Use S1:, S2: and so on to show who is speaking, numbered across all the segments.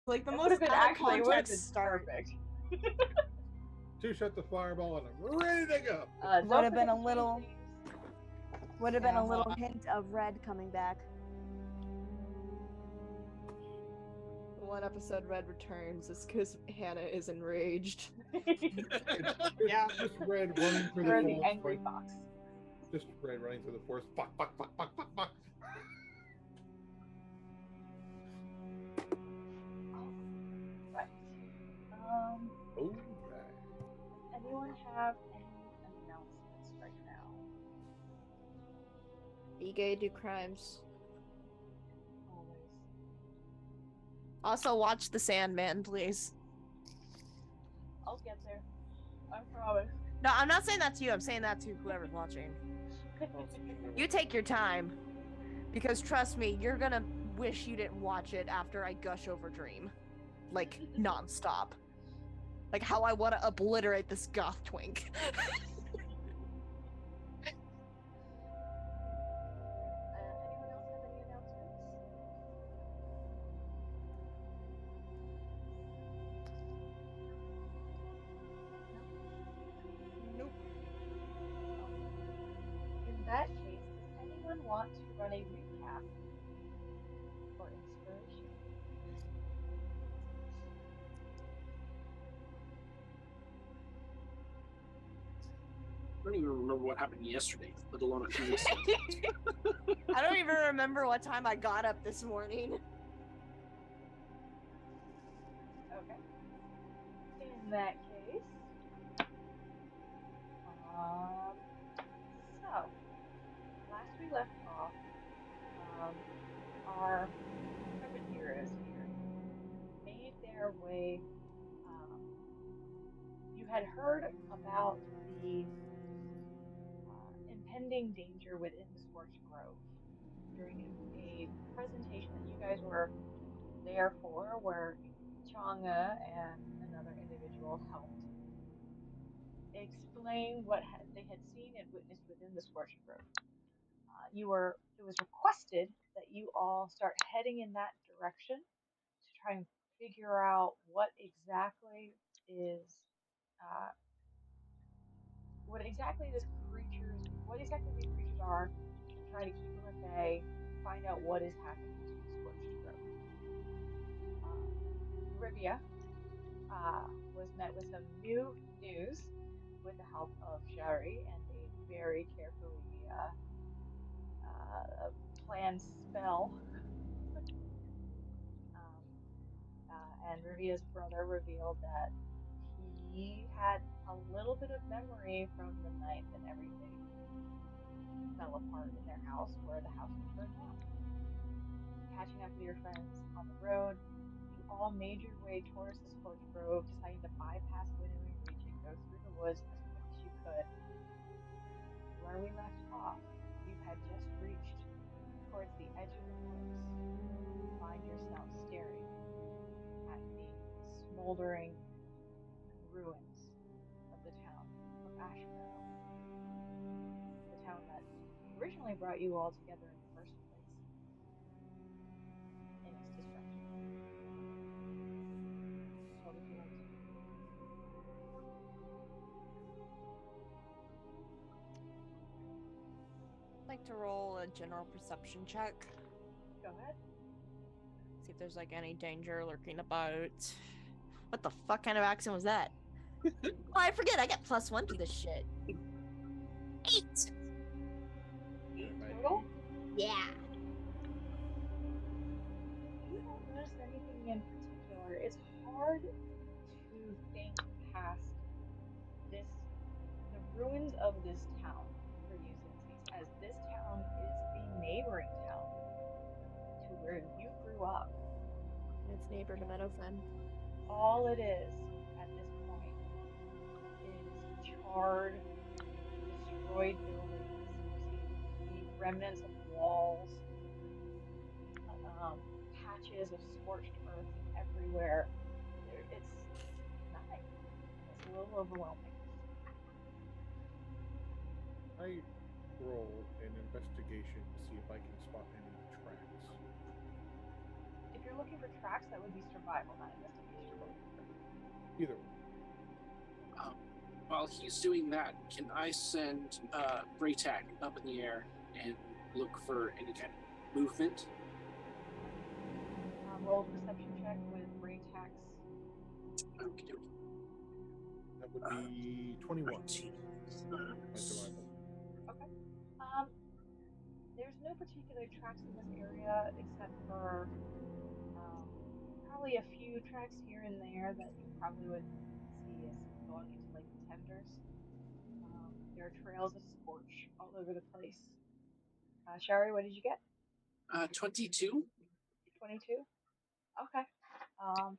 S1: Like the
S2: That
S1: most
S2: would have been
S1: out of
S2: actually would have been
S1: context start.
S2: perfect.
S3: Two-shot the fireball and I'm ready to go.
S4: Would have been a little
S1: Uh-huh.
S4: hint of Red coming back.
S1: One episode Red returns is because Hannah is enraged.
S3: Yeah. Just Red running through
S2: You're
S3: the
S2: the
S3: forest.
S2: angry fox.
S3: Just Red running through the forest. Fuck, fuck, fuck, fuck, fuck, fuck.
S2: Right.
S3: Oh, right.
S2: Does anyone have any announcements right now?
S1: Be gay, do crimes.
S2: Always.
S1: Also, watch The Sandman, please.
S2: I'll get there. I promise.
S1: No, I'm not saying that to you. I'm saying that to whoever's watching. You take your time. Because trust me, you're gonna wish you didn't watch it after I gush over Dream. Like, nonstop. Like how I want to obliterate this goth twink.
S2: Anyone else have any announcements?
S1: Nope.
S2: In that case, does anyone want to run a recap for inspiration?
S5: I don't even remember what happened yesterday, let alone a few weeks ago.
S1: I don't even remember what time I got up this morning.
S2: Okay. In that case, so last we left off, our intrepid heroes here made their way. You had heard about the impending danger within the Scorched Grove during a presentation that you guys were there for, where Changa and another individual helped explain what they had seen and witnessed within the Scorched Grove. It was requested that you all start heading in that direction to try and figure out uh, what exactly these creatures are, and try to keep them at bay, find out what is happening to the Scorched Grove. Rivia was met with some new news with the help of Shari and a very carefully planned spell. And Rivia's brother revealed that he had a little bit of memory from the night that everything fell apart in their house, where the house was burned down. Catching up with your friends on the road, you all made your way towards the Scorched Grove, deciding to bypass Winnowing Reach and go through the woods as quick as you could. Where we left off, you had just reached towards the edge of the woods. You find yourself staring at the smoldering ruins of the town of Ashmeadow, the town that originally brought you all together in the first place, in its destruction. What would you like to do?
S1: I'd like to roll a general perception check.
S2: Go ahead.
S1: See if there's like any danger lurking about. What the fuck kind of accent was that? Oh, I forget. I get +1 to this shit. 8.
S2: Total?
S1: Yeah.
S2: You don't notice anything in particular. It's hard to think past the ruins of this town for you, Zinzies, as this town is the neighboring town to where you grew up.
S1: It's neighbor to Meadowfen.
S2: All it is at this point is charred, destroyed buildings. You see the remnants of walls, patches of scorched earth everywhere. It's nothing, and it's a little overwhelming.
S3: I roll an investigation to see if I can spot any tracks.
S2: If you're you're looking for tracks, that would be survival, not investigation. I believe.
S3: Either.
S5: While he's doing that, can I send Braytac up in the air and look for any kind of movement?
S2: Roll a perception check with Braytac's.
S5: Okay.
S3: That would be 21. My survival.
S2: Okay. There's no particular tracks in this area except for probably a few tracks here and there that you probably would see as going into like the tenders. There are trails of scorch all over the place. Shari, what did you get?
S5: 22.
S2: 22? Okay.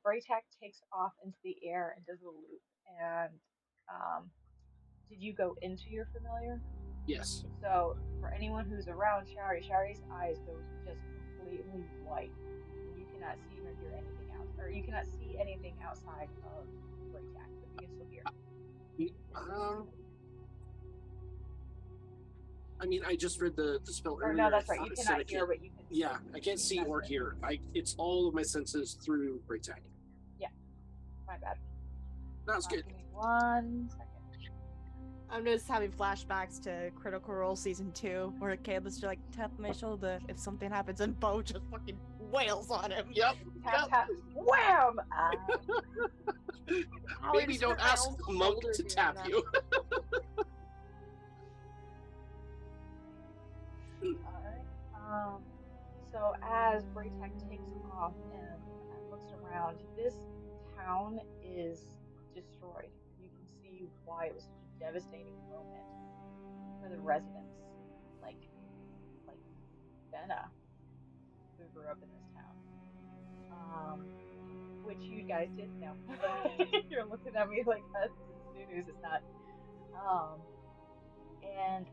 S2: Braytac takes off into the air and does a loop. And did you go into your familiar?
S5: Yes.
S2: So for anyone who's around Shari's eyes go just completely white. You cannot see nor hear anything else, or you cannot see anything outside of Braytac, but you can still hear.
S5: I mean, I just read the spell earlier.
S2: Or no, that's right. You cannot hear, but you can.
S5: Yeah, I can't see or hear. It's all of my senses through Braytac.
S2: Yeah, my bad.
S5: That's good.
S2: Give me 1 second.
S1: I'm just having flashbacks to Critical Role Season 2, where Caleb's just like, tap my shoulder if something happens, and Bo just fucking wails on him.
S5: Yep.
S2: Tap, tap, wham!
S5: Maybe don't ask Monk to tap you.
S2: Alright. So as Braytac takes off and looks around, this town is destroyed. You can see why it was such a devastating moment for the residents, like Benna, who grew up in this town, which you guys did know. You're looking at me like this is new news. It's not. And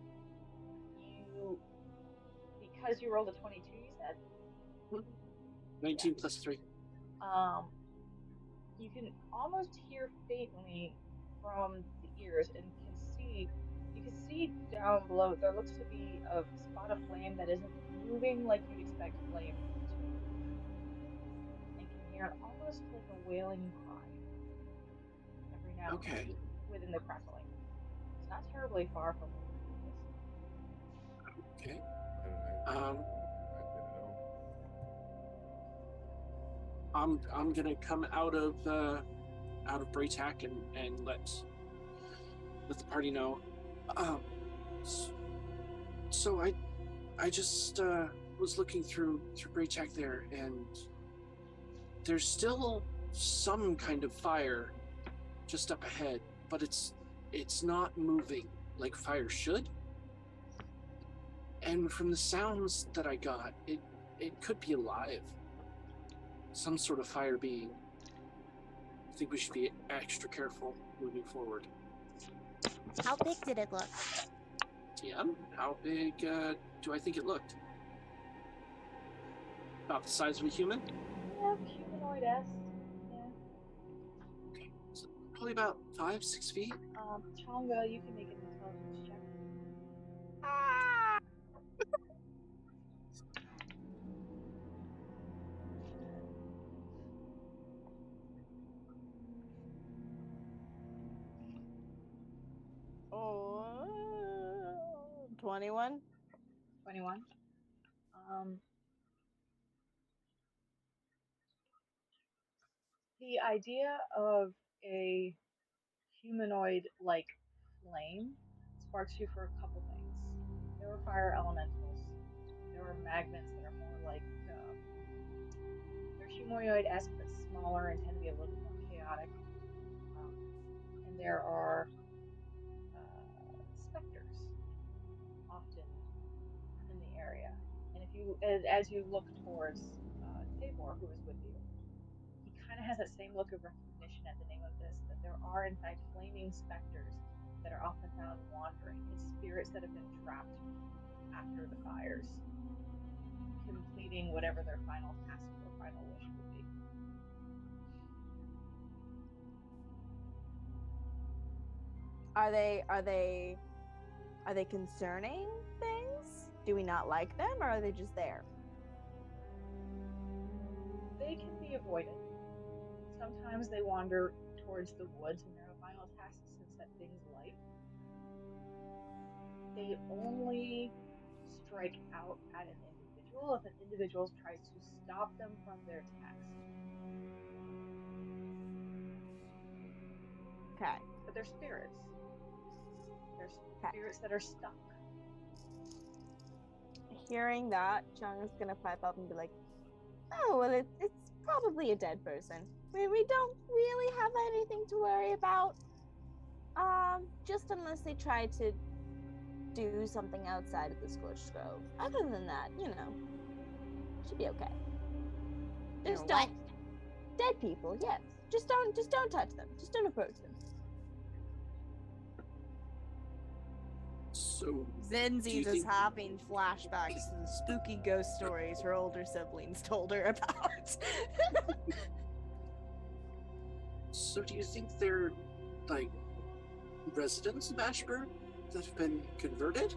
S2: you, because you rolled a 22, you said
S5: 19 plus 3.
S2: You can almost hear faintly from the ears and you can see down below there looks to be a spot of flame that isn't moving like you'd expect flame to move, and can hear almost like a wailing cry every now and then within the crackling. It's not terribly far from where you is.
S5: Okay. I'm gonna come out of Braytac and let the party know. So I just was looking through Braytac there, and there's still some kind of fire just up ahead, but it's not moving like fire should. And from the sounds that I got, it could be alive. Some sort of fire being. I think we should be extra careful moving forward.
S6: How big did it look?
S5: TM, how big do I think it looked? About the size of a human?
S2: Yeah, humanoid-esque. Yeah.
S5: Okay, so probably about 5-6 feet.
S2: Chonga, you can make an intelligence check.
S1: Ah! Oh, 21.
S2: 21. The idea of a humanoid-like flame sparks you for a couple things. There were fire elementals. There were magnets that are more like they're humanoid-esque but smaller and tend to be a little bit more chaotic. And there are specters often in the area. And as you look towards Tabor, who is with you, he kind of has that same look of recognition at the name of this, that there are in fact flaming specters that are often found wandering. It's spirits that have been trapped after the fires, completing whatever their final task or final wish would be.
S4: Are they concerning things? Do we not like them, or are they just there?
S2: They can be avoided. Sometimes they wander towards the woods and their final task is to set things light. They only strike out at an individual if an individual tries to stop them from their task.
S4: Okay.
S2: But they're spirits. They're
S4: Okay.
S2: spirits that are stuck.
S4: Hearing that, Chung is gonna pipe up and be like, "Oh well, it's probably a dead person. We don't really have anything to worry about. Just unless they try to do something outside of the Scorched Grove. Other than that, should be okay. Just
S6: what?
S4: don't dead people. Yes, just don't touch them. Just don't approach them."
S5: So, do you
S1: Zenzi's is
S5: think-
S1: having flashbacks to the spooky ghost stories her older siblings told her about.
S5: so do you think they're like residents of Ashburn that have been converted?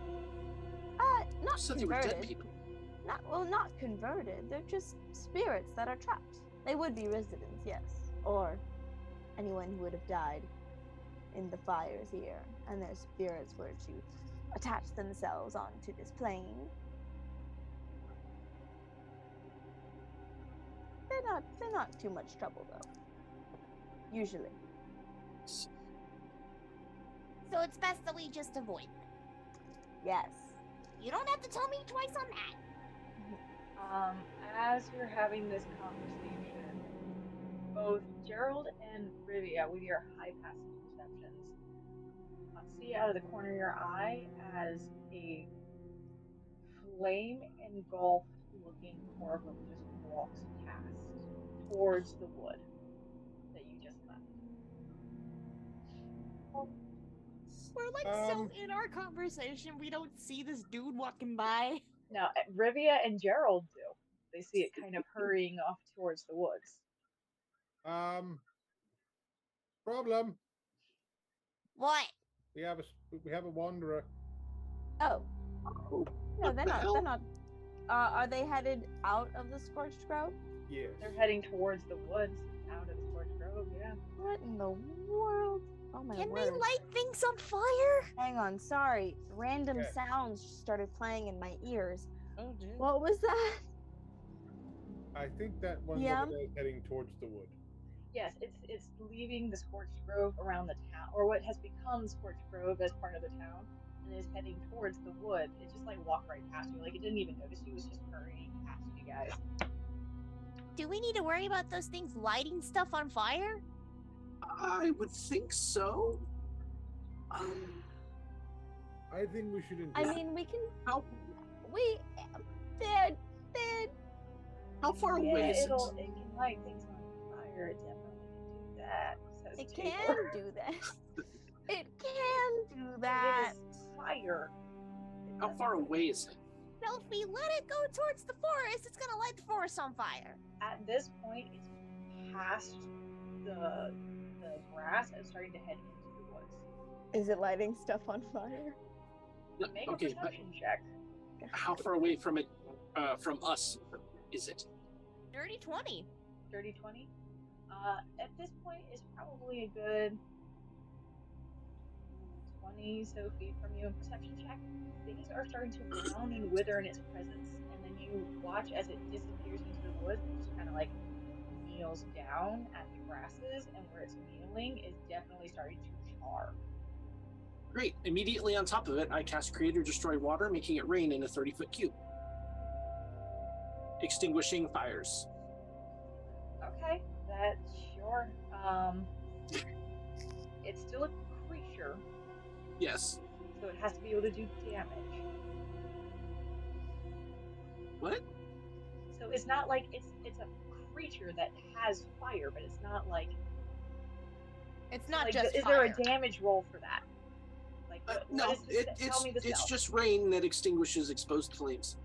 S4: Not
S5: So they were dead
S4: converted.
S5: people.
S4: Not converted. They're just spirits that are trapped. They would be residents, yes, or anyone who would have died in the fires here, and their spirits were to attach themselves onto this plane. They're not too much trouble though. Usually.
S6: So it's best that we just avoid them.
S4: Yes.
S6: You don't have to tell me twice on that.
S2: As you're having this conversation, both Gerald and Rivia, with your high passive perceptions, see out of the corner of your eye as a flame engulfed looking corvum just walks past towards the wood that you just left.
S1: We're like so in our conversation, we don't see this dude walking by.
S2: Now, Rivia and Gerald do. They see it kind of hurrying off towards the woods.
S3: Problem.
S6: What?
S3: We have a wanderer.
S4: Oh.
S5: Oh,
S4: No,
S5: what
S4: they're
S5: the
S4: not.
S5: hell?
S4: They're not. Are they headed out of the Scorched Grove?
S3: Yes.
S2: They're heading towards the woods out of the Scorched Grove, yeah.
S4: What in the world? Oh my
S6: Can
S4: word.
S6: they light things on fire?
S4: Hang on, sorry. Random
S3: Yes.
S4: sounds started playing in my ears.
S1: Oh, dude.
S4: What was that?
S3: I think that one
S4: Yeah.
S3: over there is heading towards the wood.
S2: Yes, it's leaving the Scorched Grove around the town, or what has become Scorched Grove as part of the town, and is heading towards the wood. It just like walked right past you, like it didn't even notice you. It was just hurrying past you guys.
S6: Do we need to worry about those things lighting stuff on fire?
S5: I would think so.
S3: I think we should.
S4: I mean, we can.
S5: How
S4: They're.
S5: how far
S2: Yeah,
S5: away is
S2: it can light things on fire. It definitely can do that. Says
S4: It
S2: Tabor.
S4: can do that. It can do that.
S2: It is fire.
S5: How far away is it?
S6: So if we let it go towards the forest, it's gonna light the forest on fire.
S2: At this point, it's past the grass and starting to head into the woods.
S4: Is it lighting stuff on fire?
S5: No,
S2: Make
S5: okay,
S2: a
S5: but
S2: perception check.
S5: how far away from it, from us, is it?
S1: Dirty 20.
S2: Dirty 20. At this point, it's probably a good 20 so feet from you in perception check. Things are starting to brown and wither in its presence, and then you watch as it disappears into the woods and just kind of like kneels down at the grasses, and where it's kneeling is definitely starting to char.
S5: Great. Immediately on top of it, I cast Create or Destroy Water, making it rain in a 30-foot cube. Extinguishing fires.
S2: Okay, that's sure. It's still a creature,
S5: Yes.
S2: so it has to be able to do damage.
S5: What?
S2: So it's not like it's a creature that has fire, but it's not like
S1: It's not
S2: like,
S1: just
S2: is
S1: fire.
S2: there a damage roll for that? Like what
S5: No,
S2: is the, tell me the
S5: it's
S2: spell.
S5: just rain that extinguishes exposed flames.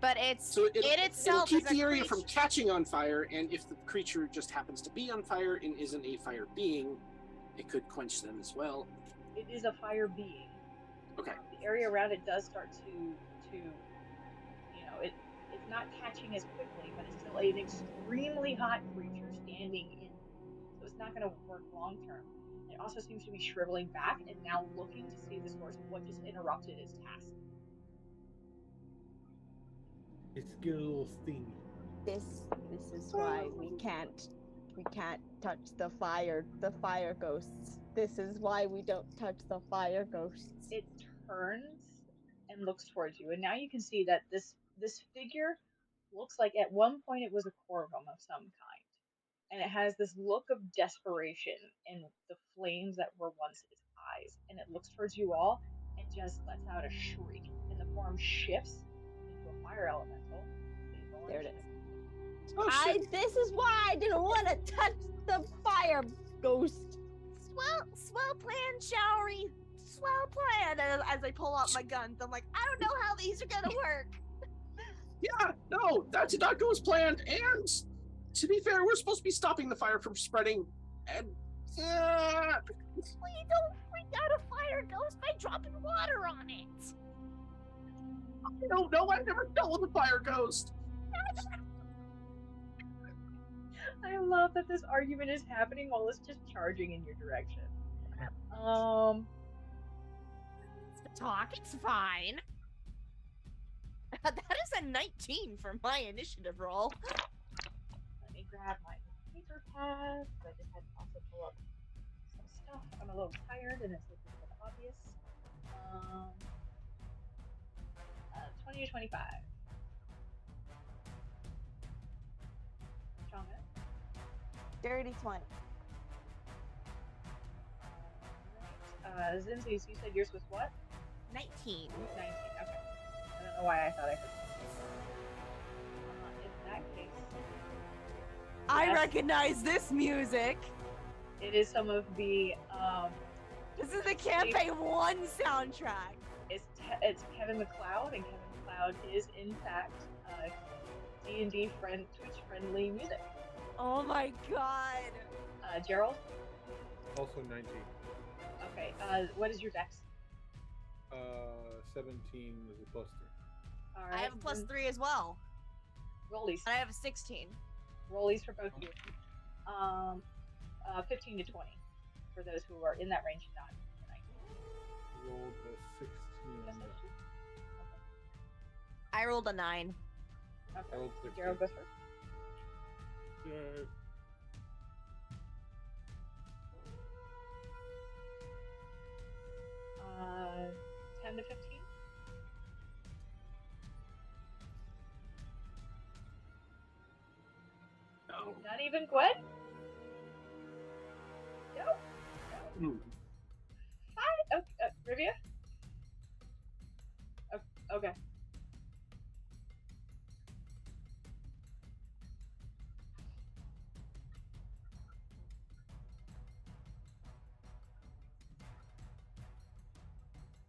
S1: But it's
S5: So
S1: it
S5: it'll
S1: itself
S5: keep
S1: is a
S5: the area from
S1: creature.
S5: catching on fire, and if the creature just happens to be on fire and isn't a fire being, it could quench them as well.
S2: It is a fire being.
S5: Okay.
S2: The area around it does start to it It's not catching as quickly, but it's still an extremely hot creature standing in. So it's not going to work long term. It also seems to be shriveling back and now looking to see the source of what just interrupted its task.
S3: It's getting a little stingy.
S4: This is why we can't touch the fire ghosts. This is why we don't touch the fire ghosts.
S2: It turns and looks towards you, and now you can see that this figure looks like at one point it was a corvum of some kind, and it has this look of desperation in the flames that were once its eyes, and it looks towards you all and just lets out a shriek, and the form shifts into a fire elemental.
S4: There it is.
S5: Oh shit!
S4: This is why I didn't want to touch the fire ghost.
S1: Swell plan, Showery. Swell plan. As I pull out my guns, I'm like, I don't know how these are gonna work.
S5: Yeah, no, that did not go as planned. And to be fair, we're supposed to be stopping the fire from spreading. And
S6: We don't freak out a fire ghost by dropping water on it.
S5: I don't know. I've never dealt with a fire ghost.
S2: I love that this argument is happening while it's just charging in your direction.
S1: Talk, it's fine. That is a 19 for my initiative roll.
S2: Let me grab my paper pad. I just had to also pull up some stuff. I'm a little tired and it's looking kind of obvious. 20 to 25. Jonga.
S4: Dirty 20.
S2: Zinzi, so you said yours was what?
S1: 19.
S2: 19. Okay. I don't know why I thought I heard. In that case,
S1: I
S2: yes,
S1: recognize this music.
S2: it is some of the
S1: This is the campaign 1 soundtrack.
S2: It's Kevin MacLeod, and Kevin MacLeod is in fact D&D Twitch friendly music.
S1: Oh my god.
S2: Gerald.
S3: Also 19.
S2: Okay. What is your dex?
S3: 17 is a +3.
S2: All
S1: I
S2: right.
S1: have a +3 as well.
S2: Rollies.
S1: And I have a 16.
S2: Rollies for both of you. 15 to 20 for those who are in that range, not tonight.
S3: Rolled a 16.
S1: I rolled a 9.
S2: Okay.
S3: I rolled 16.
S2: Gerald goes first.
S3: Yeah.
S2: Uh, 10 to 15.
S5: no.
S2: Not even Gwen? No.
S5: Hmm.
S2: Fine. Oh, Rivia? Okay.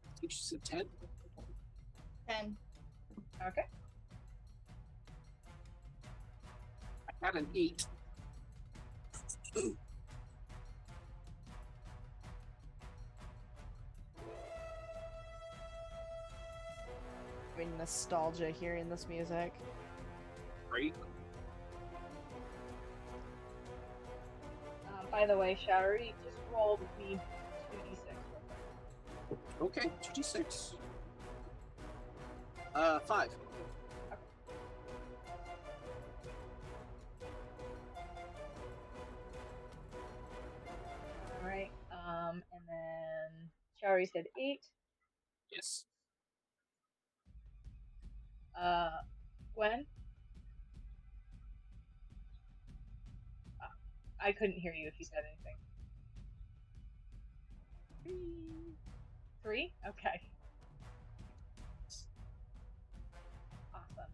S5: I think she said 10.
S6: 10.
S2: Okay.
S5: I had an 8.
S1: I mean, nostalgia hearing this music.
S5: Great.
S2: By the way, Showery just rolled me 2d6.
S5: Okay, 2d6. 5.
S2: Alright, and then Showery said 8.
S5: Yes.
S2: Gwen? I couldn't hear you if you said anything. 3? Okay. Awesome.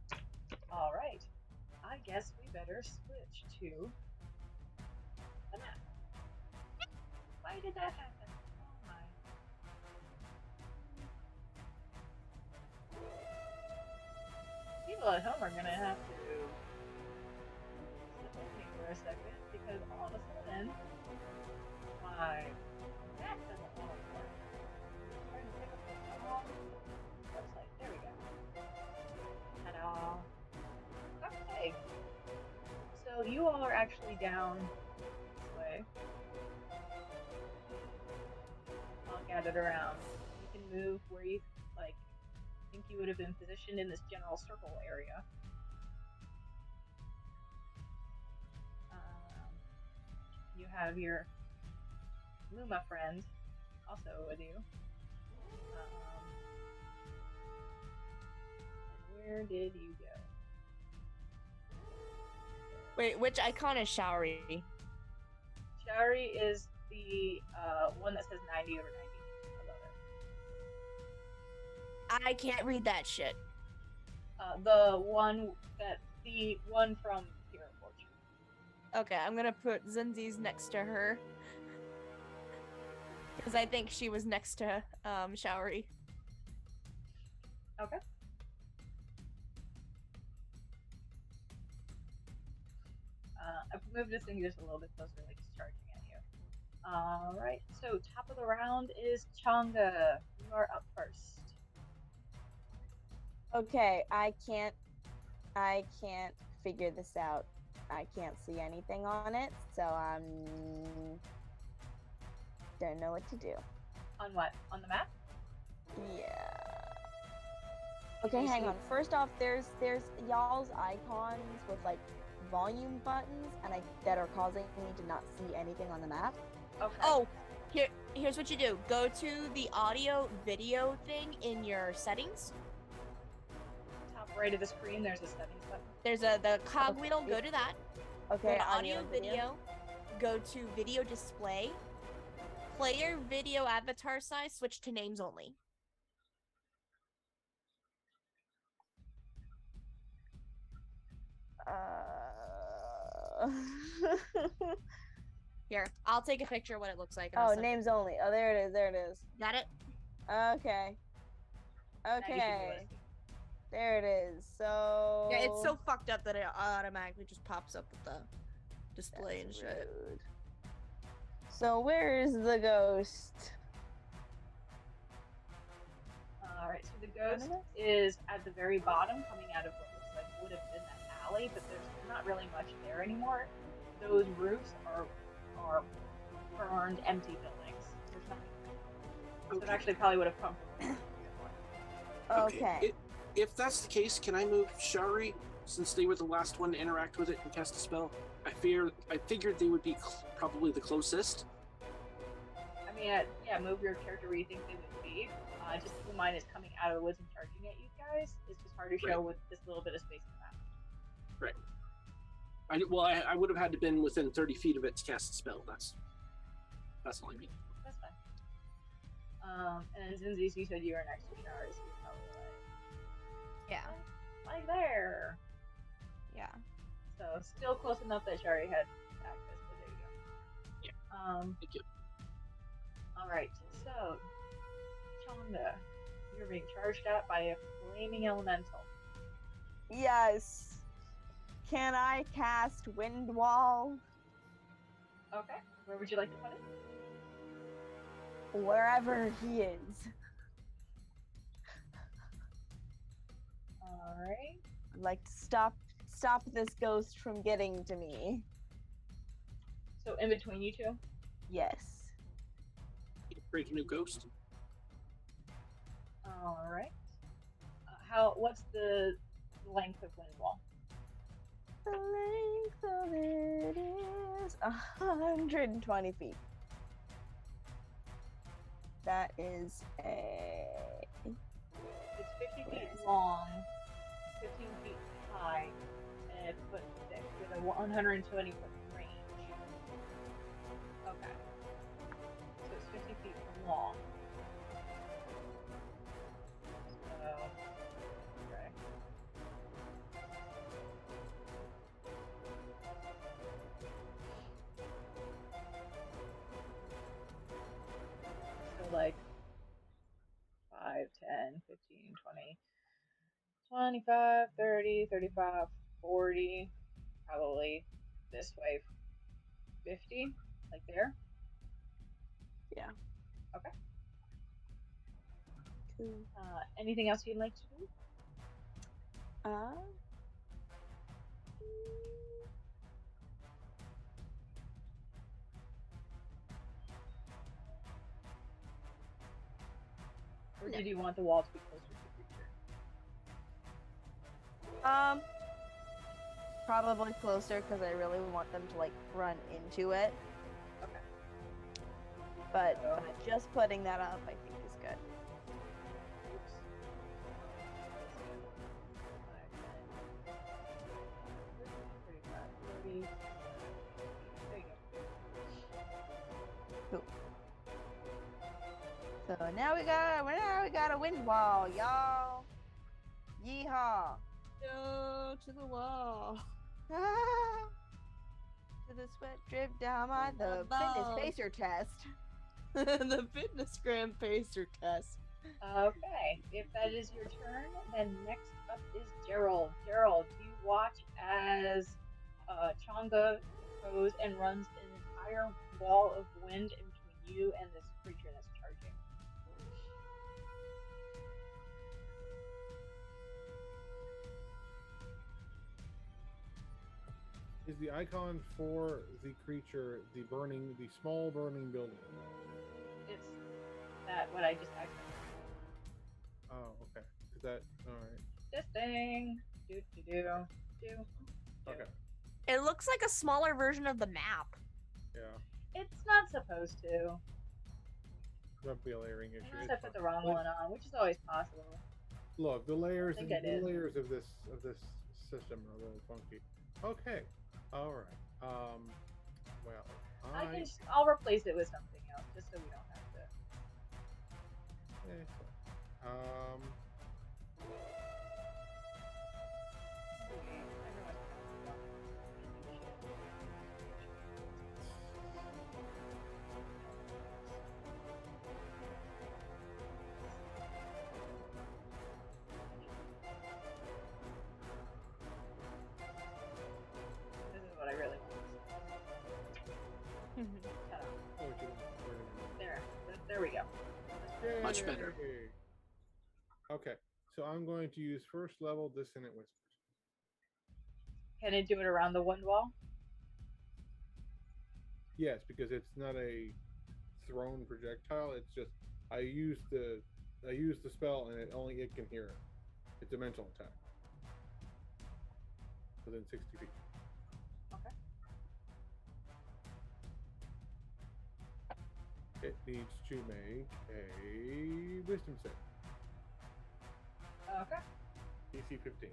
S2: Alright. I guess we better switch to the map. Why did that happen? Oh my. People at home are gonna have to sit with me for a second because all of a sudden my map doesn't want to work. I'm trying to pick up the wrong website. There we go. Ta-da. So you all are actually down this way. All gathered around. You can move where you like. Think you would have been positioned in this general circle area. You have your Luma friend also with you. And where did you go?
S1: Wait, which icon is Showery?
S2: Shari is the one that says 90 over 90 above it.
S1: I can't read that shit.
S2: The one from Hero Fortune.
S1: Okay, I'm gonna put Zinzi's next to her. Because I think she was next to Showery.
S2: Okay. I've moved this thing just a little bit closer, like it's charging at you. Alright, so top of the round is Changa. You are up first.
S4: Okay, I can't figure this out. I can't see anything on it, so don't know what to do.
S2: On what? On the map?
S4: Yeah. Okay, hang on. First off, there's y'all's icons with like volume buttons that are causing me to not see anything on the map.
S2: Okay.
S1: Oh, here's what you do. Go to the audio video thing in your settings.
S2: Top right of the screen, there's a settings button.
S1: There's the cog wheel. Go to that.
S4: Okay,
S1: Go to audio video. Go to video display. Player video avatar size. Switch to names only. Here, I'll take a picture of what it looks like.
S4: Oh, names only. Oh, there it is. There it is.
S1: Got it?
S4: Okay. Okay. There it is. So
S1: yeah, it's so fucked up that it automatically just pops up with the display and shit.
S4: Rude. So where is the ghost?
S2: Alright, so the ghost is at the very bottom, coming out of what looks like would have been that alley, but there's not really much there anymore. Those roofs are burned, empty buildings. There's nothing there. So it actually probably would have come from
S4: Okay.
S5: If that's the case, can I move Shari, since they were the last one to interact with it and cast a spell? I figured they would be probably the closest.
S2: I mean, yeah, move your character where you think they would be. Just keep in mind it's coming out of the woods and charging at you guys. It's just hard to show with this little bit of space in the map.
S5: Right. I would have had to been within 30 feet of it to cast a spell. That's all I mean.
S2: That's fine. And Zinzi, you said you were next to Shari, so you're probably like there.
S1: Yeah.
S2: So still close enough that Shari had access, but there you go.
S5: Yeah. Thank you.
S2: Alright, so Chonda, you're being charged at by a flaming elemental.
S4: Yes. Can I cast Wind Wall?
S2: Okay. Where would you like to put it?
S4: Wherever he is.
S2: Alright.
S4: I'd like to stop this ghost from getting to me.
S2: So in between you two?
S4: Yes.
S5: Break a new ghost.
S2: Alright. What's the length of wind wall?
S4: The length of it is 120 feet. That is a...
S2: It's 50 feet long, 15 feet high, and a foot thick, with a 120 foot range. Okay. So it's 50 feet long. So, okay. So like 5, 10, 15, 20, 25, 30, 35, 40, probably this way, 50, like there.
S4: Yeah.
S2: Okay.
S4: Cool.
S2: Anything else you'd like to do? Or do you want the wall to be closer to the creature?
S4: Probably closer because I really want them to like run into it.
S2: Okay.
S4: But just putting that up, I think, is good.
S2: Oops. There you go.
S4: Cool. So now we got a wind wall, y'all. Yeehaw!
S1: Go to the wall.
S4: To the sweat drip down my the
S1: balls.
S4: fitness pacer test.
S1: The fitness gram pacer test.
S2: Okay, if that is your turn, then next up is Gerald. Gerald, you watch as Changa goes and runs an entire wall of wind in between you and this creature that's charging.
S3: Is the icon for the creature the small burning building?
S2: It's that what I just accidentally.
S3: Oh, okay. Is that all right?
S2: This thing. Do.
S3: Okay.
S1: It looks like a smaller version of the map.
S3: Yeah.
S2: It's not supposed to.
S3: Might be a layering issue.
S2: Unless
S3: It's
S2: I put
S3: fine.
S2: the wrong one on, which is always possible.
S3: Look, the layers
S2: think
S3: and
S2: I
S3: the
S2: did.
S3: layers of this system are a little funky. Okay. All right. Well,
S2: I'll replace it with something else, just so we don't have to.
S3: it's fine.
S2: This is what I really want.
S3: Oh, what you want?
S2: There we go.
S5: Much better.
S3: Yay. Okay, so I'm going to use first level Dissonant Whispers.
S2: Can it do it around the wind wall?
S3: Yes, because it's not a thrown projectile. It's just I use the spell and only it can hear it. It's a mental attack within 60 feet.
S2: Okay.
S3: It needs to make a Wisdom save.
S2: Okay.
S3: DC 15.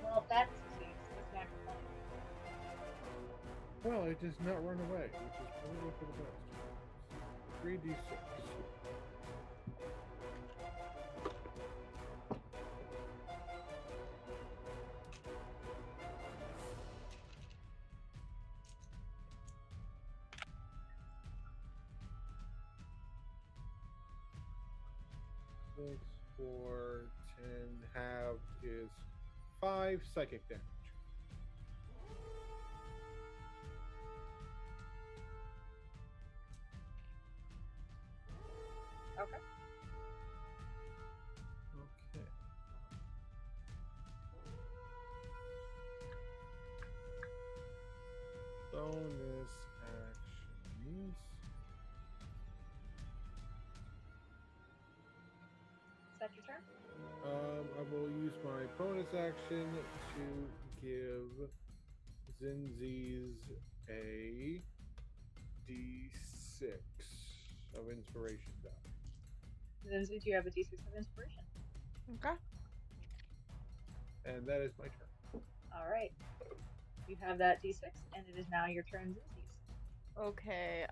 S2: Well, that succeeds. That's natural 20.
S3: Well, it does not run away, which is probably for the best. 3d6. Six, 4, 10 halved is 5 psychic damage.
S2: Okay.
S3: Okay. Bonus actions.
S2: Is that your turn?
S3: I will use my bonus action to give Zinzi's a d6 of inspiration die.
S2: Then do you have a d6 of inspiration?
S1: Okay.
S3: And that is my turn.
S2: All right. You have that d6, and it is now your turn, Zinzi's.
S1: Okay.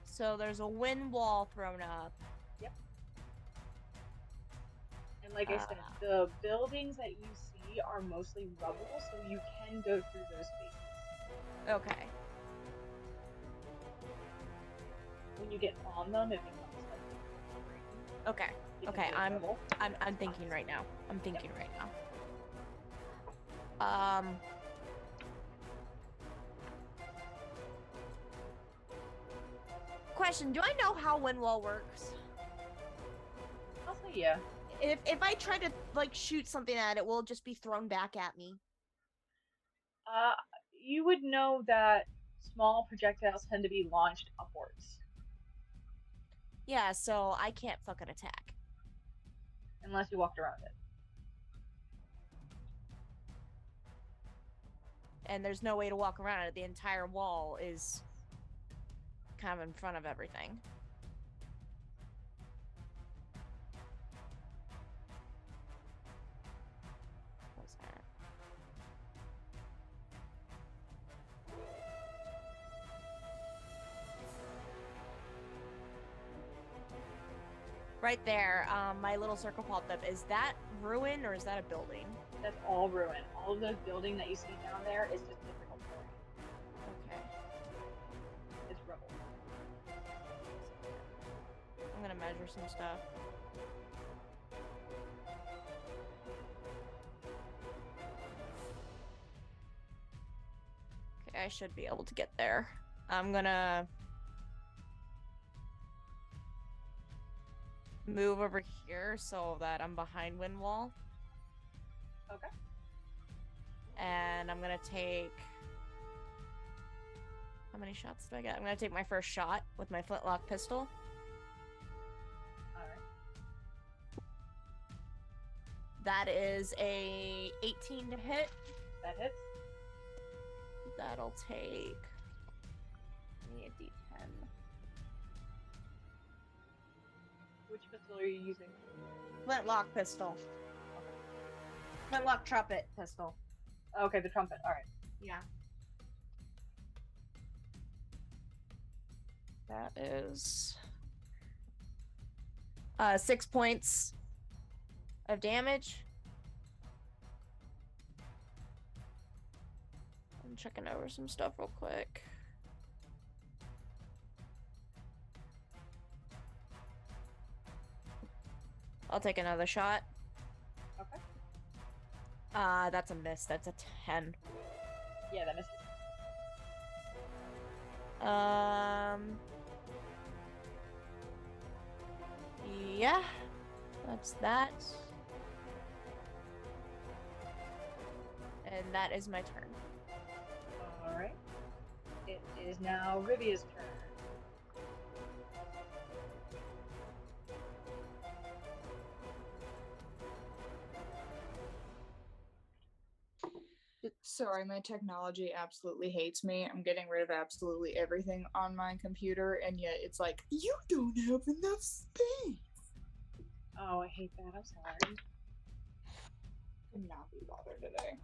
S1: So there's a wind wall thrown up.
S2: Yep. And like I said, the buildings that you see are mostly rubble, so you can go through those spaces.
S1: Okay.
S2: When you get on them, it becomes like
S1: Okay.
S2: because
S1: Okay.
S2: they're rubble.
S1: I'm thinking right now. I'm thinking right now. Question, do I know how wind wall works?
S2: I'll say yeah.
S1: If I try to like shoot something at it, will it just be thrown back at me?
S2: You would know that small projectiles tend to be launched upwards,
S1: Yeah, so I can't fucking attack.
S2: unless you walked around it.
S1: And there's no way to walk around it. The entire wall is kind of in front of everything. What's that? Right there, my little circle popped up. Is that ruin or is that a building?
S2: That's all ruin. All of those building that you see down there is just difficult terrain.
S1: Okay.
S2: It's rubble.
S1: I'm gonna measure some stuff. Okay, I should be able to get there. I'm gonna move over here so that I'm behind wind wall.
S2: Okay.
S1: And I'm gonna take... How many shots do I get? I'm gonna take my first shot with my flintlock pistol.
S2: Alright.
S1: That is a 18 to hit.
S2: That hits.
S1: That'll take... Give me a d10.
S2: Which pistol are you using?
S1: Flintlock pistol. Flintlock trumpet pistol.
S2: Okay, the trumpet. Alright.
S1: Yeah. That is 6 points of damage. I'm checking over some stuff real quick. I'll take another shot.
S2: Okay.
S1: That's a miss. That's a 10.
S2: Yeah, that misses.
S1: Yeah, that's that. And that is my turn.
S2: Alright. It is now Rivia's turn.
S7: Sorry, my technology absolutely hates me. I'm getting rid of absolutely everything on my computer, and yet it's like, you don't have enough space.
S2: Oh, I hate that. I'm sorry.
S7: Could not be bothered today.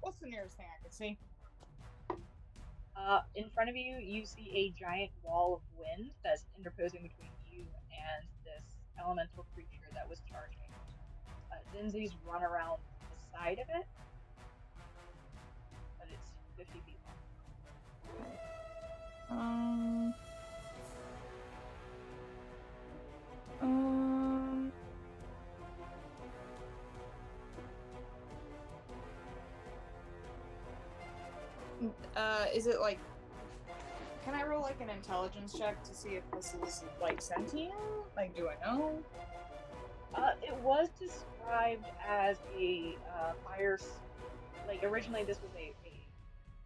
S7: What's the nearest thing I can see?
S2: In front of you, you see a giant wall of wind that's interposing between you and this elemental creature that was charging. Zinzi's run around the side of it, but it's 50 feet long.
S7: Is it like... Can I roll like an intelligence check to see if this is like sentient? Like, do I know?
S2: It was described as a fire... Like, originally this was a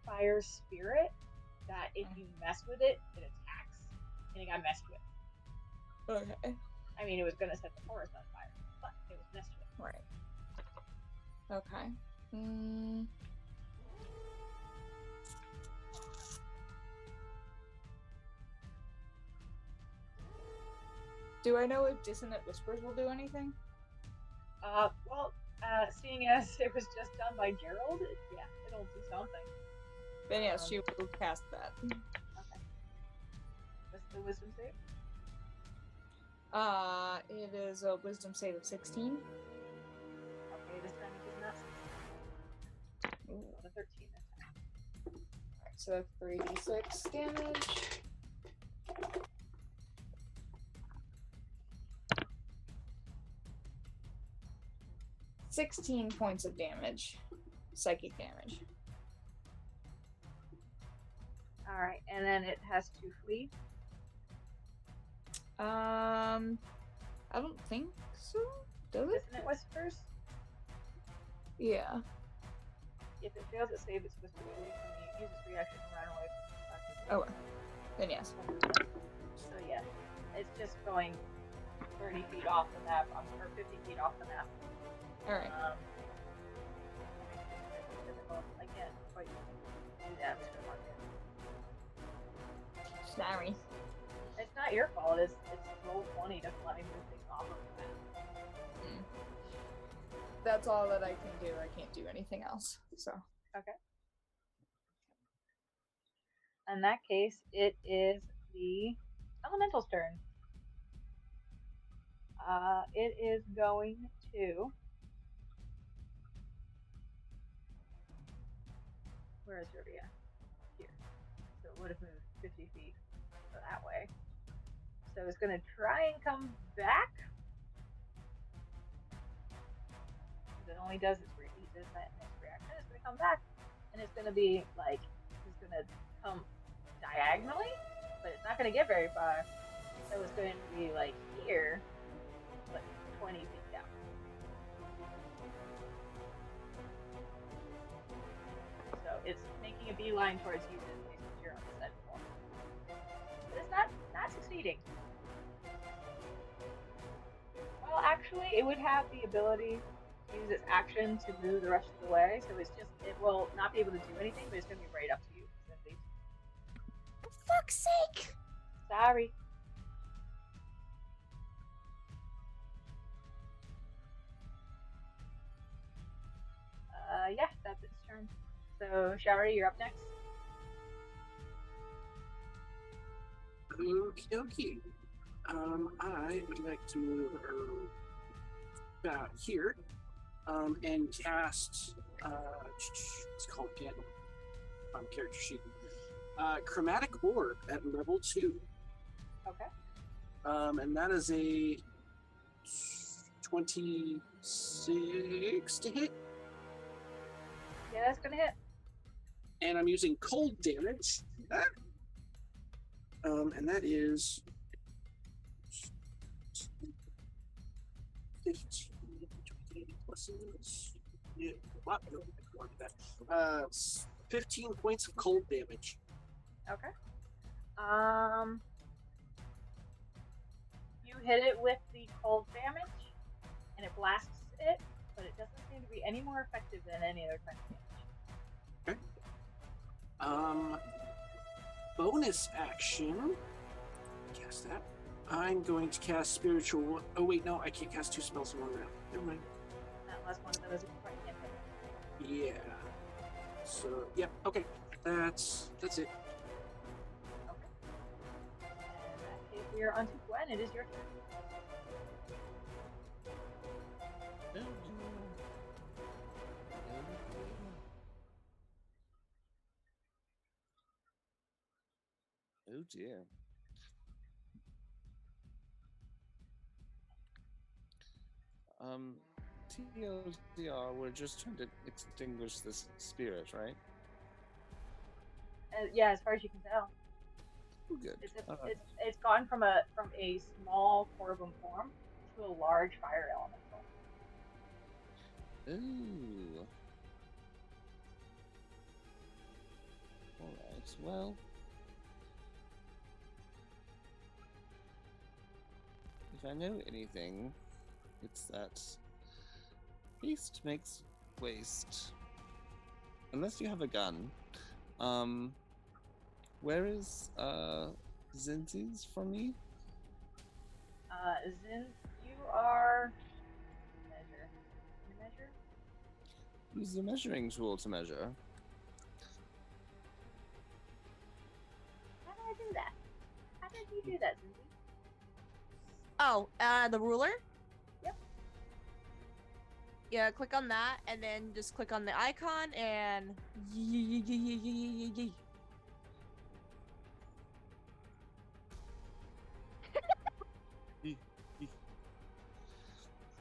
S2: fire spirit that if you mess with it, it attacks. And it got messed with.
S7: Okay.
S2: I mean, it was gonna set the forest on fire, but it was messed with.
S7: Right. Okay. Do I know if Dissonant Whispers will do anything?
S2: Well, seeing as it was just done by Gerald, yeah, it'll do something.
S7: Then yes, she will cast that.
S2: Okay. What's the wisdom save?
S7: It is a wisdom save of 16.
S2: Okay, this time it does not. Ooh, a 13 this time.
S7: Alright, so that's 3d6 damage. $16 points of damage. Psychic damage.
S2: Alright, and then it has to flee.
S7: I don't think so. Does it?
S2: Isn't it Whispers?
S7: Yeah.
S2: If it fails its save, it's Whispers away from you. Use its reaction to run away from
S7: Okay. Then yes.
S2: So yeah, it's just going 30 feet off the map, or 50 feet off the map.
S7: Alright.
S2: I can't quite do that. I'm just gonna mark it.
S7: Sorry.
S2: It's not your fault. It's roll 20 doesn't let me move things off of the map.
S7: That's all that I can do. I can't do anything else. So.
S2: Okay. In that case, it is the elemental's turn. It is going to. Where is Rivia? Here. So it would have moved 50 feet that way. So it's going to try and come back. It only does its that next reaction. It's going to come back, and it's going to be like it's going to come diagonally, but it's not going to get very far. So it's going to be like here, but 20 feet down. So it's making a beeline towards you since you're on the side floor. But it's not succeeding. Well, actually, it would have the ability to use its action to move the rest of the way. So it's just it will not be able to do anything, but it's going to be right up to you.
S6: For fuck's sake!
S2: Sorry. Yeah, that's its turn. So, Shari, you're up next.
S5: Okie dokie. I would like to move about here, and cast, it's called again, on character sheet. Chromatic Orb at level 2.
S2: Okay.
S5: And that is a 26 to hit.
S2: Yeah, that's gonna hit.
S5: And I'm using cold damage. And that is 15, 20 plus yeah, what? No, more than that. 15 points of cold damage.
S2: Okay. You hit it with the cold damage, and it blasts it, but it doesn't seem to be any more effective than any other kind of damage.
S5: Okay. Bonus action. Cast that. I'm going to cast spiritual. Oh wait, no, I can't cast 2 spells in one round. Never mind.
S2: Unless one of those is quite infinite.
S5: Yeah. So, yep. Okay. That's it.
S2: Okay. In that case, we are on to Gwen. It is your turn.
S8: Oh dear. TLDR, we're just trying to extinguish this spirit, right?
S2: Yeah, as far as you can tell.
S8: Oh, good.
S2: It's gone from a small Corvum form to a large fire elemental.
S8: Ooh. Alright, well. If I know anything, it's that haste makes waste. Unless you have a gun. Where is Zinzi's from me?
S2: Zin, you are measure. Can you measure?
S8: Use the measuring tool to measure.
S2: How do I do that? How did you do that, Zinzi?
S1: Oh, the ruler?
S2: Yep.
S1: Yeah, click on that, and then just click on the icon, and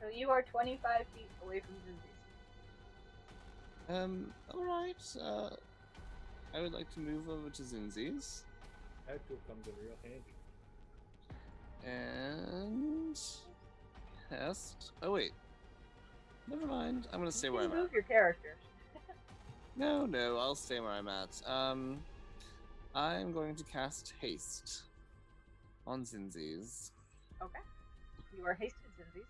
S2: So you are 25 feet away from Zinzi's.
S8: Alright, I would like to move over to Zinzi's.
S3: That tool comes in real handy.
S8: And cast. Oh wait, Never mind. I'm gonna stay
S2: You
S8: where
S2: can
S8: I'm at.
S2: move your character.
S8: No, I'll stay where I'm at. I'm going to cast haste on Zinzies,
S2: Okay. You are hasted, Zinzies.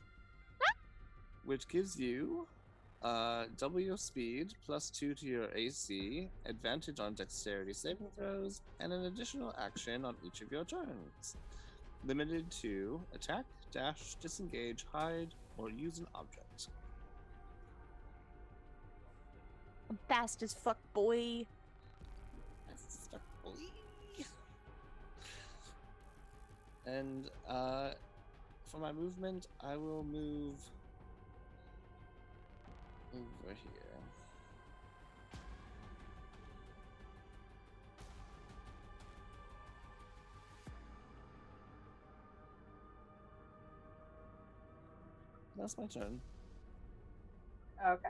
S8: which gives you double your speed, +2 to your AC, advantage on dexterity saving throws, and an additional action on each of your turns. Limited to attack, dash, disengage, hide, or use an object.
S1: I'm fast as fuck, boy.
S8: That's stuck, boy. And for my movement, I will move over here. That's my turn.
S2: Okay.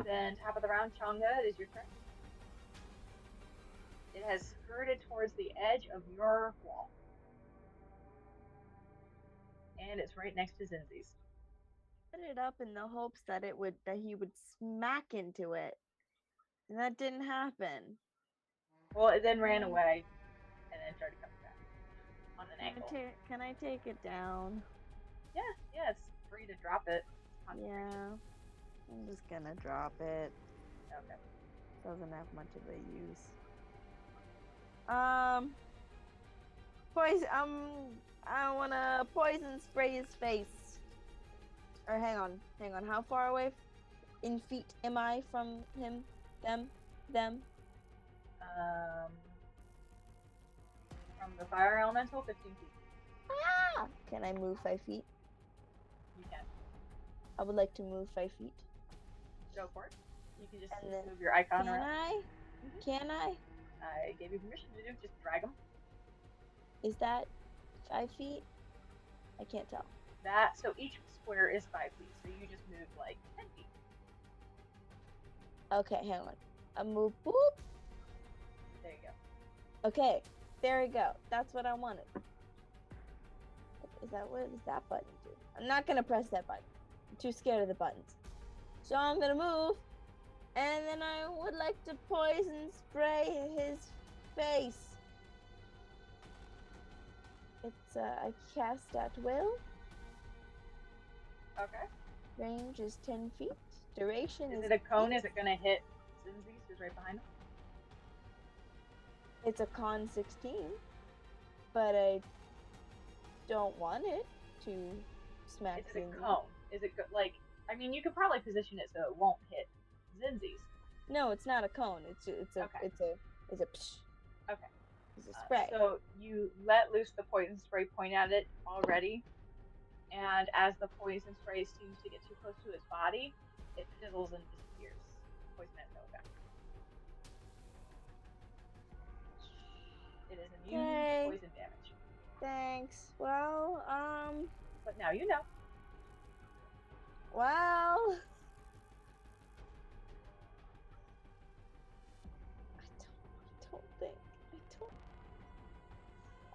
S2: Then top of the round, Changa, it is your turn. It has skirted towards the edge of your wall. And it's right next to Zinzi's.
S4: Put it up in the hopes that he would smack into it. And that didn't happen.
S2: Well, it then ran away and then started coming back on an angle.
S4: Can I take it down?
S2: Yeah, it's free to drop it.
S4: Yeah. I'm just gonna drop it.
S2: Okay.
S4: Doesn't have much of a use. Poison. I wanna poison spray his face. Or hang on. How far away in feet am I from him? Them?
S2: From the fire elemental, 15 feet.
S4: Ah! Can I move 5 feet?
S2: You can.
S4: I would like to move 5 feet.
S2: Go for it. You can just
S4: And then-
S2: move your icon
S4: Can
S2: around.
S4: I? Can I?
S2: I gave you permission to do. Just drag them.
S4: Is that 5 feet? I can't tell.
S2: So each square is 5 feet. So you just move like 10 feet.
S4: Okay, hang on. I move. Boop.
S2: There you go.
S4: Okay, there we go. That's what I wanted. What does that button do? I'm not gonna press that button. I'm too scared of the buttons. So I'm gonna move, and then I would like to poison spray his face. It's I cast at will.
S2: Okay.
S4: Range is 10 feet. Duration
S2: Is
S4: is.
S2: it a cone? Is it going to hit Zinzi's, who's right behind him?
S4: It's a con 16, but I don't want it to smack
S2: Is it
S4: Zinzi.
S2: a cone? Is it like? I mean, you could probably position it so it won't hit Zinzi's.
S4: No, it's not a cone. It's a
S2: Okay.
S4: it's a psh.
S2: Okay.
S4: It's a spray.
S2: So you let loose the poison spray, point at it already, and as the poison spray seems to get too close to its body, it fizzles and disappears. Poison has no effect. It is immune to poison damage.
S4: Thanks. Well,
S2: But now you know.
S4: well.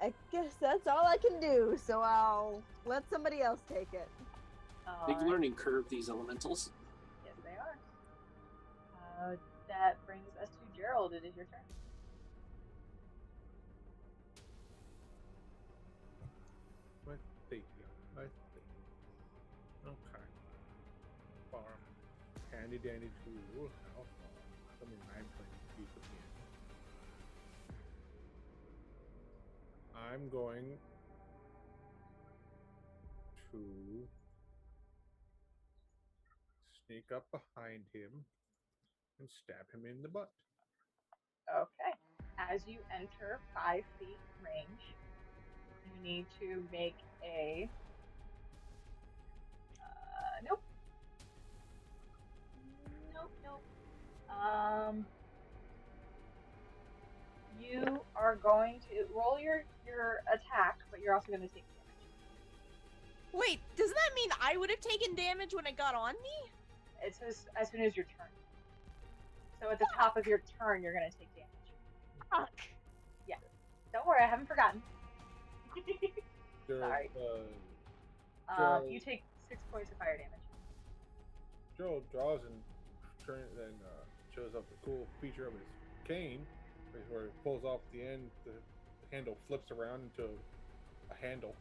S4: I guess that's all I can do, so I'll let somebody else take it.
S5: Big
S2: Alright.
S5: learning curve, these elementals.
S2: Yes, they are. That brings us to Gerald. It is your turn.
S3: Let's see. Okay. Farm. Handy dandy tool. How far? I mean, I'm playing to keep it in. I'm going to sneak up behind him and stab him in the butt.
S2: Okay. As you enter 5 feet range, you need to make a. Nope. You are going to roll your attack, but you're also going to take damage.
S1: Wait, does that mean I would have taken damage when it got on me?
S2: It says as soon as your turn. So at the top of your turn, you're going to take damage.
S1: Fuck.
S2: Don't worry, I haven't forgotten.
S3: Gerald,
S2: Sorry.
S3: Gerald-
S2: You take 6 points of fire damage.
S3: Gerald draws and shows up the cool feature of his cane, where it pulls off the end. The handle flips around into a handle,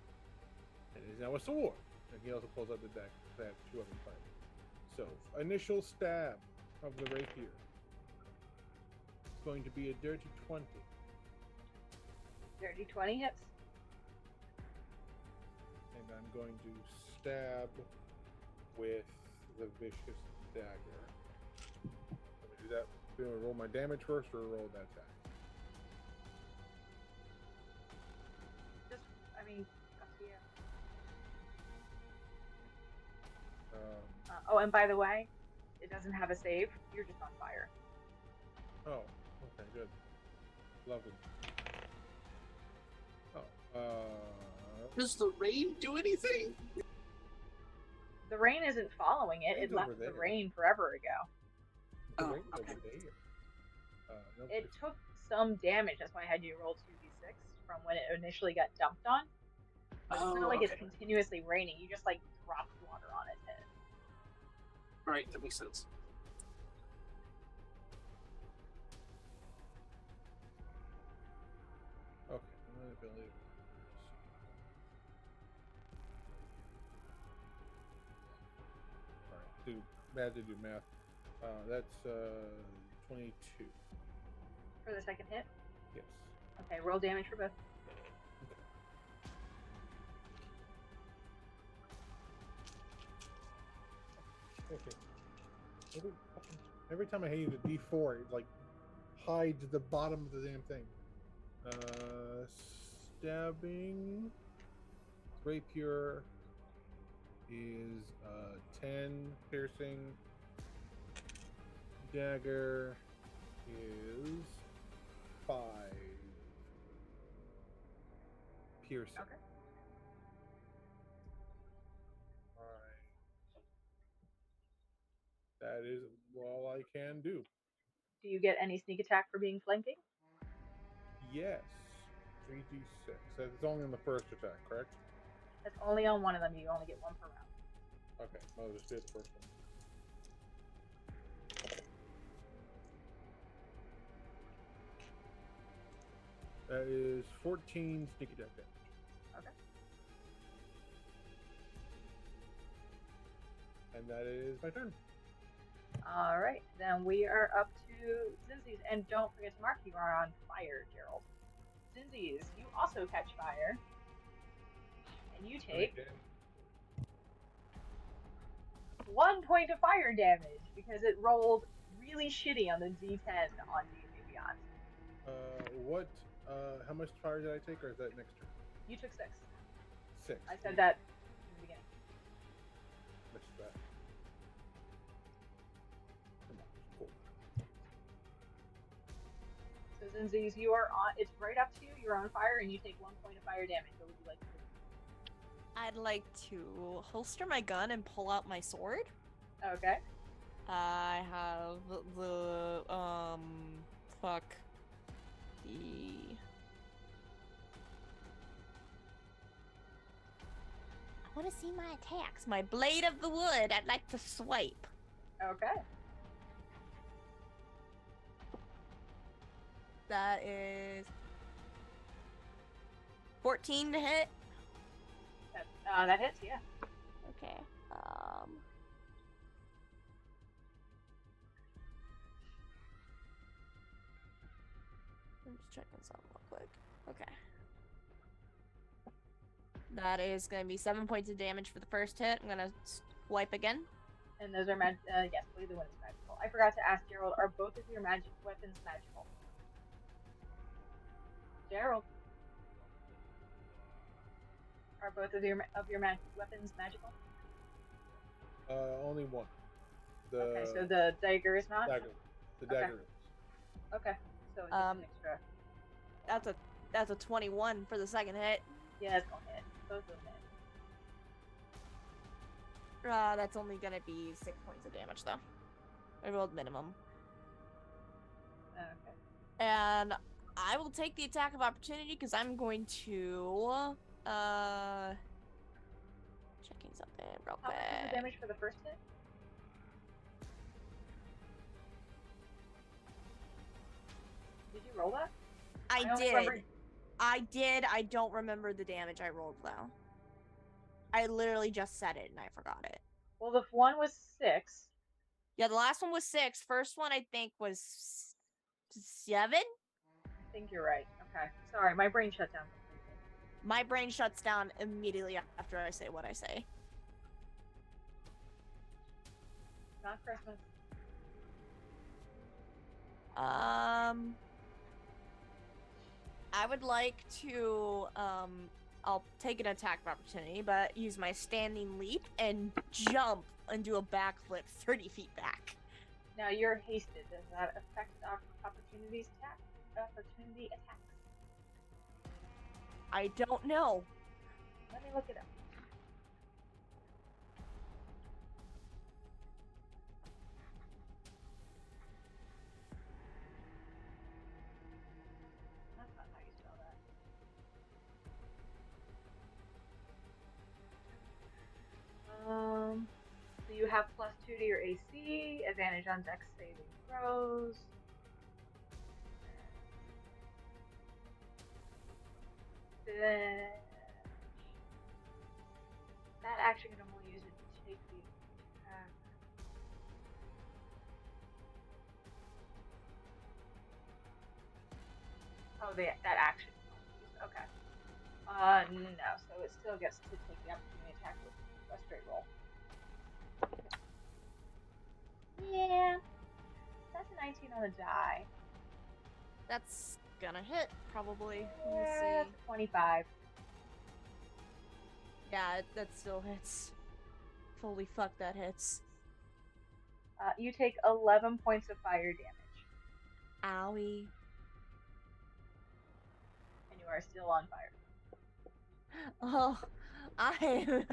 S3: and it is now a sword. And he also pulls out the deck to have 2 of them fight. So, initial stab of the rapier. It's going to be a dirty 20.
S2: Dirty 20 hits.
S3: And I'm going to stab with the vicious dagger. Let me do that. Do I roll my damage first or roll that attack?
S2: Just, I mean, up to you. Oh, and by the way, it doesn't have a save. You're just on fire.
S3: Oh, okay, good. Lovely. Oh,
S5: Does the rain do anything?
S2: The rain isn't following it.
S3: Rain's
S2: It left
S3: over
S2: the
S3: there.
S2: rain forever ago.
S3: the
S5: Oh,
S3: rain's
S5: okay.
S3: over there. Nope,
S2: It
S3: it's-
S2: took some damage. That's why I had you roll 2d6 from when it initially got dumped on. But it's not like it's
S5: okay.
S2: continuously raining. You just like dropped water on its head.
S5: Right, that makes sense.
S3: Okay, another ability. Alright, bad to do math. That's 22.
S2: For the second hit?
S3: Yes.
S2: Okay, roll damage for both.
S3: Okay. Every time I hit a D4, it like hides the bottom of the damn thing. Stabbing. Rapier is 10 piercing. Dagger is 5 piercing.
S2: Okay.
S3: Alright. That is all I can do.
S2: Do you get any sneak attack for being flanking?
S3: Yes. 3d6. That's only on the first attack, correct?
S2: That's only on one of them. You only get one per round.
S3: Okay, I'll just do the first one. That is 14 sneak attack damage.
S2: Okay.
S3: And that is my turn.
S2: Alright, then we are up to Zinzi's. And don't forget to mark you are on fire, Gerald. Zinzi's, you also catch fire. And you take 1 point of fire damage because it rolled really shitty on the D10 on D&D Beyond.
S3: How much fire did I take, or is that next turn?
S2: You took 6.
S3: 6.
S2: I said that in the beginning.
S3: Which is that? Come on, cool.
S2: So Zinzi's, you are on. It's right up to you. You're on fire, and you take 1 point of fire damage. What would you like to do?
S1: I'd like to holster my gun and pull out my sword.
S2: Okay.
S1: I have the I want to see my attacks. My blade of the wood. I'd like to swipe.
S2: Okay.
S1: That is 14 to hit.
S2: That hits, yeah.
S1: Okay. I'm just checking something real quick. Okay. That is going to be 7 points of damage for the first hit. I'm going to swipe again.
S2: And those are yes, believe the one is magical. I forgot to ask Gerald, are both of your magic weapons magical? Gerald. Are both of your weapons magical?
S3: Only one.
S2: Okay, so the dagger is not?
S3: Dagger. The
S2: Okay.
S3: dagger is.
S2: Okay. So it's just an extra.
S1: That's a 21 for the second hit.
S2: Yeah, it's gonna hit. Both of them hit.
S1: That's only gonna be 6 points of damage though. I rolled minimum.
S2: Okay.
S1: And I will take the attack of opportunity because I'm going to checking something real
S2: How
S1: quick.
S2: much was the damage for the first hit? Did you roll that?
S1: I
S2: only
S1: did.
S2: remember-
S1: I did. I don't remember the damage I rolled though. I literally just said it and I forgot it.
S2: Well, the one was 6.
S1: Yeah, the last one was 6. First one I think was 7.
S2: I think you're right. Okay. Sorry, my brain shut down completely.
S1: My brain shuts down immediately after I say what I say.
S2: Not Christmas.
S1: I would like to I'll take an attack of opportunity, but use my standing leap and jump and do a backflip 30 feet back.
S2: Now you're hasted. Does that affect opportunity attacks?
S1: I don't know.
S2: Let me look it up. That's not how you spell that. So you have +2 to your AC, advantage on Dex saving throws. That action can only use it to take the attack. Oh, that action. Okay. No. So it still gets to take the opportunity attack with a straight roll. Yeah. That's a 19 on the die.
S1: That's gonna hit, probably. Let me
S2: Yeah,
S1: see.
S2: that's a 25.
S1: Yeah, that still hits. Holy fuck, that hits.
S2: You take 11 points of fire damage.
S1: Owie.
S2: And you are still on fire.
S1: Oh, I've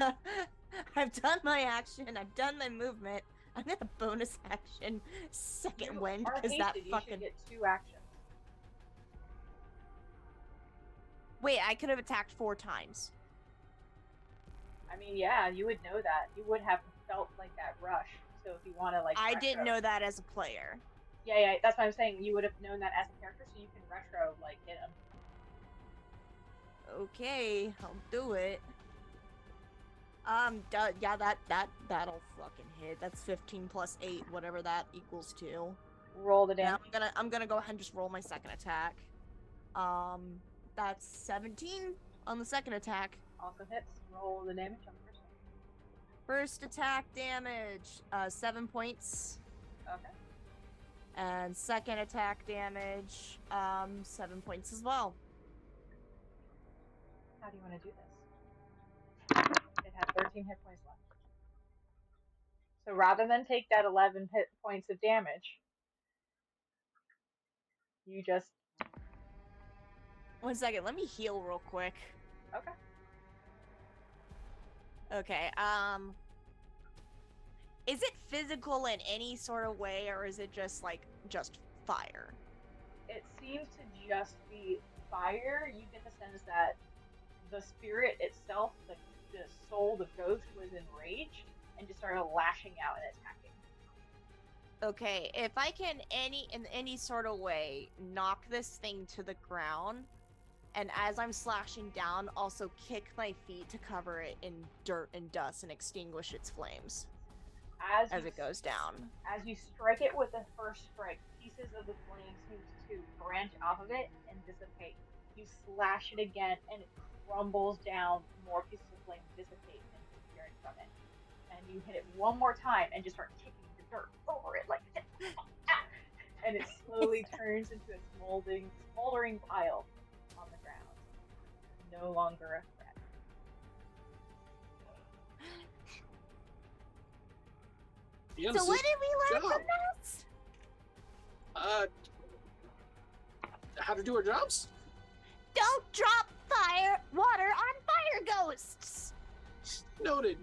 S1: done my action. I've done my movement. I'm gonna bonus action second
S2: You
S1: wind
S2: are
S1: because that
S2: hasted. You
S1: fucking.
S2: should get 2 actions.
S1: Wait, I could have attacked 4 times.
S2: I mean, yeah, you would know that. You would have felt like that rush. So if you want to, like,
S1: I
S2: retro...
S1: didn't know that as a player.
S2: Yeah, that's what I'm saying. You would have known that as a character, so you can retro, like, hit him.
S1: Okay, I'll do it. Yeah, that'll fucking hit. That's 15 plus 8, whatever that equals to.
S2: Roll the
S1: Now
S2: damage.
S1: I'm gonna go ahead and just roll my second attack. That's 17 on the second attack.
S2: Also hits. Roll the damage on the first one.
S1: First attack damage, 7 points.
S2: Okay.
S1: And second attack damage, 7 points as well.
S2: How do you want to do this? It has 13 hit points left. So rather than take that 11 hit points of damage, you just...
S1: 1 second, let me heal real quick.
S2: Okay.
S1: Okay, is it physical in any sort of way, or is it just fire?
S2: It seems to just be fire. You get the sense that the spirit itself, the soul, the ghost, was enraged and just started lashing out and attacking.
S1: Okay, if I can in any sort of way knock this thing to the ground, and as I'm slashing down, also kick my feet to cover it in dirt and dust and extinguish its flames as it goes down.
S2: As you strike it with the first strike, pieces of the flame seem to branch off of it and dissipate. You slash it again, and it crumbles down. More pieces of flame dissipate and disappear from it. And you hit it one more time and just start kicking the dirt over it like this. And it slowly turns into a smoldering pile on the ground. No longer a threat.
S5: Yeah,
S1: So what did we learn
S5: job.
S1: from this?
S5: How to do our jobs?
S6: Don't drop water on fire ghosts.
S5: Noted.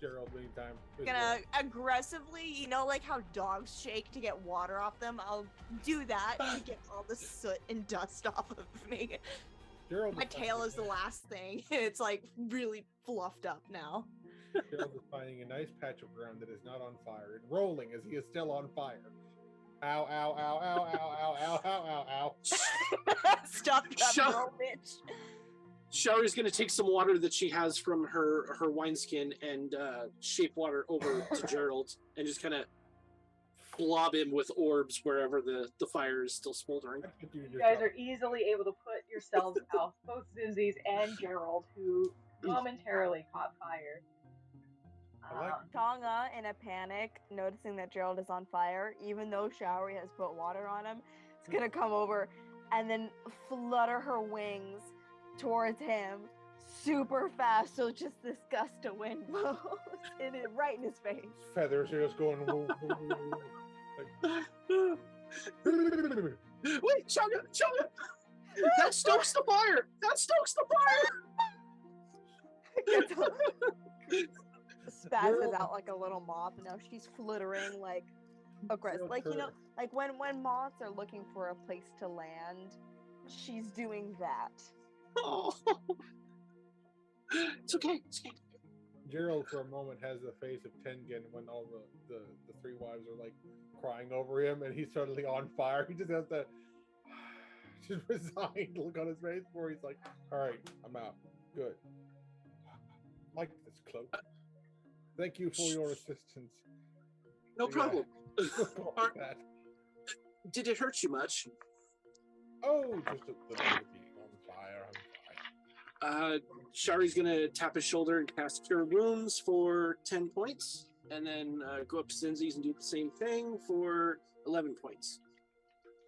S3: Gerald anytime.
S1: Gonna aggressively, you know, like how dogs shake to get water off them. I'll do that to get all the soot and dust off of me.
S3: Gerald
S1: My tail is the last thing. It's like really fluffed up now.
S3: Gerald is finding a nice patch of ground that is not on fire and rolling as he is still on fire. Ow, ow, ow, ow, ow, ow, ow, ow, ow, ow.
S1: Stop, drop, roll, bitch.
S5: Shari's gonna take some water that she has from her wineskin and shape water over to Gerald and just kind of blob him with orbs wherever the fire is still smoldering.
S2: You guys are easily able to put yourselves out, both Zinzi's and Gerald, who momentarily caught fire.
S4: Tonga, in a panic, noticing that Gerald is on fire, even though Showery has put water on him, is gonna come over and then flutter her wings towards him super fast, so just this gust of wind blows right in his face.
S3: Feathers are just going. Woo, woo, woo, woo. Like,
S5: Wait, Chunga! That stokes the fire! That stokes the fire!
S4: Spazzes out like a little moth, and now she's flittering like aggressive. Like, you know, like when moths are looking for a place to land, she's doing that.
S5: Oh. It's okay.
S3: Gerald, for a moment, has the face of Tengen when all the three wives are like crying over him, and he's suddenly on fire. He just has that just resigned look on his face before he's like, "All right, I'm out. Good. I like this cloak. Thank you for your assistance."
S5: No problem.
S3: Like that.
S5: Did it hurt you much?
S3: Oh, just a little bit on fire. I'm fine.
S5: Shari's gonna tap his shoulder and cast Cure Wounds for 10 points, and then go up to Zinzi's and do the same thing for 11 points.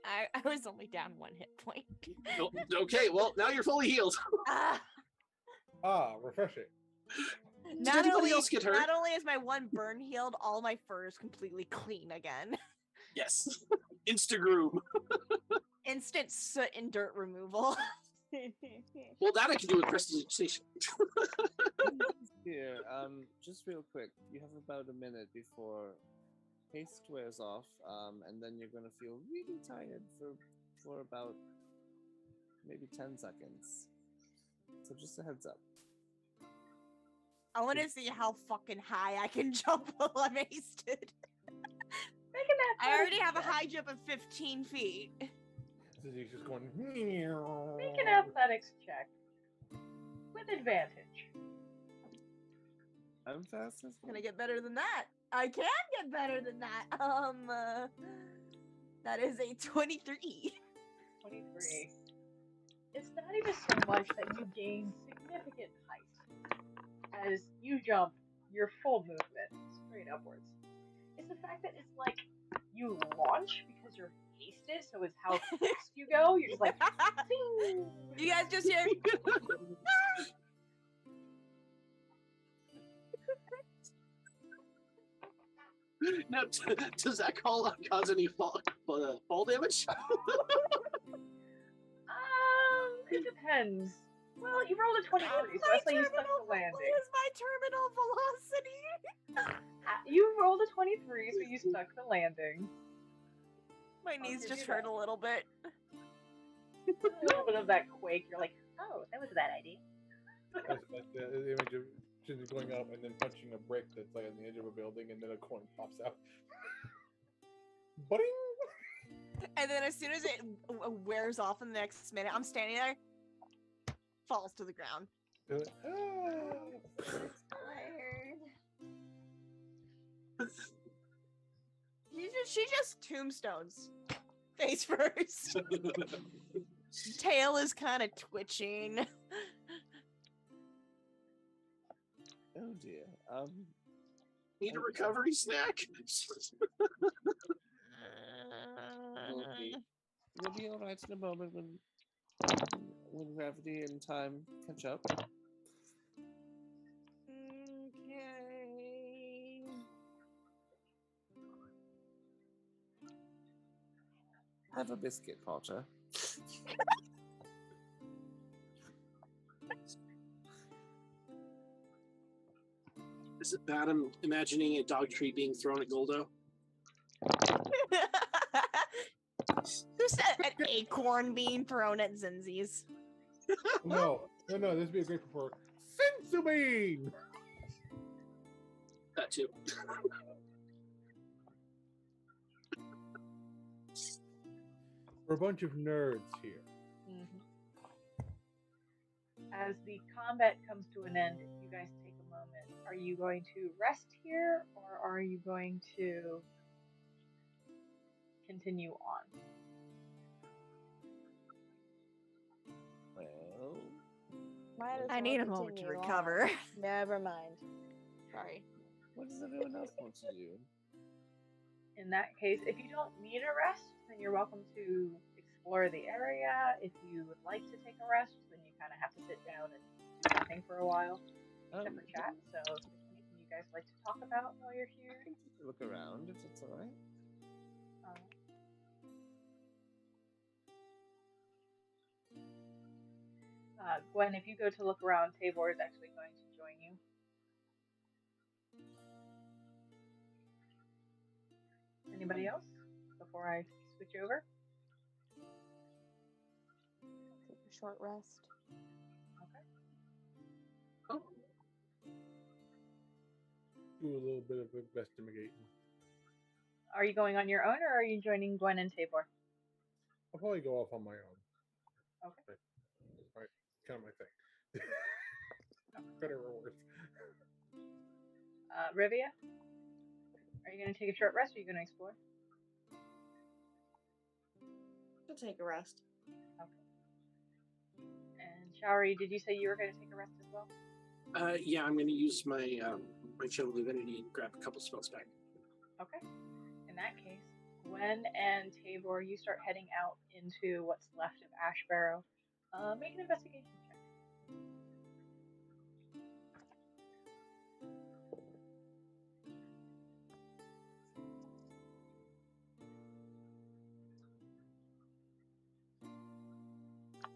S1: I was only down 1 hit point.
S5: Oh, okay, well, now you're fully healed.
S3: Refreshing.
S5: Did anybody else get hurt?
S1: Not only is my one burn healed, all my fur is completely clean again.
S5: Yes. Insta-groom.
S1: Instant soot and dirt removal.
S5: Well, that I can do with prestidigitation.
S8: Here, just real quick, you have about a minute before haste wears off, and then you're gonna feel really tired for about maybe 10 seconds. So just a heads up.
S1: I want to see how fucking high I can jump while I'm hasted. I already have a high jump of 15 feet.
S3: He's just going.
S2: Make an athletics check with advantage.
S8: I'm fast as
S1: Can I get better than that? I can get better than that. That is a 23.
S2: 23. It's not even so much that you gain significant height as you jump your full movement straight upwards. It's the fact that it's like you launch because you're hasted, so it's how fast you go. You're just like, ding.
S1: You guys just hear?
S5: Now, does that cause any fall damage?
S2: It depends. Well, you rolled a 23, so that's why you stuck the landing.
S1: What is my terminal velocity?
S2: You rolled a 23, so you stuck the landing.
S1: My knees just hurt a little bit.
S2: A little bit of that quake. You're like, oh, that was a bad idea.
S3: Like the image of Jinji going up and then punching a brick that's like on the edge of a building, and then a coin pops out. Boing!
S1: And then as soon as it wears off in the next minute, I'm standing there, falls to the ground.
S3: You're like, ah.
S1: She just tombstones. Face first. Tail is kind of twitching.
S8: Oh dear.
S5: Need a recovery snack?
S8: We'll be all right in a moment when gravity and time catch up.
S1: Okay.
S8: Have a biscuit, Potter.
S5: Is it bad I'm imagining a dog treat being thrown at Goldo?
S1: Just an acorn being thrown at Zinzi's.
S3: No, this would be a great for sensu bean.
S5: That too.
S3: We're a bunch of nerds here.
S2: As the combat comes to an end, you guys take a moment. Are you going to rest here, or are you going to continue on?
S8: Well,
S4: Might as
S1: I
S4: well
S1: need a moment to
S4: continue on.
S1: recover.
S4: Never mind. Sorry.
S8: what does everyone else want to do?
S2: In that case, if you don't need a rest, then you're welcome to explore the area. If you would like to take a rest, then you kind of have to sit down and do nothing for a while, except for chat. So if there's anything you guys like to talk about while you're here,
S8: Look around if it's alright.
S2: Gwen, if you go to look around, Tabor is actually going to join you. Anybody else before I switch over?
S4: Take a short rest.
S2: Okay.
S3: Do a little bit of investigating.
S2: Are you going on your own, or are you joining Gwen and Tabor?
S3: I'll probably go off on my own.
S2: Okay.
S3: Right, kind of my thing. Better or worse.
S2: Rivia, are you going to take a short rest, or are you going to explore?
S7: I'll take a rest.
S2: Okay. And Showry, did you say you were going to take a rest as well?
S5: Yeah, I'm going to use my my channel divinity and grab a couple spells back.
S2: Okay. In that case, Gwen and Tabor, you start heading out into what's left of Ash Barrow. Make an investigation check.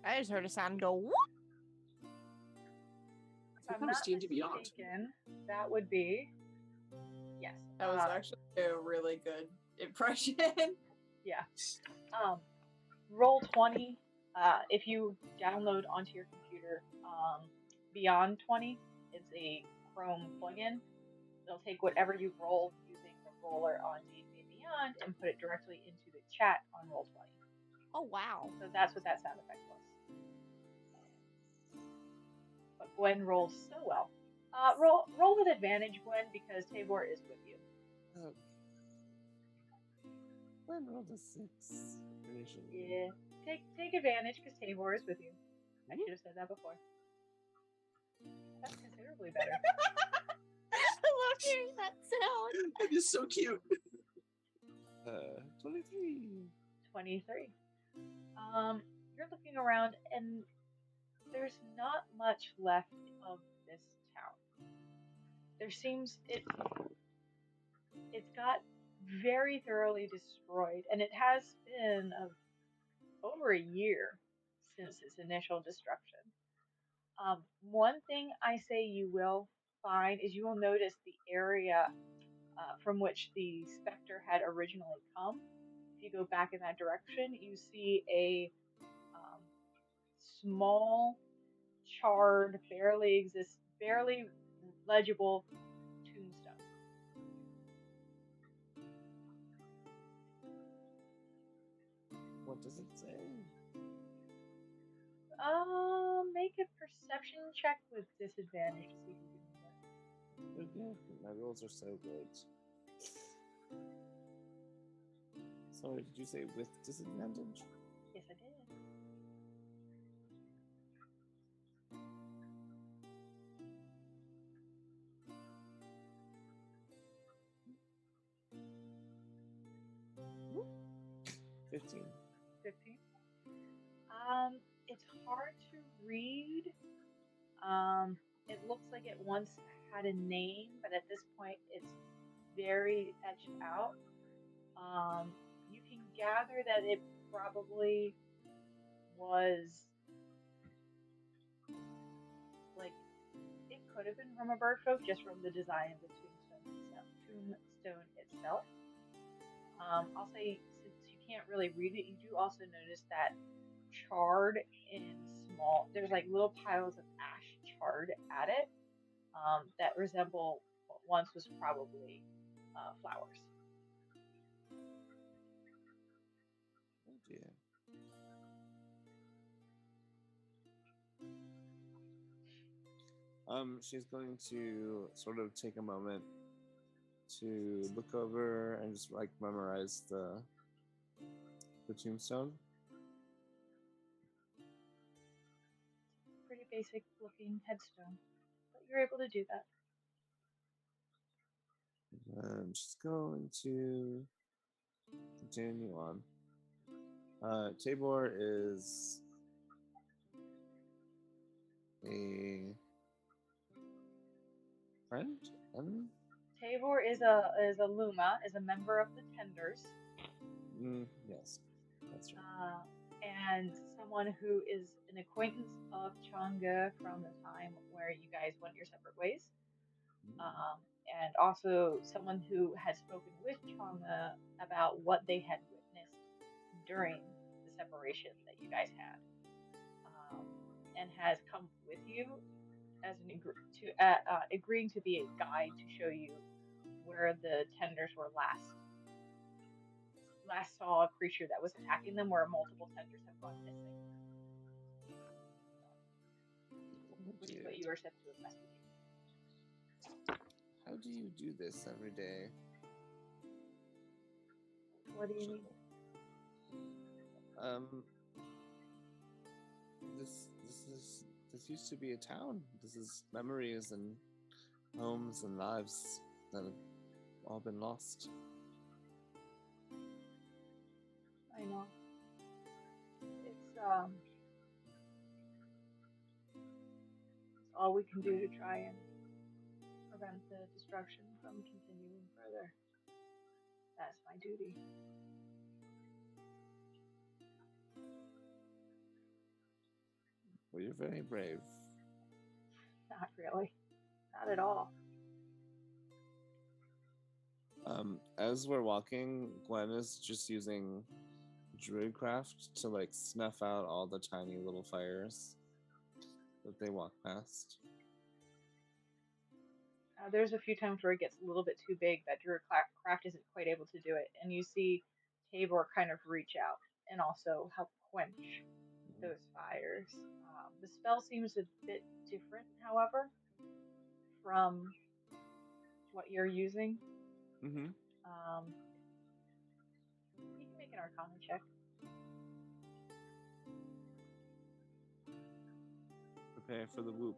S1: I just heard a sound go whoop.
S2: If I'm
S5: That was
S2: not
S5: D&D Beyond.
S2: mistaken, that would be yes.
S7: That was actually a really good impression.
S2: Yeah. Roll 20. If you download onto your computer, Beyond 20 is a Chrome plugin. It'll take whatever you've rolled using the roller on D&D Beyond and put it directly into the chat on Roll 20.
S1: Oh wow.
S2: So that's what that sound effect was. But Gwen rolled so well. Roll with advantage, Gwen, because Tabor is with you.
S8: Gwen rolled a 6 initially.
S2: Yeah. Take advantage because Tabor is with you. I should have said that before. That's considerably better.
S6: I love hearing that sound.
S5: It is so cute.
S8: 23.
S2: 23. You're looking around and there's not much left of this town. There seems it's got very thoroughly destroyed, and it has been over a year since its initial destruction. One thing I say you will find is you will notice the area from which the specter had originally come. If you go back in that direction, you see a small, charred, barely legible tombstone.
S8: What does it say?
S2: Make a perception check with disadvantage to see if you can do it.
S8: Okay, my rolls are so good. Sorry, did you say with disadvantage?
S2: Yes, I did.
S8: Woo. 15.
S2: 15. It's hard to read. It looks like it once had a name, but at this point it's very etched out. You can gather that it probably was like, it could have been from a bird folk just from the design of the tombstone itself. I'll say since you can't really read it, you do also notice that charred in small, there's like little piles of ash charred at it that resemble what once was probably flowers.
S8: Oh dear. She's going to sort of take a moment to look over and just like memorize the tombstone.
S2: Pretty basic looking headstone, but you're able to do that.
S8: And she's going to continue on. Tabor is a friend? Enemy?
S2: Tabor is a Luma, is a member of the Tenders.
S8: Yes, that's right.
S2: And someone who is an acquaintance of Changa from the time where you guys went your separate ways. And also someone who had spoken with Changa about what they had witnessed during the separation that you guys had. And has come with you as an agreeing to be a guide to show you where the Tenders were last saw a creature that was attacking them, where multiple Tenders have gone missing. Which is what you are set to investigate.
S8: How do you do this every day?
S2: What do you mean?
S8: This used to be a town. This is memories and homes and lives that have all been lost.
S2: I know. It's all we can do to try and prevent the destruction from continuing further. That's my duty.
S8: Well, you're very brave.
S2: Not really. Not at all.
S8: As we're walking, Gwen is just using Druidcraft to like snuff out all the tiny little fires that they walk past.
S2: There's a few times where it gets a little bit too big that Druidcraft isn't quite able to do it, and you see Tabor kind of reach out and also help quench those fires. The spell seems a bit different, however, from what you're using.
S8: Mm-hmm.
S2: You can make an Arcana check.
S8: Prepare for the whoop.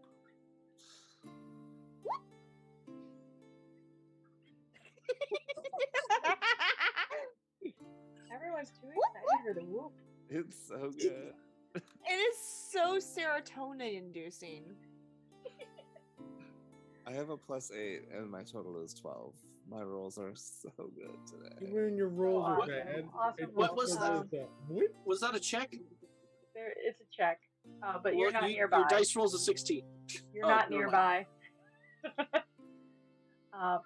S2: Everyone's too excited for the whoop.
S8: It's so good.
S1: It is so serotonin inducing.
S8: I have a +8 and my total is 12. My rolls are so good today.
S3: Even your rolls are bad.
S2: Awesome.
S5: What was that? Was that a check?
S2: It's a check, but you're not nearby.
S5: Your dice rolls a 16.
S2: You're not nearby.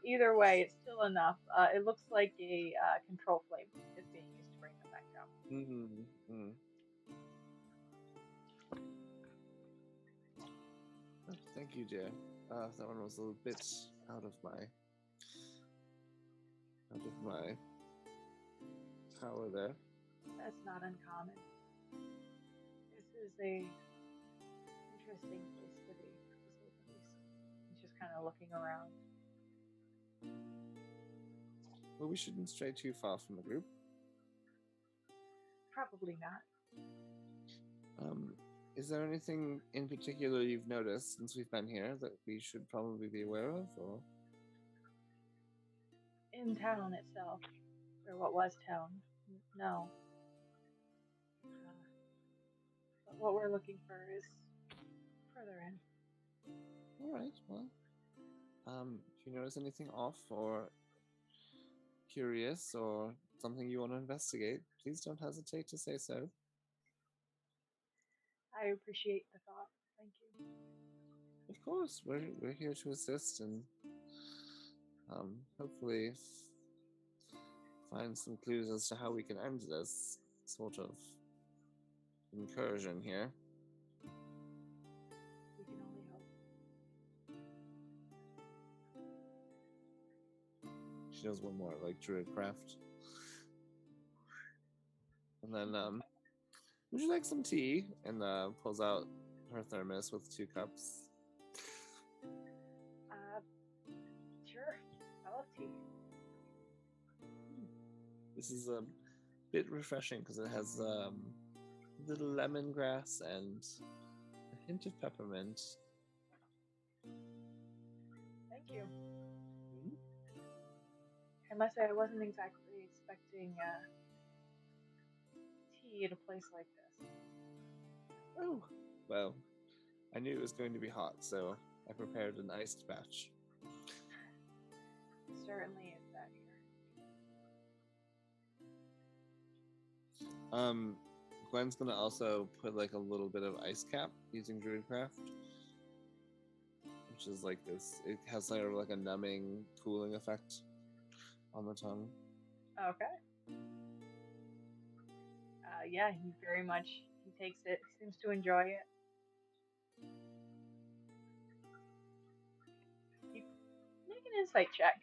S2: Either way, it's still enough. It looks like a control flame is being used to bring them back down.
S8: Mm-hmm. Oh, thank you, dear. That one was a little bit out of my power there.
S2: That's not uncommon. This is a interesting place to be, to say the least. He's just kind of looking around.
S8: Well, we shouldn't stray too far from the group.
S2: Probably not.
S8: Is there anything in particular you've noticed since we've been here that we should probably be aware of, or?
S2: In town itself, or what was town, no. But what we're looking for is further in.
S8: All right. Well, if you notice anything off or curious or something you want to investigate, please don't hesitate to say so.
S2: I appreciate the thought. Thank you.
S8: Of course, we're here to assist and hopefully find some clues as to how we can end this sort of incursion here.
S2: We can only hope.
S8: She does one more, like Druidcraft. And then, would you like some tea? And pulls out her thermos with 2 cups.
S2: Sure. I love tea.
S8: This is a bit refreshing because it has little lemongrass and a hint of peppermint.
S2: Thank you. I must say, I wasn't exactly expecting tea at a place like this.
S8: Oh, well, I knew it was going to be hot, so I prepared an iced batch.
S2: Certainly is that here.
S8: Gwen's gonna also put like a little bit of ice cap using Druidcraft, which is like this. It has sort of like a numbing, cooling effect on the tongue.
S2: Okay. Yeah, he very much, he takes it, seems to enjoy it. Make an insight check.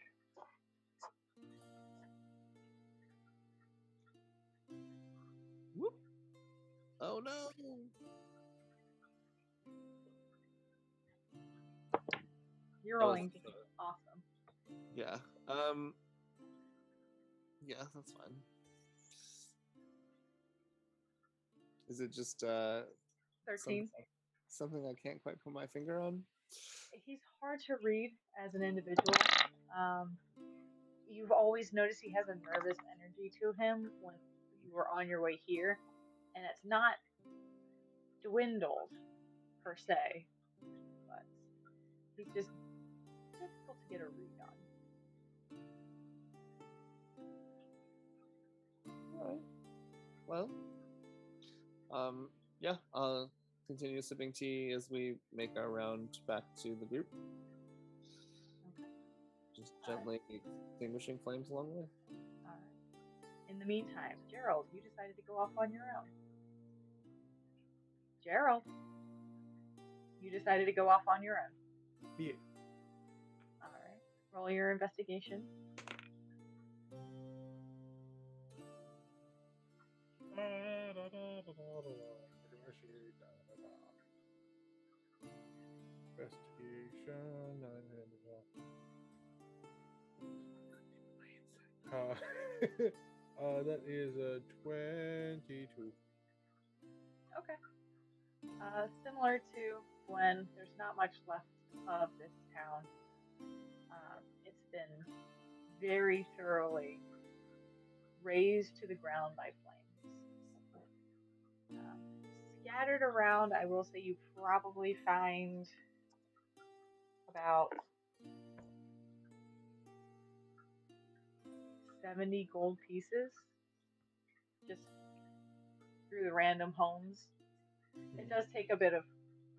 S8: Whoop. Oh no!
S2: You're rolling to be awesome.
S8: Yeah. Yeah, that's fine. Is it just
S2: 13.
S8: something I can't quite put my finger on?
S2: He's hard to read as an individual. You've always noticed he has a nervous energy to him when you were on your way here, and it's not dwindled per se, but he's just difficult to get a read on.
S8: Alright. Well, yeah, I'll continue sipping tea as we make our round back to the group.
S2: Okay.
S8: Just gently extinguishing flames along the way.
S2: Alright. In the meantime, Gerald, you decided to go off on your own. Gerald, you decided to go off on your own.
S3: Yeah.
S2: Alright. Roll your investigation.
S3: Investigation. That is a 22.
S2: Okay. Similar to Gwen, there's not much left of this town. It's been very thoroughly razed to the ground by flames. Scattered around, I will say you probably find about 70 gold pieces just through the random homes. It does take a bit of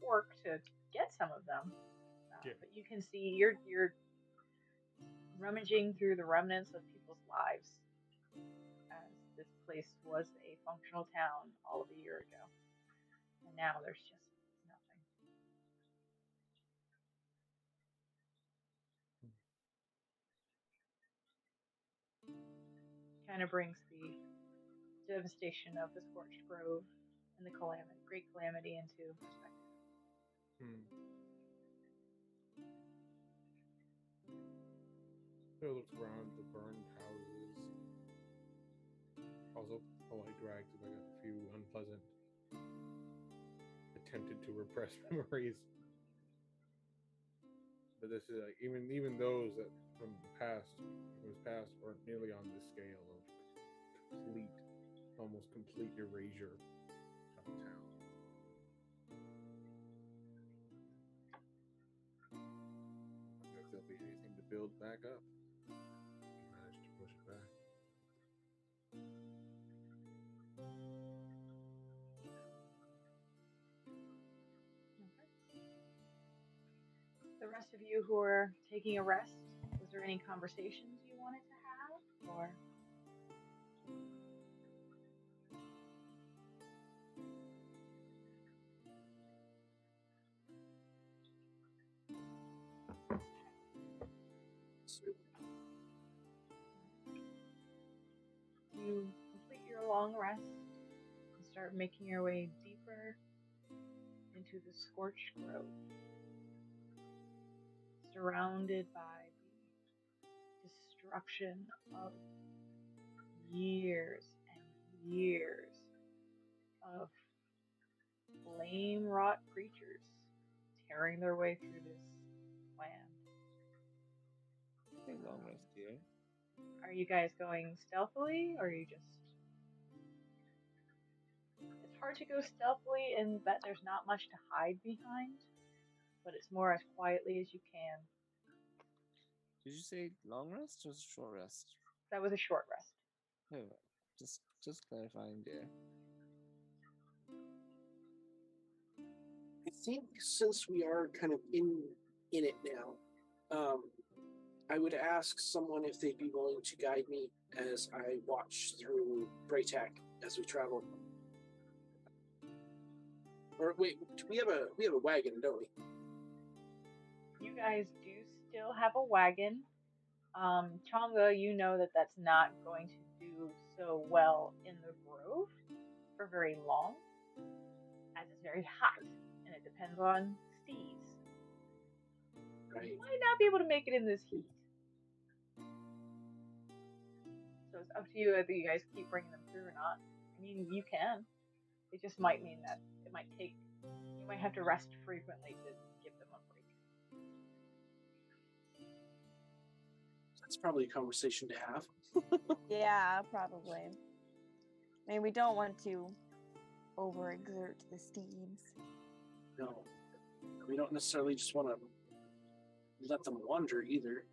S2: work to get some of them, but you can see you're rummaging through the remnants of people's lives, as this place was a functional town all of a year ago, and now there's just nothing. Kind of brings the devastation of the scorched grove and the great calamity into perspective.
S3: So looks around the burned houses. Also, politely drags back a few unpleasant, attempted to repress memories. But this is like even those that from the past weren't nearly on the scale of almost complete erasure of the town. I don't know if there'll be anything to build back up. Managed to push it back.
S2: The rest of you who are taking a rest, was there any conversations you wanted to have, or? You complete your long rest and start making your way deeper into the scorched grove, surrounded by the destruction of years and years of flame rot creatures tearing their way through this land.
S8: Take long rest here.
S2: Are you guys going stealthily, or are you just... It's hard to go stealthily in that there's not much to hide behind, but it's more as quietly as you can.
S8: Did you say long rest or short rest?
S2: That was a short rest.
S8: Oh, just clarifying there.
S5: I think since we are kind of in it now, I would ask someone if they'd be willing to guide me as I watch through Braytac as we travel. Or wait, we have a wagon, don't we?
S2: You guys do still have a wagon. Chonga, you know that that's not going to do so well in the grove for very long, as it's very hot, and it depends on steeds.
S5: Right.
S2: You might not be able to make it in this heat. So it's up to you whether you guys keep bringing them through or not. I mean, you can. It just might mean that it might take... You might have to rest frequently to give them a break.
S5: That's probably a conversation to have.
S4: Yeah, probably. I mean, we don't want to overexert the steeds.
S5: No. We don't necessarily just want to let them wander either.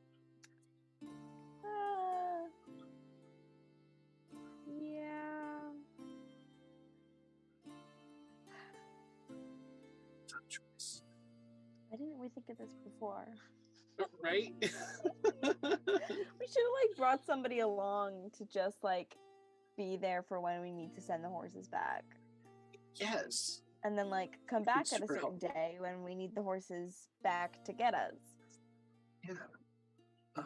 S4: Yeah.
S5: Tough choice.
S4: I didn't really think of this before.
S5: Right?
S4: We should have like brought somebody along to just like be there for when we need to send the horses back.
S5: Yes.
S4: And then like come back at a
S5: super
S4: certain
S5: helpful.
S4: day when we need the horses back to get us.
S5: Yeah. I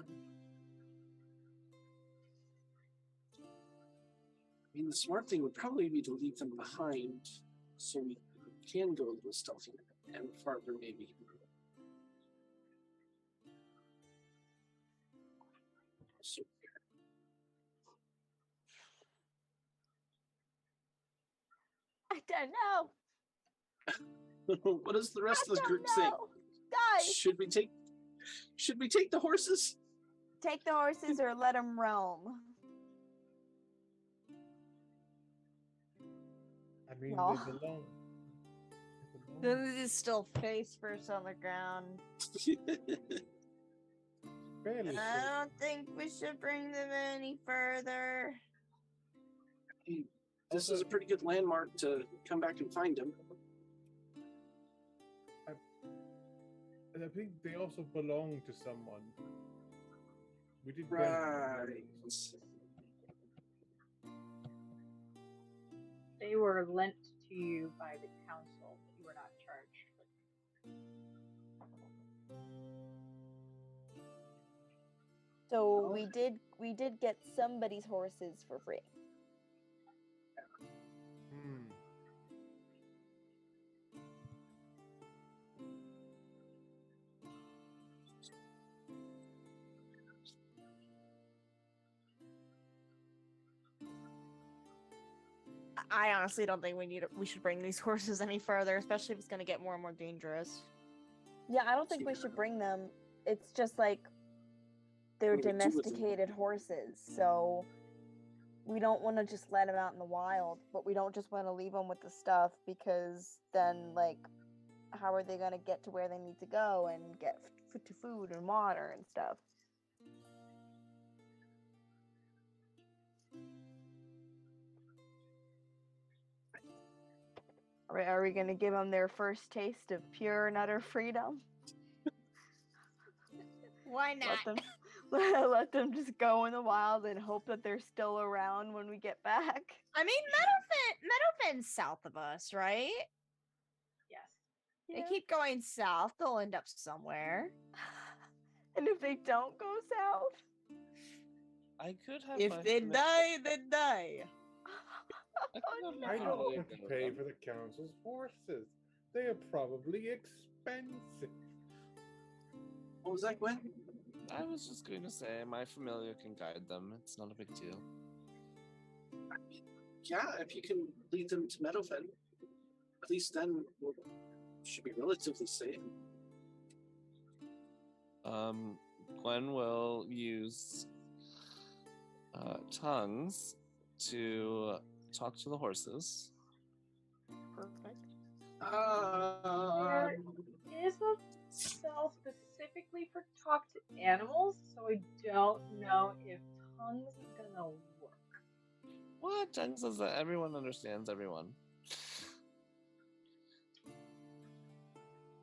S5: mean, the smart thing would probably be to leave them behind so we can go a little stealthy and farther, maybe. So,
S4: I don't know.
S5: what does the rest of the
S4: I
S5: group
S4: don't
S5: think?
S4: know. Guys,
S5: Should we take the horses?
S4: take the horses or let them roam.
S3: I mean,
S4: No.
S3: they belong.
S1: Then it is still face first on the ground.
S3: Fairly
S1: I don't think we should bring them any further.
S5: This is a pretty good landmark to come back and find them.
S3: And I think they also belong to someone. We did
S5: Right.
S2: They were lent to you by the council, but you were not charged with them.
S4: So we did get somebody's horses for free.
S1: I honestly don't think we should bring these horses any further, especially if it's going to get more and more dangerous.
S4: Yeah, I don't think we should bring them. It's just like they're
S5: What do we do with them?
S4: domesticated horses, so we don't want to just let them out in the wild, but we don't just want to leave them with the stuff because then, like, how are they going to get to where they need to go and get to food and water and stuff? Are we going to give them their first taste of pure and utter freedom?
S6: Why not?
S4: Let them just go in the wild and hope that they're still around when we get back.
S1: I mean, Meadowfin's south of us, right?
S2: Yes.
S1: They keep going south, they'll end up somewhere.
S4: And if they don't go south,
S8: I could have.
S1: If
S8: my
S1: they
S8: familiar-
S1: die, they die.
S8: I could have my
S3: I don't
S8: familiar
S3: want to
S8: go with
S3: pay
S8: them.
S3: for the council's horses. They are probably expensive.
S5: What was that, Gwen?
S8: I was just going to say my familiar can guide them. It's not a big deal.
S5: Yeah, if you can lead them to Meadowfen, at least then we'll should be relatively safe.
S8: Gwen will use tongues to talk to the horses.
S1: Perfect.
S2: There is a spell specifically for talk to animals, so I don't know if tongues is gonna work.
S8: What? Tongues says that everyone understands everyone.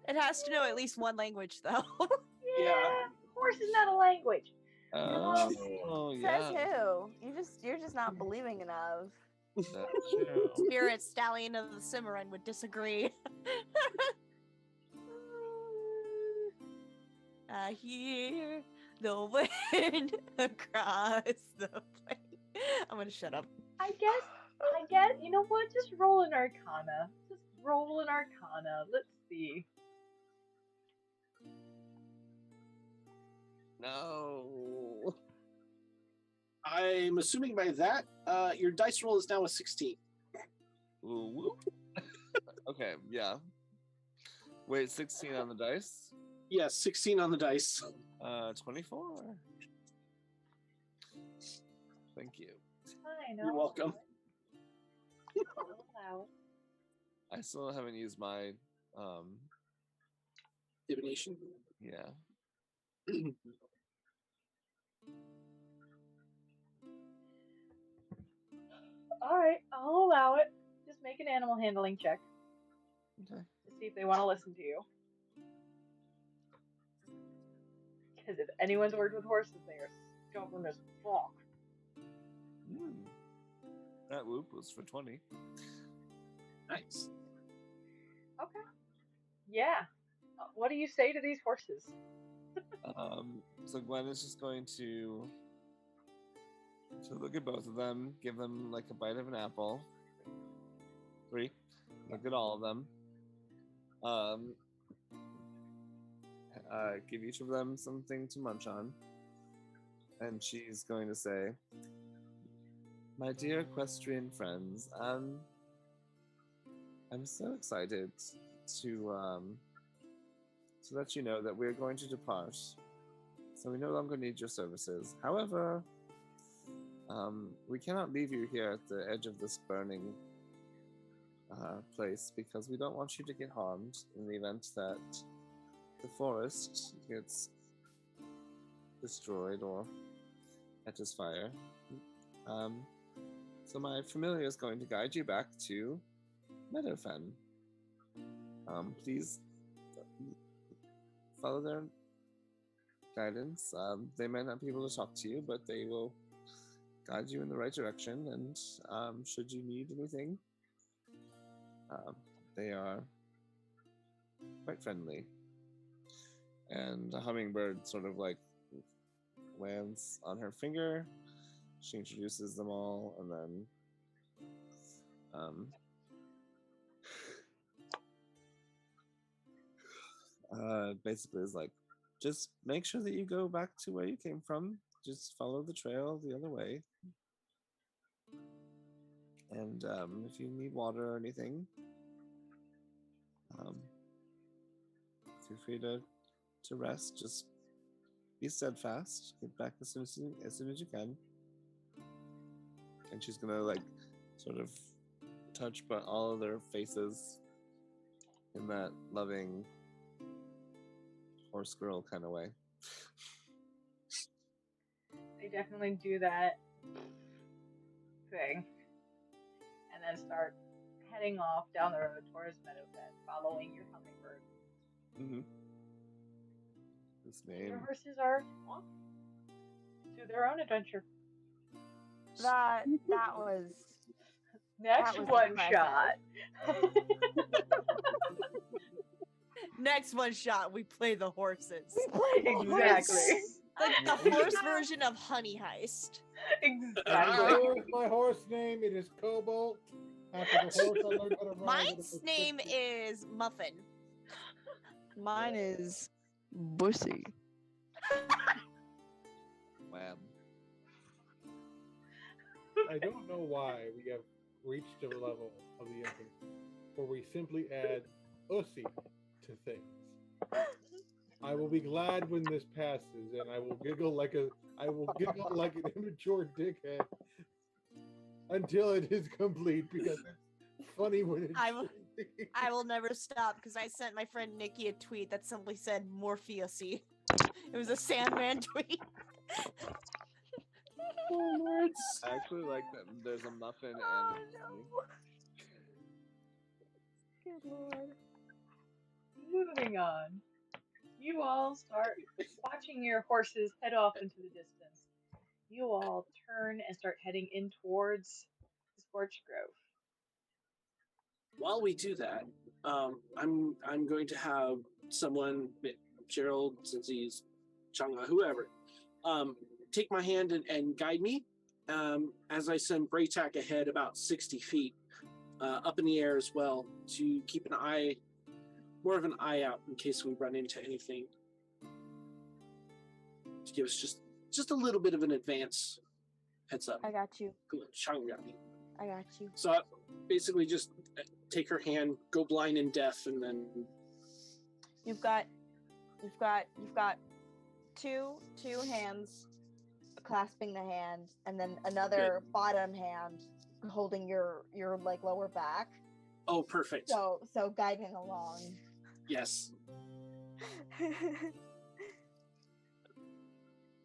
S1: It has to know at least one language, though.
S2: Yeah, horse is not a language.
S8: Oh,
S4: says
S8: yeah.
S4: who? You're just not believing enough.
S8: That's true.
S1: Spirit Stallion of the Cimarron would disagree. I hear the wind across the plain. I'm gonna shut up.
S2: I guess, you know what? Just roll an arcana. Just roll an arcana. Let's see.
S8: No.
S5: I'm assuming by that, your dice roll is now a 16.
S8: Ooh, whoop. Okay, yeah. Wait, 16 on the dice?
S5: Yes, 16 on the dice.
S8: 24. Thank you.
S2: Fine.
S5: You're welcome.
S2: I'll allow it.
S8: I still haven't used my
S5: Divination.
S8: yeah.
S2: Alright, I'll allow it. Just make an animal handling check
S8: Okay.
S2: to see if they want to listen to you. Because if anyone's worked with horses, they are stubborn as fuck.
S8: That whoop was for 20.
S5: Nice.
S2: Okay. Yeah. What do you say to these horses?
S8: So Gwen is just going to look at both of them, give them like a bite of an apple. 3. Look at all of them. Give each of them something to munch on. And she's going to say, "My dear equestrian friends, I'm so excited to let you know that we're going to depart. So we no longer need your services. However, we cannot leave you here at the edge of this burning place because we don't want you to get harmed in the event that the forest gets destroyed or catches fire. So my familiar is going to guide you back to Meadowfen. Please follow their guidance. They might not be able to talk to you, but they will guide you in the right direction. And should you need anything, they are quite friendly." And a hummingbird sort of like lands on her finger. She introduces them all, and then basically is like, just make sure that you go back to where you came from. Just follow the trail the other way. And if you need water or anything, feel free to rest. Just be steadfast. Get back as soon as you can. And she's gonna like sort of touch but all of their faces in that loving horse girl kind of way.
S2: They definitely do that thing. And then start heading off down the road towards Meadowfen, following your hummingbird.
S8: Mm-hmm. This
S2: Your
S8: name.
S2: horses are off to their own adventure.
S4: That was
S2: Next
S4: was
S2: one
S4: impressive.
S2: shot.
S1: Next one shot, we play the horses.
S4: We played the
S2: Exactly.
S4: horses.
S1: Like the horse version of Honey Heist.
S2: Exactly.
S3: Here's my horse name. It is Cobalt. After the horse, I learned how to ride.
S1: Mine's name is Muffin.
S9: Mine is Bussy.
S8: Wow.
S3: I don't know why we have reached a level of the internet where we simply add "ussy" to things. I will be glad when this passes, and I will giggle like an immature dickhead until it is complete because it's funny when it's.
S1: I will never stop because I sent my friend Nikki a tweet that simply said Morpheusy. It was a Sandman tweet.
S8: I actually like that there's a muffin and
S1: Oh,
S4: Good lord.
S2: Moving on. You all start watching your horses head off into the distance. You all turn and start heading in towards the Scorched Grove.
S5: While we do that, I'm going to have someone, Gerald, since he's Changa, whoever, take my hand and guide me as I send Braytac ahead about 60 feet up in the air as well to keep more of an eye out in case we run into anything. To give us just a little bit of an advance heads up.
S4: I got you.
S5: Changa got me.
S4: I got you.
S5: So I basically just take her hand, go blind and deaf, and then
S4: You've got two hands clasping the hand, and then another bottom hand holding your like lower back.
S5: oh, perfect.
S4: So guiding along.
S5: Yes.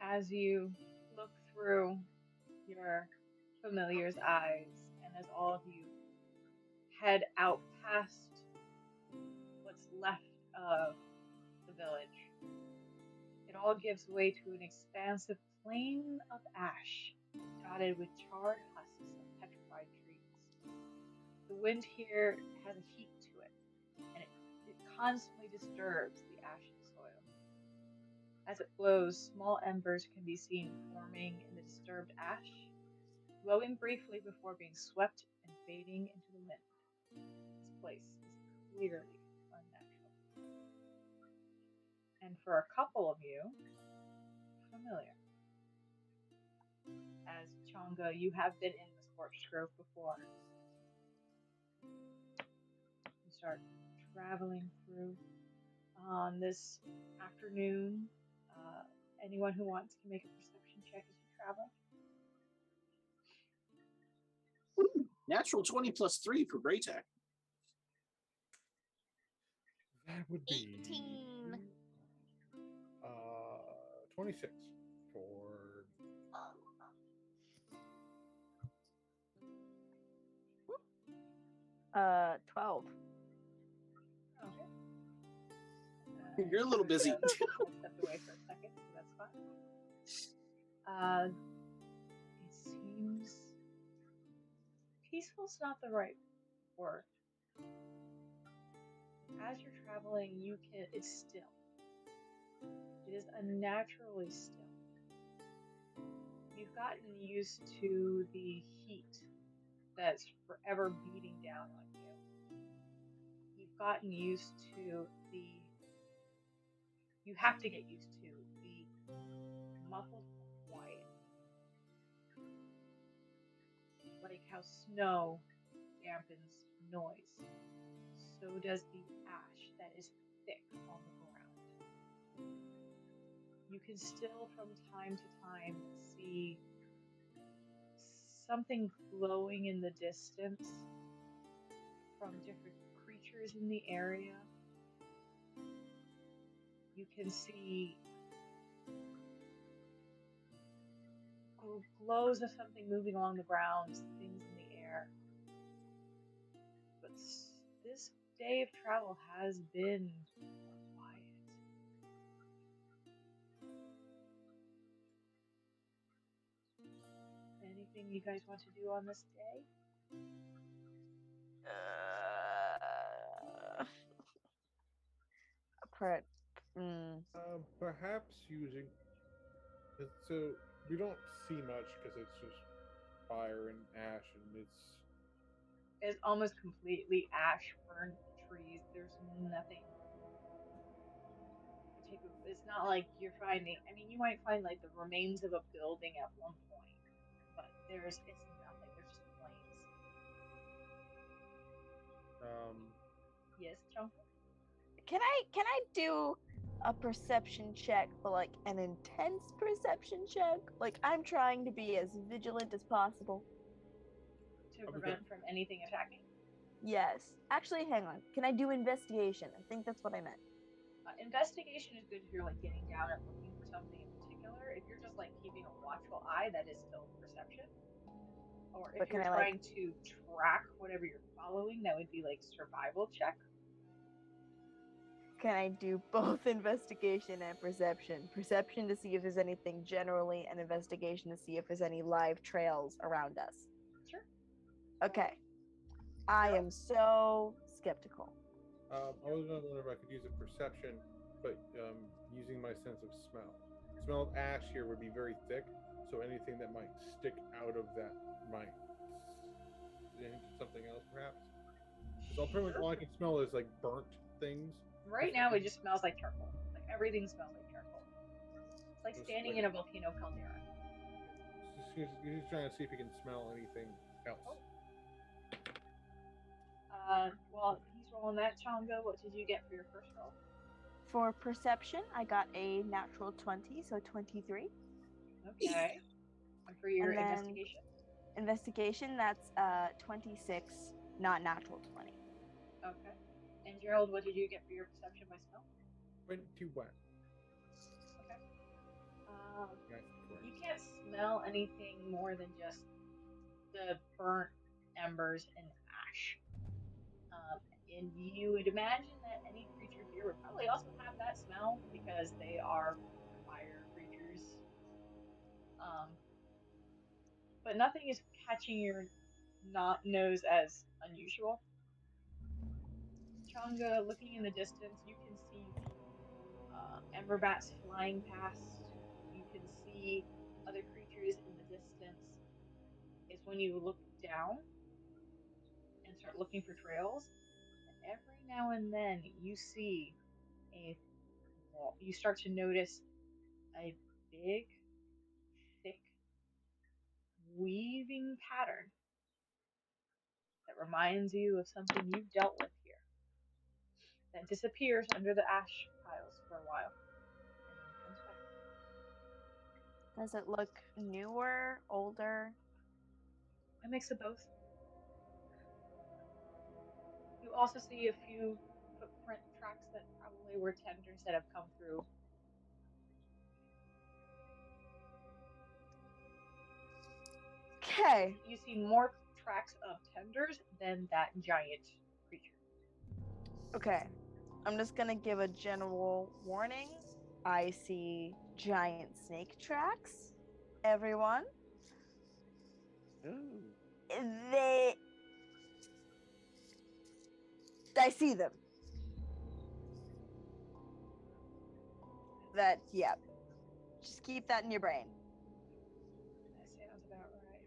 S2: As you look through your familiar's eyes, and as all of you head out past what's left of the village, it all gives way to an expansive plain of ash dotted with charred husks of petrified trees. The wind here has a heat to it, and it constantly disturbs the ashen soil. As it blows, small embers can be seen forming in the disturbed ash, glowing briefly before being swept and fading into the wind. This place is clearly unnatural. And for a couple of you, familiar. As Changa, you have been in the Scorched Grove before. You start traveling through on this afternoon. Anyone who wants can make a perception check as you travel.
S5: Natural 20 plus 3 for Braytac.
S3: That would be
S1: 18.
S3: 26 for
S4: 12.
S2: Okay.
S5: You're a little busy.
S2: I stepped away for a second, so that's fine. It seems peaceful's not the right word. As you're traveling, it's still. It is unnaturally still. You've gotten used to the heat that's forever beating down on you. You've gotten used to you have to get used to the muffled quiet. Like how snow dampens noise, so does the ash that is thick on the ground. You can still from time to time see something glowing in the distance from different creatures in the area. You can see glows of something moving along the ground, things in the air. But this day of travel has been quiet. anything you guys want to do on this day?
S4: Per, mm,
S3: Perhaps using. So we don't see much because it's just fire and ash, and
S2: It's almost completely ash burned trees. There's nothing particular. It's not like you're finding. I mean, you might find like the remains of a building at one point, but it's nothing. There's just plains. Yes, Chunk.
S4: can I do a perception check, but like an intense perception check? Like I'm trying to be as vigilant as possible.
S2: To prevent from anything attacking.
S4: Yes. Actually, hang on. Can I do investigation? I think that's what I meant.
S2: Investigation is good if you're like getting down and looking for something in particular. If you're just like keeping a watchful eye, that is still perception. Or if you're trying to track whatever you're following, that would be like survival check.
S4: Can I do both investigation and perception? Perception to see if there's anything generally, and investigation to see if there's any live trails around us.
S2: Sure.
S4: Okay. I am so skeptical.
S3: I was going to wonder if I could use a perception, but using my sense of smell. Smell of ash here would be very thick, so anything that might stick out of that might into something else, perhaps. So pretty much all I can smell is like burnt things.
S2: Right now, it just smells like charcoal. Like everything smells like charcoal. It's like standing in a volcano caldera.
S3: He's trying to see if he can smell anything else.
S2: Well, he's rolling that. Chongo, what did you get for your first roll?
S4: For perception, I got a natural 20, so 23.
S2: Okay. And for your investigation?
S4: Investigation, that's 26, not natural 20.
S2: Okay. And Gerald, what did you get for your perception by smell?
S3: 21.
S2: Okay. You can't smell anything more than just the burnt embers and ash. And you would imagine that any creature here would probably also have that smell because they are fire creatures. But nothing is catching your nose as unusual. Changa, looking in the distance, you can see ember bats flying past. You can see other creatures in the distance. It's when you look down and start looking for trails. Every now and then you see you start to notice a big, thick, weaving pattern that reminds you of something you've dealt with here. That disappears under the ash piles for a while and then comes back.
S4: Does it look newer, older?
S2: A mix of both. You also see a few footprint tracks that probably were tenders that have come through.
S4: Okay.
S2: You see more tracks of tenders than that giant creature.
S4: Okay. I'm just gonna give a general warning. I see giant snake tracks. Everyone.
S8: Ooh.
S4: I see them. Yeah. Just keep that in your brain.
S2: That sounds about right.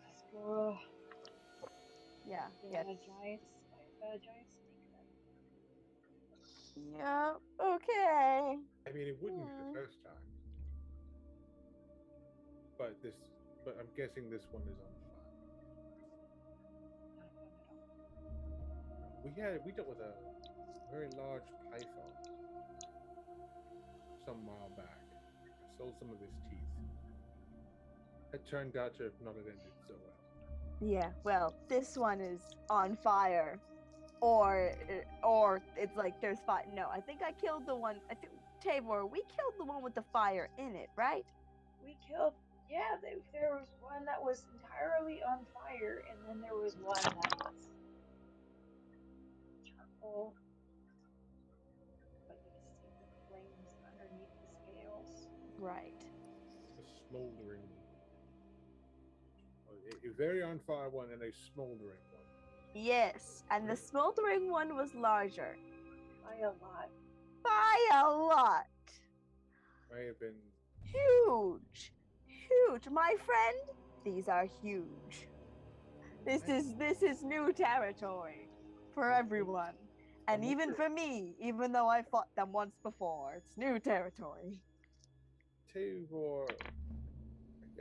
S2: Let's go.
S4: Yeah.
S2: Giant snake then.
S4: Yeah. Okay.
S3: I mean, it wouldn't be the first time, but I'm guessing this one is on fire. We dealt with a very large python some while back. I sold some of his teeth. It turned out to have not have ended so well.
S4: Yeah, well, this one is on fire. Or it's like there's fire. No, I think I killed the one. I think, Tavor, we killed the one with the fire in it, right?
S2: We killed, there was one that was entirely on fire, and then there was one that was charcoal. But you could see the flames underneath the scales.
S4: Right.
S3: A smoldering, a very on fire one and a smoldering one.
S4: Yes, and the smoldering one was larger.
S2: By a lot.
S4: By a lot.
S3: May have been
S4: Huge. Huge. My friend, these are huge. This is new territory for everyone. And even for me, even though I fought them once before, it's new territory.
S3: Tavor,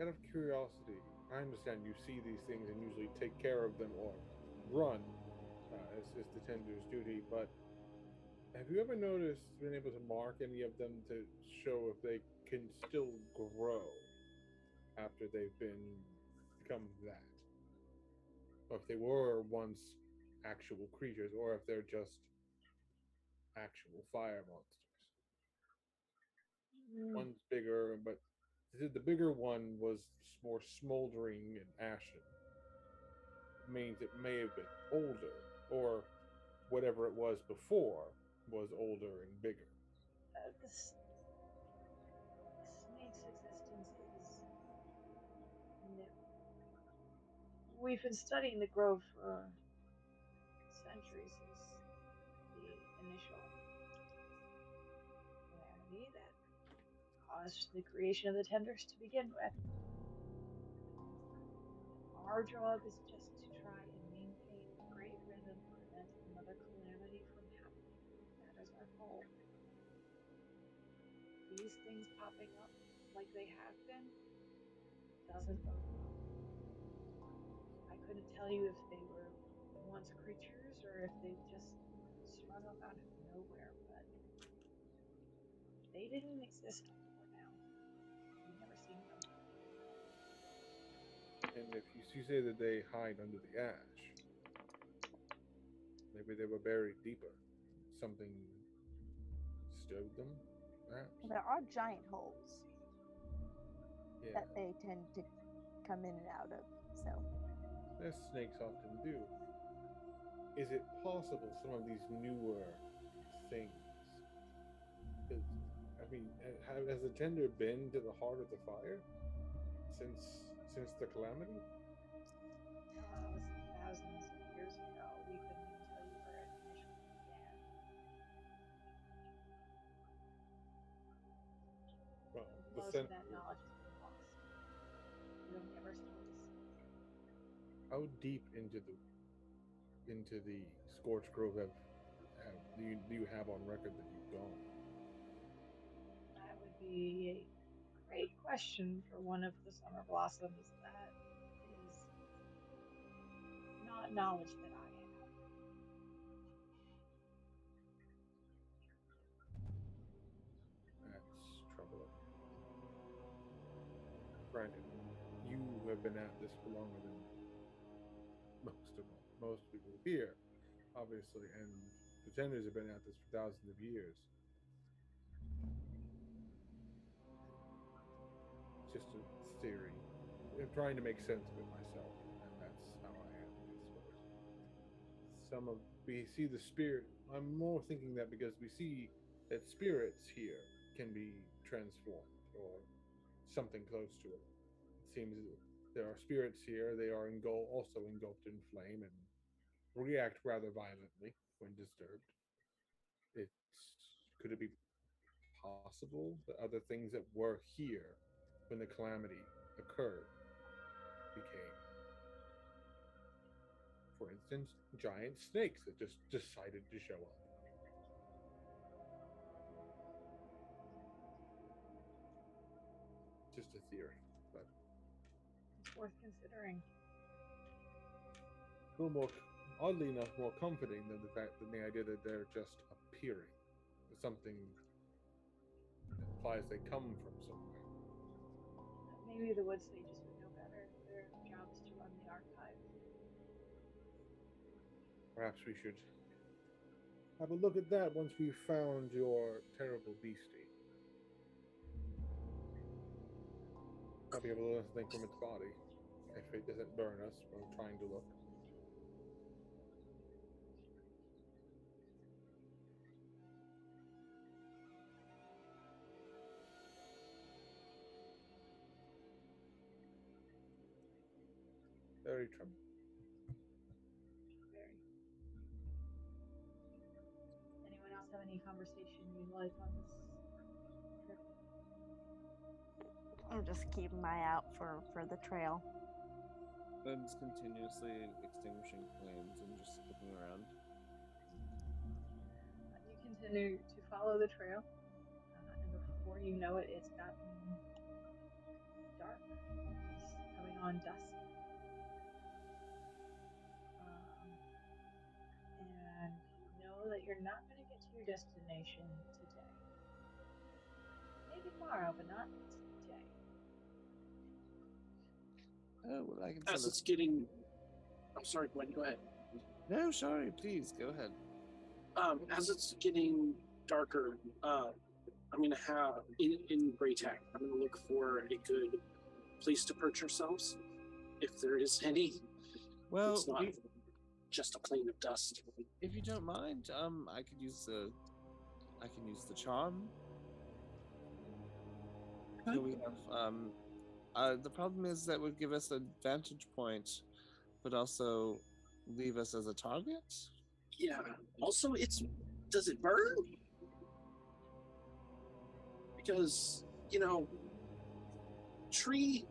S3: out of curiosity, I understand you see these things and usually take care of them or run, as is the tender's duty, but have you ever noticed, been able to mark any of them to show if they can still grow after they've become that? Or if they were once actual creatures, or if they're just actual fire monsters? One's bigger, but the bigger one was more smoldering and ashen. It means it may have been older, or whatever it was before was older and bigger.
S2: The snake's existence is new. We've been studying the grove for centuries since the initial calamity that caused the creation of the tenders to begin with. Our job is just to try and maintain a great rhythm to prevent another calamity from happening. That is our goal. These things popping up like they have been doesn't bode well. I couldn't tell you if they were once creatures or if they just sprung up out of nowhere, but they didn't exist before now. We've never seen them.
S3: And if you say that they hide under the ash, maybe they were buried deeper. Something stowed them, perhaps?
S4: There are giant holes
S3: Yeah,
S4: that they tend to come in and out of. So
S3: as snakes often do. Is it possible some of these newer things? I mean, has the tender been to the heart of the fire since the calamity?
S2: Thousands of years ago, we couldn't even tell you where it initially began.
S3: Well,
S2: Most of that knowledge has been lost. We don't get our stories.
S3: How deep into the scorched grove do you have on record that you've gone?
S2: That would be a great question for one of the summer blossoms. That is not knowledge that I have.
S3: That's troubling. Granted, you have been at this for longer than most people here, obviously, and pretenders have been at this for thousands of years. Just a theory. I'm trying to make sense of it myself, and that's how I am, I suppose. We see the spirit. I'm more thinking that because we see that spirits here can be transformed, or something close to it. It seems there are spirits here. They are also engulfed in flame and react rather violently when disturbed. Could it be possible that other things that were here when the calamity occurred became, for instance, giant snakes that just decided to show up? Just a theory, but
S2: It's worth considering.
S3: a little more, oddly enough, more comforting than the idea that they're just appearing. Something that implies they come from somewhere.
S2: Maybe the wood sages would know better. Their job is to run the archive.
S3: Perhaps we should have a look at that once we've found your terrible beastie. I'll be able to learn something from its body if it doesn't burn us while trying to look. very troubled.
S2: Very. Anyone else have any conversation you'd like on this trip?
S4: I'm just keeping my eye out for the trail.
S8: Ben's continuously extinguishing flames and just looking around.
S2: You continue to follow the trail, and before you know it, it's gotten dark. It's coming on dusk. And you know that you're not going to get to your destination today. Maybe tomorrow, but not today.
S8: Oh, well, I can
S5: As
S8: tell
S5: it's getting, I'm sorry, Gwen, go ahead.
S8: No, sorry, please, go ahead.
S5: As it's getting darker, I'm gonna have in Braytac, I'm gonna look for a good place to perch ourselves, if there is any.
S8: Well,
S5: It's not just a plain of dust.
S8: if you don't mind, I can use the charm. So we have the problem is that would give us a vantage point, but also leave us as a target.
S5: Yeah. Also, does it burn? Because, tree,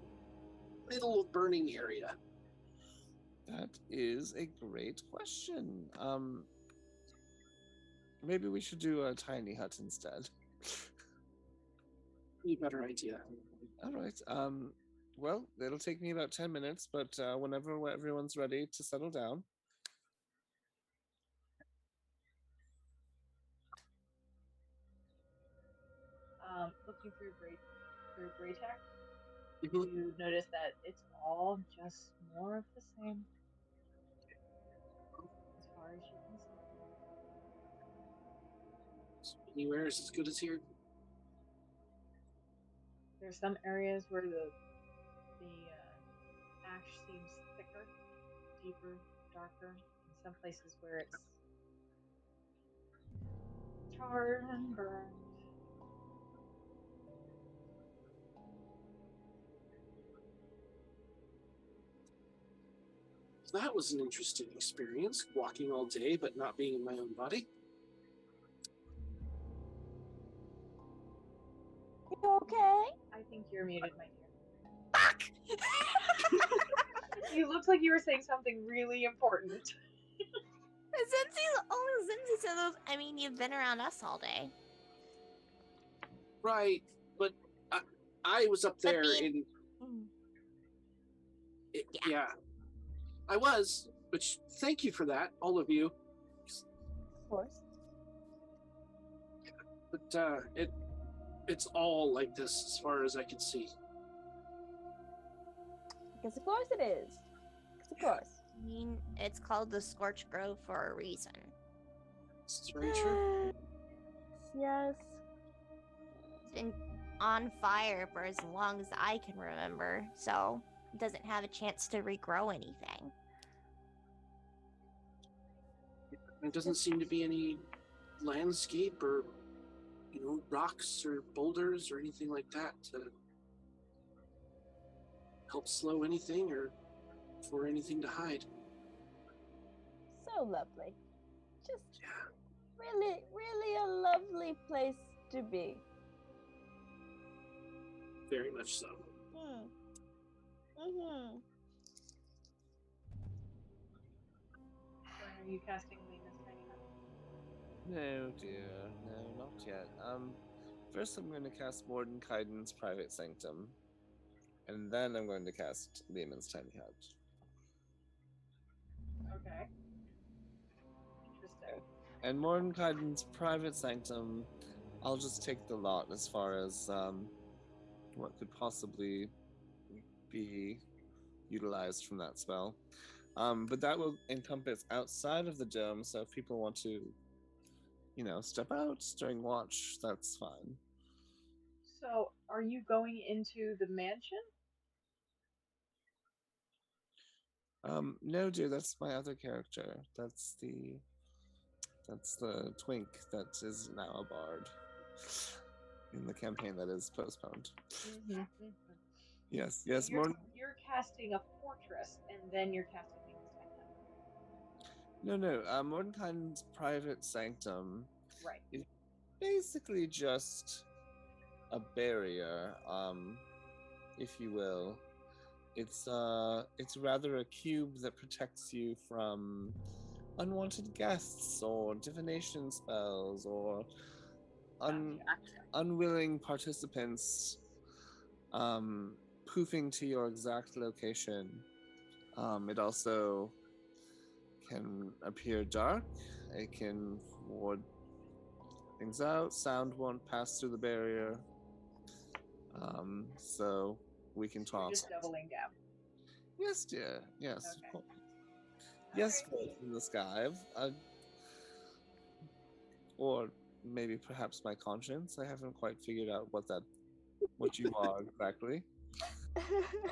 S5: middle of burning area.
S8: That is a great question. Maybe we should do a tiny hut instead.
S5: Be a better idea.
S8: All right. Well, it'll take me about 10 minutes, but whenever everyone's ready to settle down.
S2: Looking through Braytac, you notice that it's all just more of the same, as far as you can see.
S5: Anywhere is as good as here.
S2: There's some areas where the ash seems thicker, deeper, darker. In some places where it's charred and burned.
S5: That was an interesting experience, walking all day but not being in my own body.
S4: You okay?
S2: I think you're muted, my dear.
S6: Fuck!
S2: You looked like you were saying something really important.
S6: Since he said those, I mean, you've been around us all day.
S5: Right, but I was up there in... Yeah. I was, but thank you for that, all of you.
S4: Of course.
S5: But it's all like this as far as I can see.
S4: Because of course it is. Because of course.
S6: I mean, it's called the Scorched Grove for a reason.
S5: It's very true.
S4: Yes.
S6: It's been on fire for as long as I can remember, so it doesn't have a chance to regrow anything.
S5: There doesn't seem to be any landscape or, rocks or boulders or anything like that to help slow anything or for anything to hide.
S4: So lovely. Just really, really a lovely place to be.
S5: Very much so.
S4: Mm-hmm.
S2: Are you casting Lena's Tiny Hut?
S8: No, dear. No, not yet. First I'm going to cast Mordenkainen's Private Sanctum. And then I'm going to cast Lehman's Tiny Hut.
S2: Okay. Interesting.
S8: And Mordenkainen's Private Sanctum, I'll just take the lot as far as what could possibly be utilized from that spell. But that will encompass outside of the dome, so if people want to, step out during watch, that's fine.
S2: So, are you going into the mansion?
S8: No, dear, that's my other character. That's the twink that is now a bard in the campaign that is postponed. Yes,
S2: So
S8: yes,
S2: you're casting a fortress, and then you're casting things like that.
S8: no. Mordenkainen's private sanctum
S2: Right.
S8: is basically just a barrier, if you will. It's rather a cube that protects you from unwanted guests or divination spells or unwilling participants poofing to your exact location. It also can appear dark. It can ward things out. Sound won't pass through the barrier. So we can
S2: So you're
S8: talk.
S2: just doubling down.
S8: Yes, dear. Yes, of
S2: Okay.
S8: course. Yes,
S2: Alright.
S8: voice in the sky. Or maybe perhaps my conscience. I haven't quite figured out what you are exactly.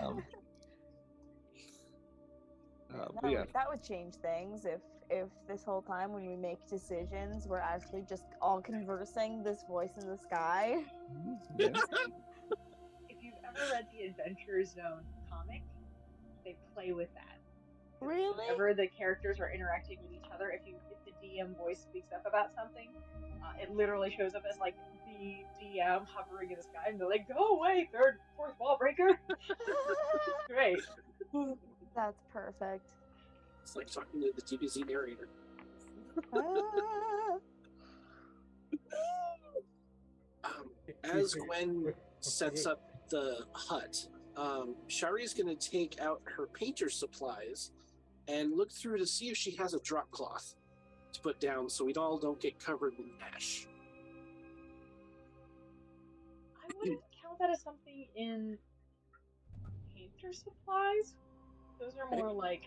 S8: Um, but yeah,
S4: That would change things if this whole time when we make decisions we're actually just all conversing this voice in the sky.
S8: yes.
S2: If you've ever read the Adventure Zone comic, they play with that.
S4: Really?
S2: Whenever the characters are interacting with each other, if the DM voice speaks up about something, it literally shows up as like the DM hovering in the sky, and they're like, "Go away, fourth wall breaker." It's great.
S4: That's perfect.
S5: It's like talking to the TPC narrator.
S4: Ah.
S5: As Gwen sets up the hut, Shari's going to take out her painter supplies and look through to see if she has a drop cloth to put down so we all don't get covered in ash.
S2: I wouldn't count that as something in painter supplies. Those are more like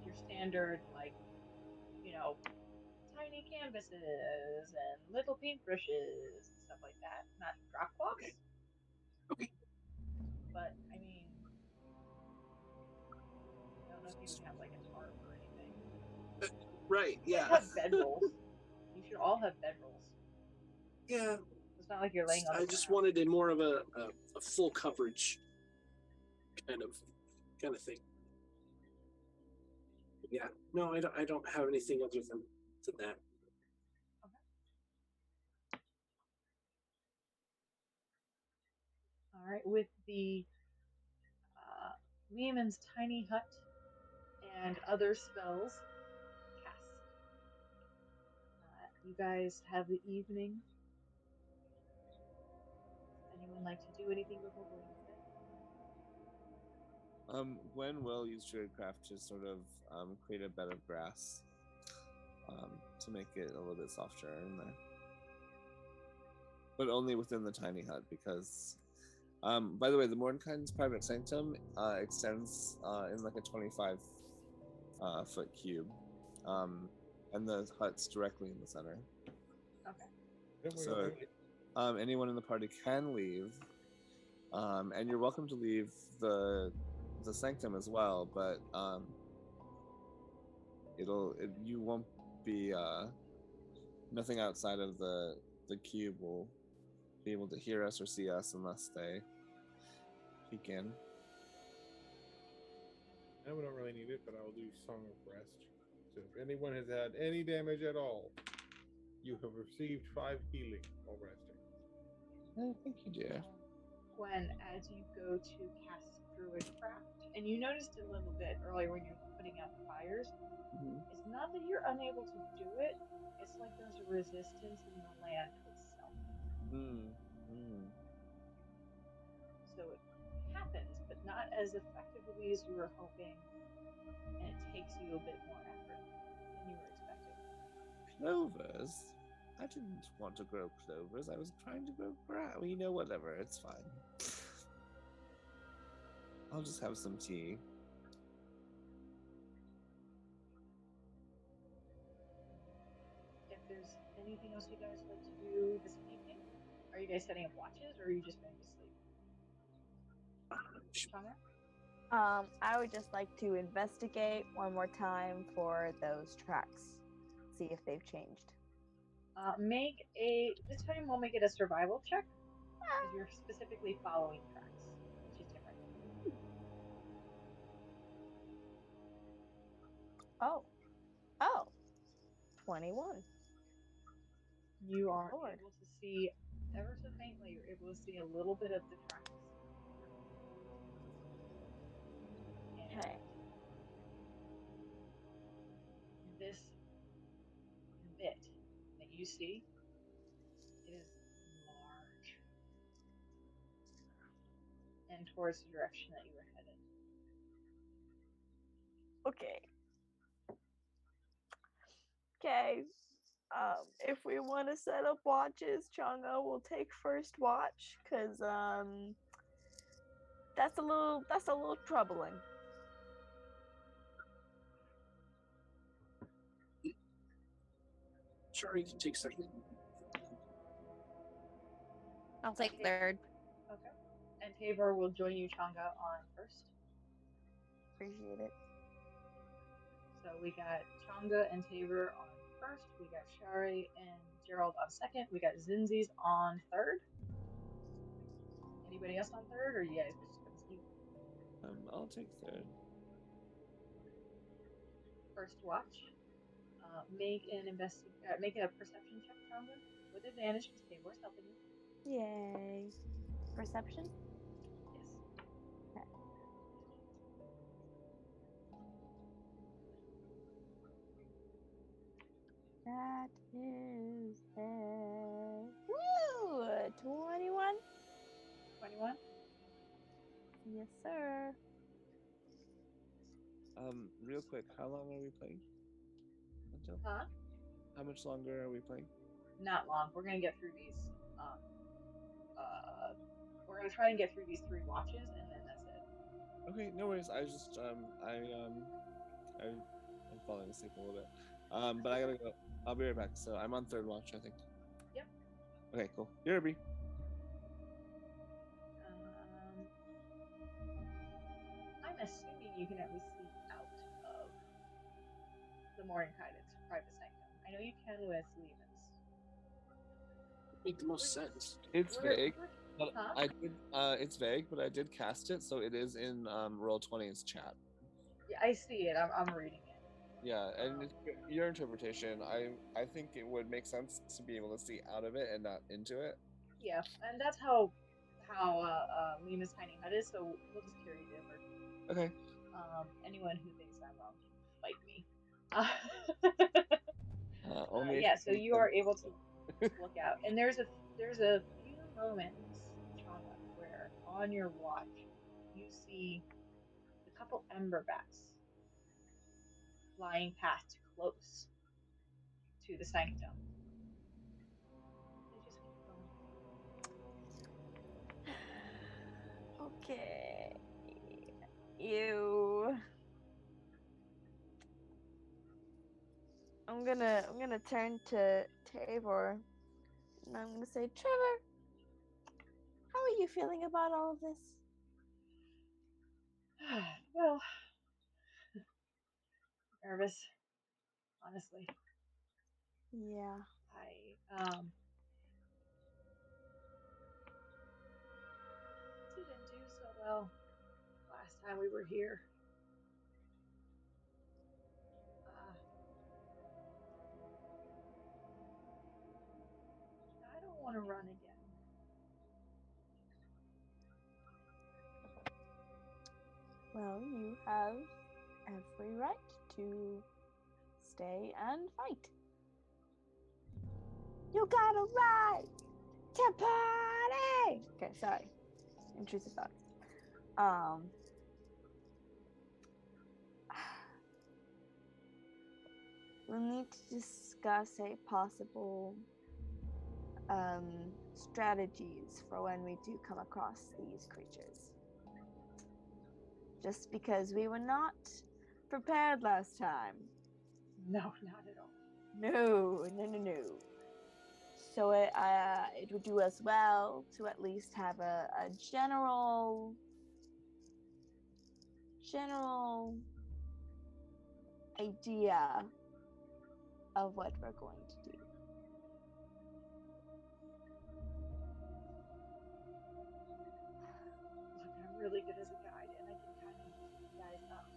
S2: your standard, like, tiny canvases and little paintbrushes and stuff like that. Not drop cloths.
S5: Okay.
S2: But I mean, I don't know if you would have like a tarp or anything.
S5: Right,
S2: You
S5: yeah.
S2: have bedrolls. You should all have bedrolls.
S5: Yeah.
S2: It's not like you're laying on the
S5: I just
S2: ground.
S5: wanted more of a full coverage kind of thing. Yeah. No, I don't have anything other than that.
S2: All right, with the Lehman's tiny hut and other spells cast. You guys have the evening. Anyone like to do anything before going to bed?
S8: Gwen will use Druidcraft to sort of create a bed of grass to make it a little bit softer in there. But only within the tiny hut because, by the way, the Mordenkainen's private sanctum extends in like a 25 foot cube. And the hut's directly in the center.
S2: Okay.
S8: So anyone in the party can leave. And you're welcome to leave the sanctum as well, but you won't be nothing outside of the cube will be able to hear us or see us unless they peek in.
S3: And we don't really need it, but I will do Song of Rest. So if anyone has had any damage at all, you have received 5 healing while resting.
S8: Thank you, dear.
S2: Gwen, as you go to cast Druidcraft, and you noticed a little bit earlier when you're putting out the fires, it's not that you're unable to do it, it's like there's a resistance in the land itself. So it happens, but not as effectively as you were hoping, and it takes you a bit more effort than you were expecting.
S8: Clovers? I didn't want to grow clovers. I was trying to grow grass. Well, whatever. It's fine. I'll just have some tea.
S2: If there's anything else you guys like to do this evening, are you guys setting up watches, or are you just going to sleep? Connor?
S4: I would just like to investigate one more time for those tracks. See if they've changed.
S2: This time we'll make it a survival check. Because you're specifically following tracks, which is different.
S4: Oh, 21.
S2: You are
S4: Lord.
S2: able to see ever so faintly. You're able to see a little bit of the tracks. And
S4: Okay.
S2: this bit that you see is large and towards the direction that you were headed.
S4: Okay. Okay. If we want to set up watches, Chongo will take first watch, cause that's a little troubling.
S5: Sure, you can take second.
S6: I'll take
S2: Okay.
S6: third.
S2: Okay. And Tabor will join you, Changa, on first.
S4: Appreciate it.
S2: So we got Changa and Tabor on first. We got Shari and Gerald on second. We got Zinzi's on third. Anybody else on third, or you guys just gonna sleep?
S8: I'll take third.
S2: First watch. Make a perception check, Changa, with advantage because Tabor's helping you.
S4: Yay. Perception?
S2: Yes.
S4: Okay. That is a 21.
S2: 21.
S4: Yes, sir.
S8: Real quick, how long are we playing? Until?
S2: Huh?
S8: How much longer are we playing?
S2: Not long. We're gonna get through these. We're gonna try and get through these 3 watches, and then that's it.
S8: Okay, no worries. I just I'm falling asleep a little bit. But I gotta go. I'll be right back. So I'm on third watch, I think.
S2: Yep.
S8: Okay, cool. Yerby.
S2: I'm assuming you can at least sleep out of the Mordenkainen's private sanctum. I know you can with Lehman's.
S5: Make the most sense.
S8: It's vague. But
S2: Huh?
S8: I did. It's vague, but I did cast it, so it is in Roll20's chat.
S2: Yeah, I see it. I'm reading it.
S8: Yeah, and it's your interpretation. I think it would make sense to be able to see out of it and not into it.
S2: Yeah, and that's how Lehman's tiny hut is. So we'll just carry it over.
S8: Okay.
S2: Anyone who thinks I'm wrong can fight me.
S8: Only
S2: Yeah, so you are able to look out, and there's a few moments, Changa, where on your watch you see a couple ember bats flying past close to the sanctum. They just keep going.
S4: Okay. You. I'm gonna turn to Tabor, and I'm gonna say, Trevor, how are you feeling about all of this?
S2: Well, nervous, honestly.
S4: Yeah.
S2: I didn't do so well last time we were here. I don't want to run again.
S4: Well, you have every right to stay and fight. You got a right to party. Okay, sorry. Intrusive thoughts. We'll need to discuss a possible strategies for when we do come across these creatures. Just because we were not prepared last time.
S2: No, not at all.
S4: No. So it would do us well to at least have a general idea of what we're going to do.
S2: really good as a guide, and I can kind of keep you guys up.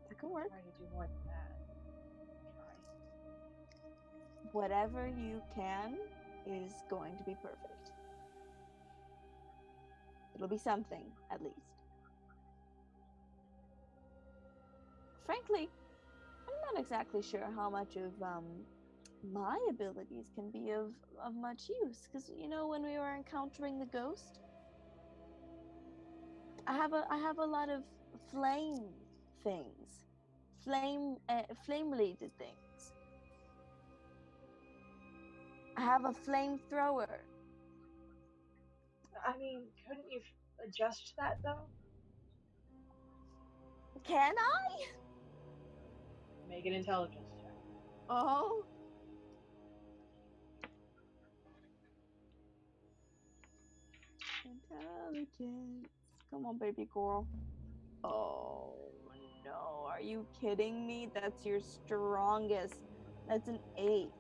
S4: That can work.
S2: Try to do more than that. Try.
S4: Whatever you can is going to be perfect. It'll be something, at least. Frankly, I'm not exactly sure how much of my abilities can be of much use, because you know when we were encountering the ghost, I have a lot of flame things, flame related things. I have a flamethrower.
S2: I mean, couldn't you adjust that though?
S4: Can I?
S2: Make an intelligence check.
S4: Oh. Intelligence. Come on, baby girl. Oh no, are you kidding me? That's your strongest. That's an 8.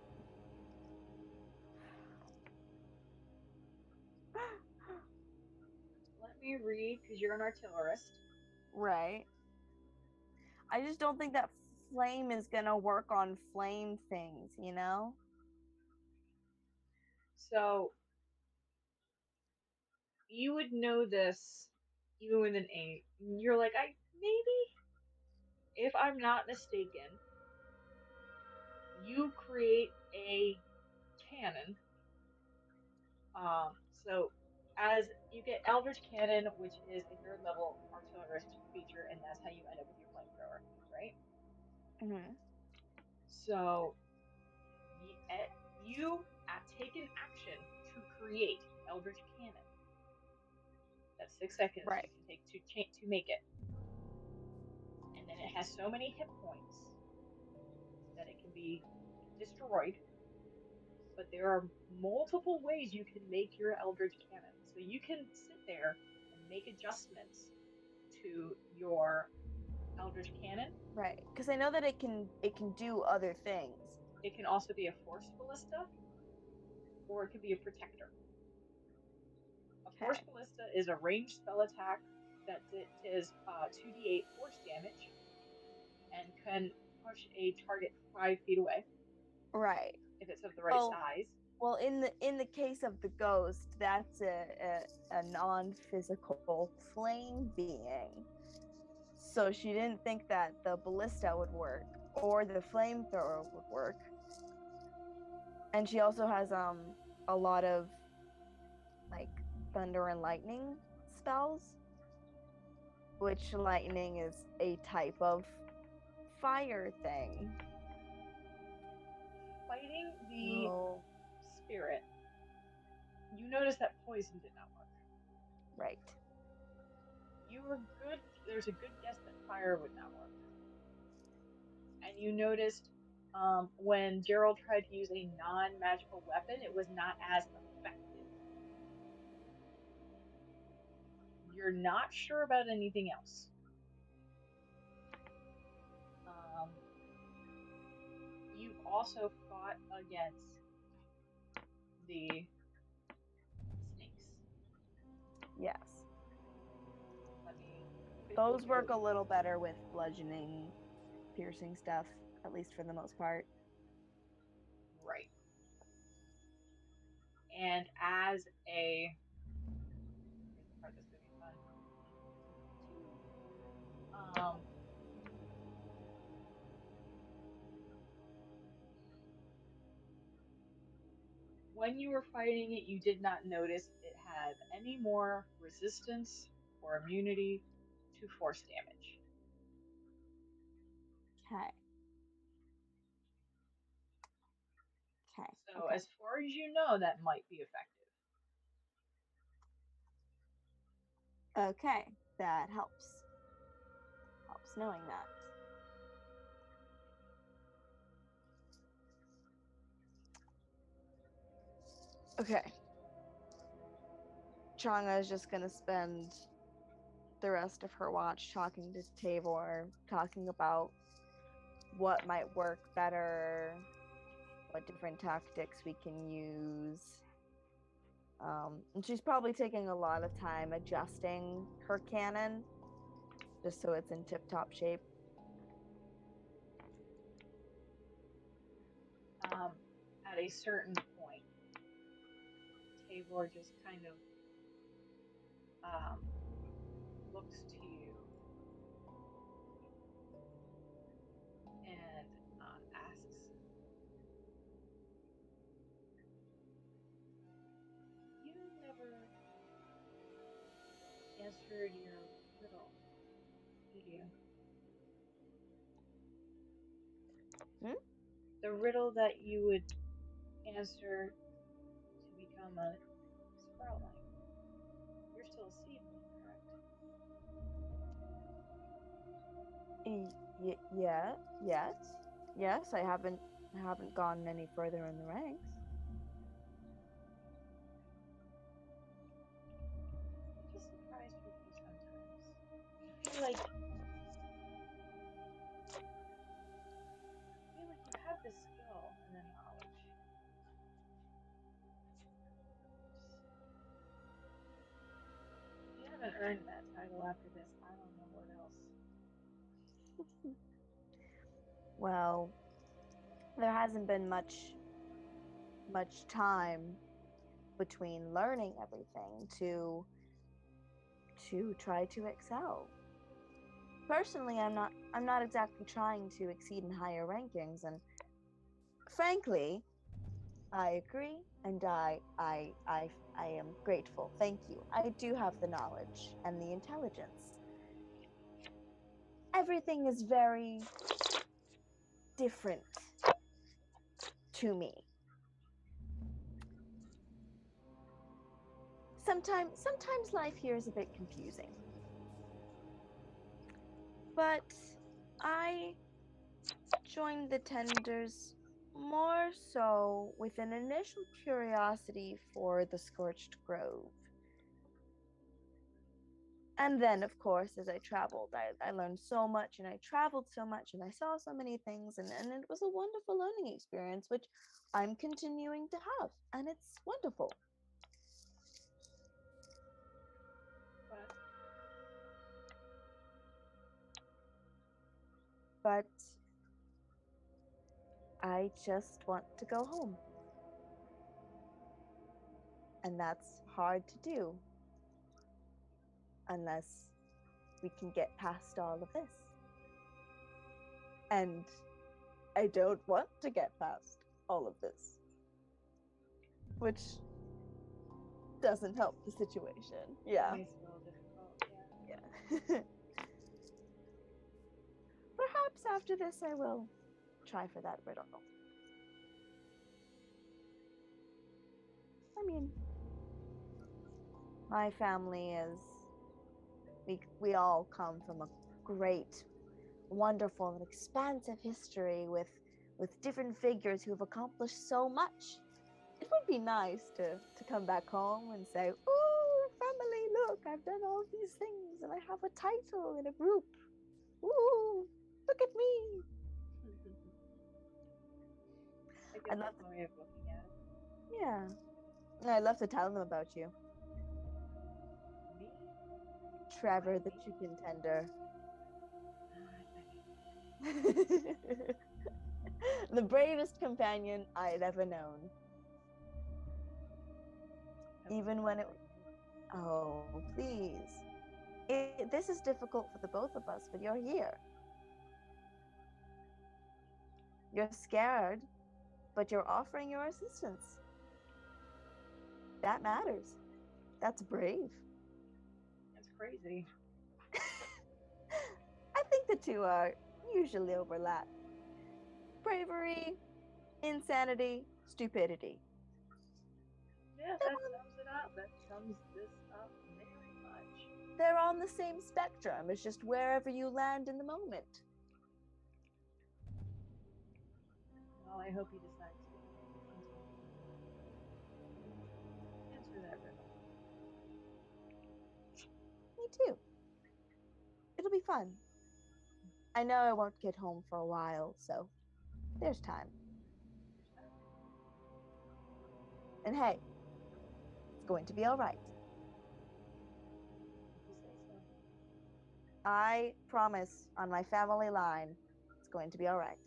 S2: Let me read, because you're an artillerist.
S4: Right. I just don't think that flame is gonna work on flame things, you know?
S2: So, you would know this even with an 8. You're like, maybe, if I'm not mistaken, you create a cannon. So as you get Eldritch Cannon, which is a 3rd level artillerist feature, and that's how you end up with your flamethrower, right?
S4: Mm-hmm.
S2: So you take an action to create Eldritch Cannon. That's 6 seconds
S4: Right.
S2: you can take to make it, and then it has so many hit points that it can be destroyed. But there are multiple ways you can make your Eldritch Cannon. So you can sit there and make adjustments to your Eldritch Cannon.
S4: Right. Because I know that it can do other things.
S2: It can also be a Force Ballista, or it can be a Protector. A Force Ballista is a ranged spell attack that is 2d8 force damage and can push a target 5 feet away.
S4: Right.
S2: If it's of the right size.
S4: Well, in the case of the ghost, that's a non-physical flame being. So she didn't think that the ballista would work or the flamethrower would work. And she also has a lot of like thunder and lightning spells, which lightning is a type of fire thing.
S2: Fighting the spirit, you notice that poison did not work.
S4: Right.
S2: You were good. There's a good guess that fire would not work. And you noticed when Gerald tried to use a non-magical weapon, it was not as effective. You're not sure about anything else. You've also fought against the snakes.
S4: Yes.
S2: Those
S4: work a little better with bludgeoning, piercing stuff, at least for the most part.
S2: Right. And as a... Here's the part that's going to be fun. When you were fighting it, you did not notice it had any more resistance or immunity to force damage.
S4: Okay.
S2: So as far as you know, that might be effective.
S4: Okay, that helps. Helps knowing that. Okay. Changa is just gonna spend the rest of her watch talking to Tavor, talking about what might work better, what different tactics we can use. And she's probably taking a lot of time adjusting her cannon just so it's in tip-top shape.
S2: At a certain point, Tabor just kind of looks to you and asks, "You never answered your riddle, did you?
S4: Hmm?
S2: The riddle that you would answer to become a sproutling. You're still a seedling, correct?"
S4: Yes. I haven't gone any further in the ranks.
S2: It just surprised with you sometimes. I feel like you have the skill and the knowledge. If you haven't earned that title after this, I don't know what else.
S4: Well, there hasn't been much time between learning everything to try to excel. Personally, I'm not exactly trying to exceed in higher rankings, and frankly, I agree, and I am grateful. Thank you. I do have the knowledge and the intelligence. Everything is very different to me. Sometimes life here is a bit confusing. But I joined the tenders more so with an initial curiosity for the Scorched Grove. And then, of course, as I traveled, I learned so much and I traveled so much and I saw so many things, and it was a wonderful learning experience, which I'm continuing to have. And it's wonderful. But I just want to go home. And that's hard to do unless we can get past all of this. And I don't want to get past all of this, which doesn't help the situation. Yeah.
S2: It makes it a little difficult, yeah.
S4: Yeah. Perhaps after this I will try for that riddle. I mean, my family is we all come from a great, wonderful, and expansive history with different figures who have accomplished so much. It would be nice to come back home and say, "Ooh, family, look, I've done all these things and I have a title in a group. Ooh, look at me."
S2: I
S4: I'd
S2: guess
S4: love
S2: that's one way of looking at it.
S4: Yeah. And I'd love to tell them about you.
S2: Me?
S4: Trevor the
S2: Me?
S4: chicken tender. The bravest companion I'd ever known. Even when it... Oh, please. This is difficult for the both of us, but you're here. You're scared, but you're offering your assistance. That matters. That's brave.
S2: That's crazy.
S4: I think the two are usually overlap. Bravery, insanity, stupidity.
S2: Yeah, that sums it up. That sums this up very much.
S4: They're on the same spectrum. It's just wherever you land in the moment.
S2: Well, I hope he decides to continue. Answer that riddle.
S4: Me too. It'll be fun. I know I won't get home for a while, so there's time. And hey, It's going to be all right.
S2: If you say so.
S4: I promise on my family line, it's going to be all right.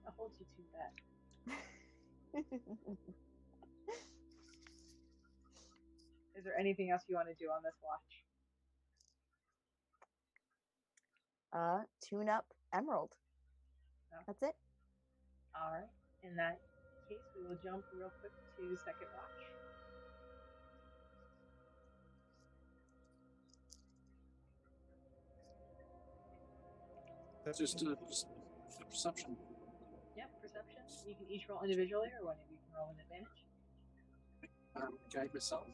S2: I'll hold you to that. Is there anything else you want to do on this watch?
S4: Tune up Emerald.
S2: No.
S4: That's it.
S2: All right. In that case, we will jump real quick to second watch.
S5: Just a perception.
S2: Yep, perception. You can each roll individually, or one of you can roll with advantage.
S5: Guide myself.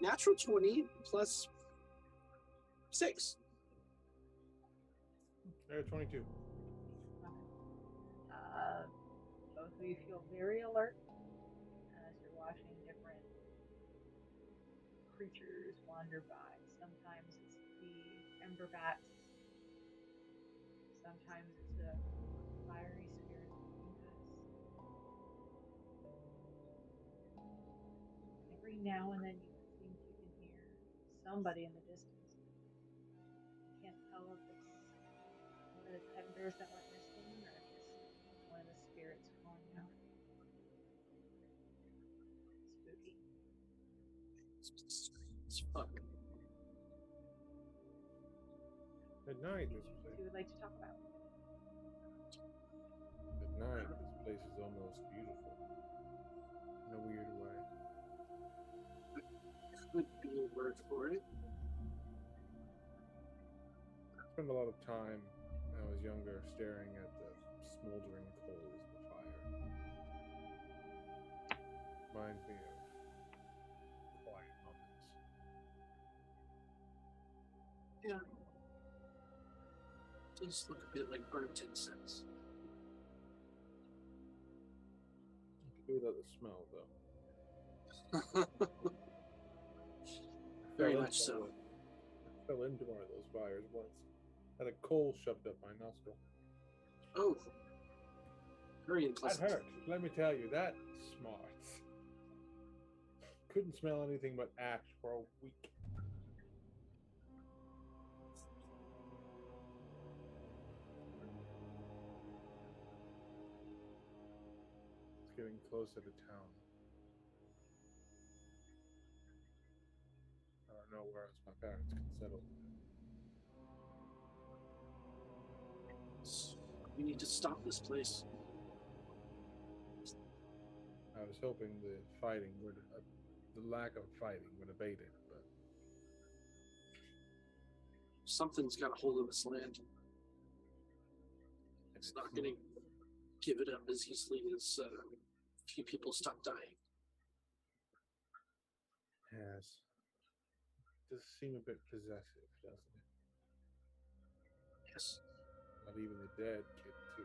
S5: Natural 20 plus 6.
S3: I got 22.
S2: Both of you feel very alert as you're watching different creatures wander by. Sometimes it's the ember bats. Sometimes it's a fiery spirit incubus. Every now and then you think you can hear somebody in the distance. You can't tell if it's one of the tenders that went missing or if it's one of the spirits calling out. Spooky.
S5: It's fuck.
S3: At night,
S2: Anything
S3: this
S2: you
S3: place.
S2: two would like to talk about?
S3: At night, this place is almost beautiful. In a weird way.
S5: Could be a word for it.
S3: I spent a lot of time when I was younger staring at the smoldering coals of the fire. Reminds me of quiet moments.
S5: Yeah. Does look a bit like burnt incense.
S3: You could do without the smell, though.
S5: Very
S3: Fell
S5: much
S3: into
S5: so.
S3: one- I fell into one of those fires once. Had a coal shoved up my nostril.
S5: Oh. Very
S3: That
S5: unpleasant.
S3: hurt. Let me tell you, that smarts. Couldn't smell anything but ash for a week. It's getting closer to town. I don't know where else my parents can settle.
S5: We need to stop this place.
S3: I was hoping the fighting would, the lack of fighting would abate it, but
S5: Something's got a hold of this land. It's not going to give it up as easily as a few people stop dying.
S3: Yes. Does seem a bit possessive, doesn't it?
S5: Yes.
S3: Not even the dead get to.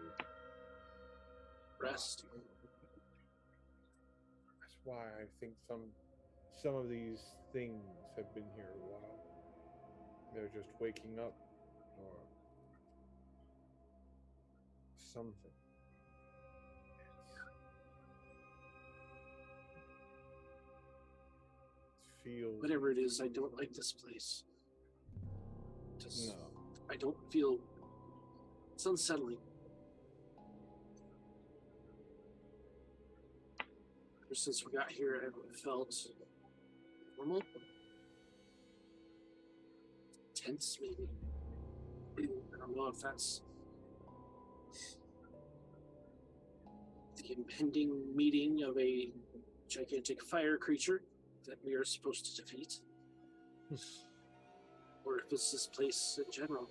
S5: Rest.
S3: That's why I think some of these things have been here a while. They're just waking up, or something. It feels
S5: Whatever it is, I don't like this place.
S3: no.
S5: I don't feel. It's unsettling. Ever since we got here, I haven't felt normal. Tense, maybe. I don't know if that's the impending meeting of a gigantic fire creature that we are supposed to defeat, or if it's this place in general.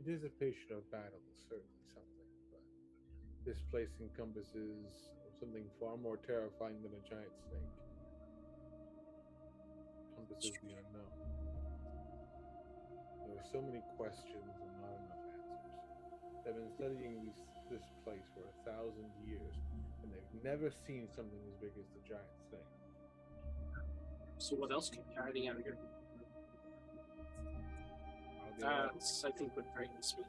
S3: It is a patient of battle, certainly something, but this place encompasses something far more terrifying than a giant snake. Encompasses the unknown. There are so many questions and not enough answers. They've been studying this place for 1,000 years, and they've never seen something as big as the giant snake.
S5: So what else could be hiding out here?
S3: Are the
S5: That's, I think, what frightens me.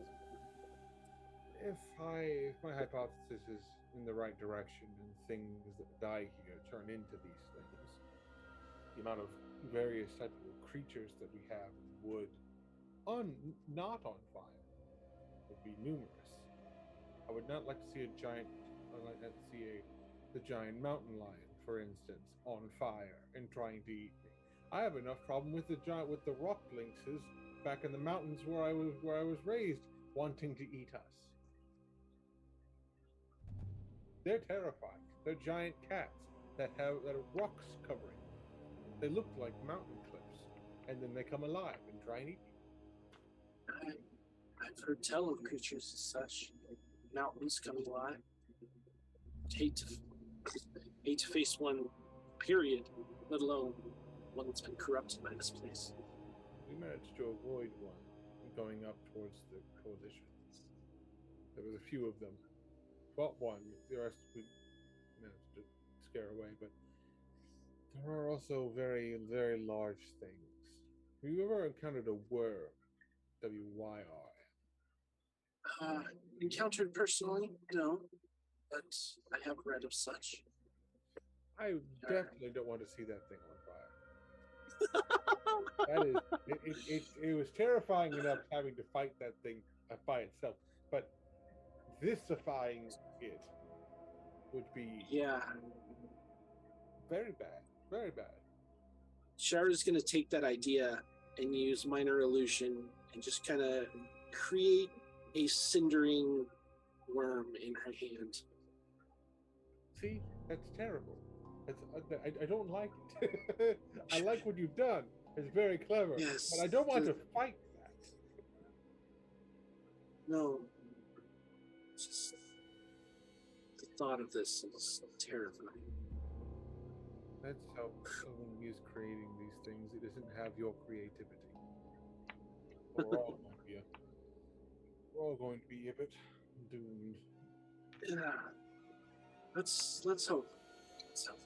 S3: if my hypothesis is in the right direction and things that die here turn into these things, the amount of various types of creatures that we have in the wood not on fire would be numerous. I would not like to see the giant mountain lion, for instance, on fire and trying to eat me. I have enough problem with the rock lynxes back in the mountains where I was raised, wanting to eat us. They're terrifying. They're giant cats that are rocks covering. They look like mountain cliffs, and then they come alive and try and eat you.
S5: I've heard tell of creatures as such. Mountains come alive. Hate to face one, period, let alone one that's been corrupted by this place.
S3: We managed to avoid one going up towards the coalition. There was a few of them. Fought one, the rest we managed to scare away, but there are also very, very large things. Have you ever encountered a worm? WYR.
S5: Encountered personally? No. But I have read of such.
S3: I definitely don't want to see that thing on fire. That is, it was terrifying enough having to fight that thing by itself, but visifying it would be very bad, very bad.
S5: Shara's going to take that idea and use minor illusion and just kind of create a cindering worm in her hand.
S3: See, that's terrible. I don't like it. I like what you've done. It's very clever.
S5: Yes,
S3: but I don't want to fight that.
S5: No. Just the thought of this is terrifying.
S3: That's how someone is creating these things. It doesn't have your creativity. We're all going to be a bit doomed.
S5: Yeah. Let's hope. Let's hope.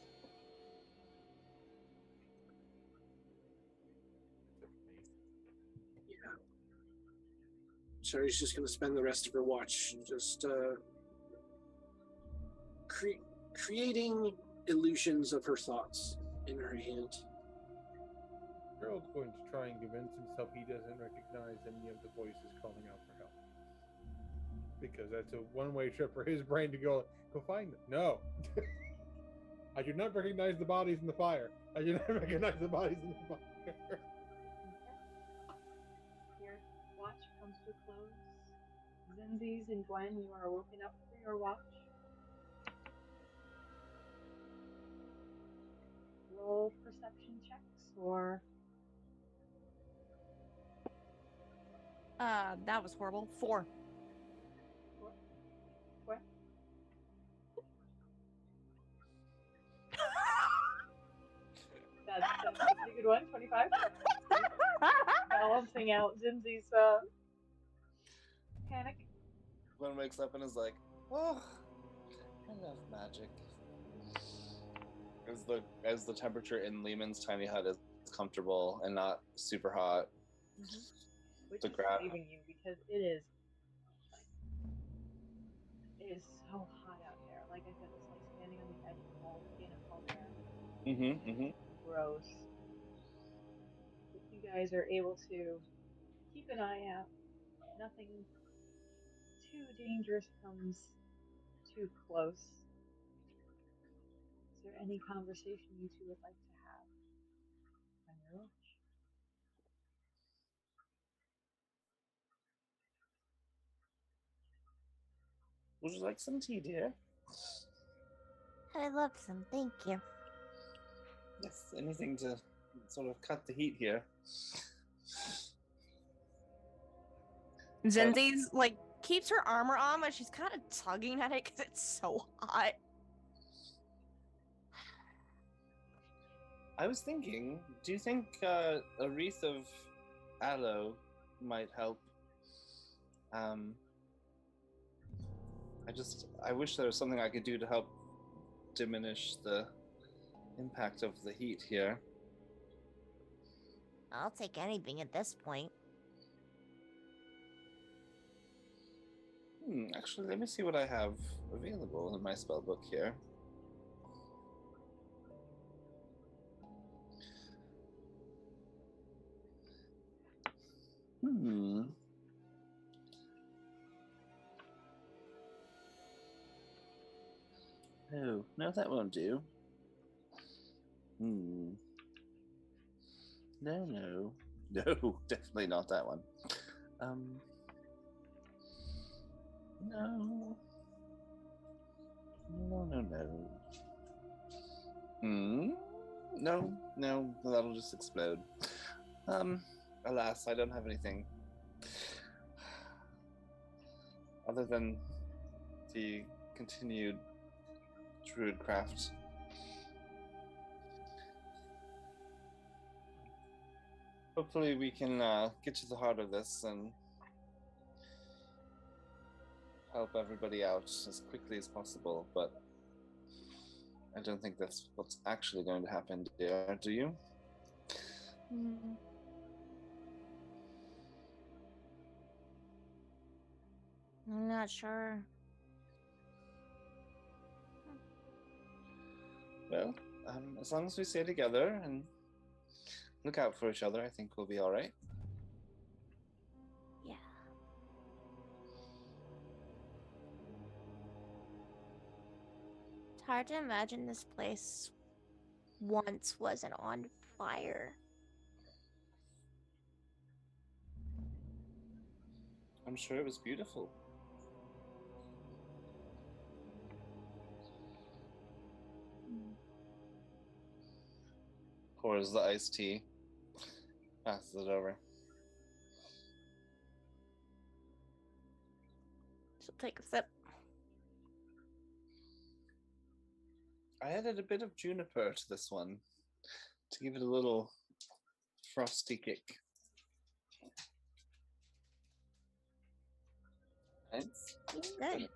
S5: Yeah. Sherry's just going to spend the rest of her watch just creating illusions of her thoughts in her hand.
S3: Gerald's going to try and convince himself he doesn't recognize any of the voices calling out for help. Because that's a one-way trip for his brain to go find them. No. I do not recognize the bodies in the fire. I do not recognize the bodies in the fire.
S2: Your watch comes to a close. Zinzi's and Gwen, you are woken up for your watch. Roll perception checks or...
S1: That was horrible. 4.
S2: What? That's a pretty good one. 25. Balancing out Zinzi's panic.
S8: Gwen wakes up and is like, "Oh, I love magic." As the temperature in Lehman's tiny hut is comfortable and not super hot.
S2: Which
S8: The
S2: is
S8: ground.
S2: saving you because it is so hot out there. Like I said, it's like standing on the edge of a volcano cold air. Gross. But you guys are able to keep an eye out. Nothing too dangerous comes too close. Is there any conversation you two would like to have on your watch?
S8: Would you like some tea, dear?
S6: I'd love some, thank you.
S8: Yes, anything to sort of cut the heat here.
S1: Zinzi's like keeps her armor on, but she's kind of tugging at it because it's so hot.
S8: I was thinking, do you think a wreath of aloe might help? I wish there was something I could do to help diminish the impact of the heat here.
S6: I'll take anything at this point.
S8: Actually, let me see what I have available in my spellbook here. No, that won't do. No. No, definitely not that one. No. No, that'll just explode. Alas, I don't have anything other than the continued druidcraft. Hopefully we can get to the heart of this and help everybody out as quickly as possible, but I don't think that's what's actually going to happen, dear. Do you?
S6: I'm not sure.
S8: Well, as long as we stay together and look out for each other, I think we'll be all right.
S6: Yeah. It's hard to imagine this place once wasn't on fire.
S8: I'm sure it was beautiful. Pours the iced tea, passes it over.
S6: She'll take a sip.
S8: I added a bit of juniper to this one to give it a little frosty kick. Nice.
S6: Good.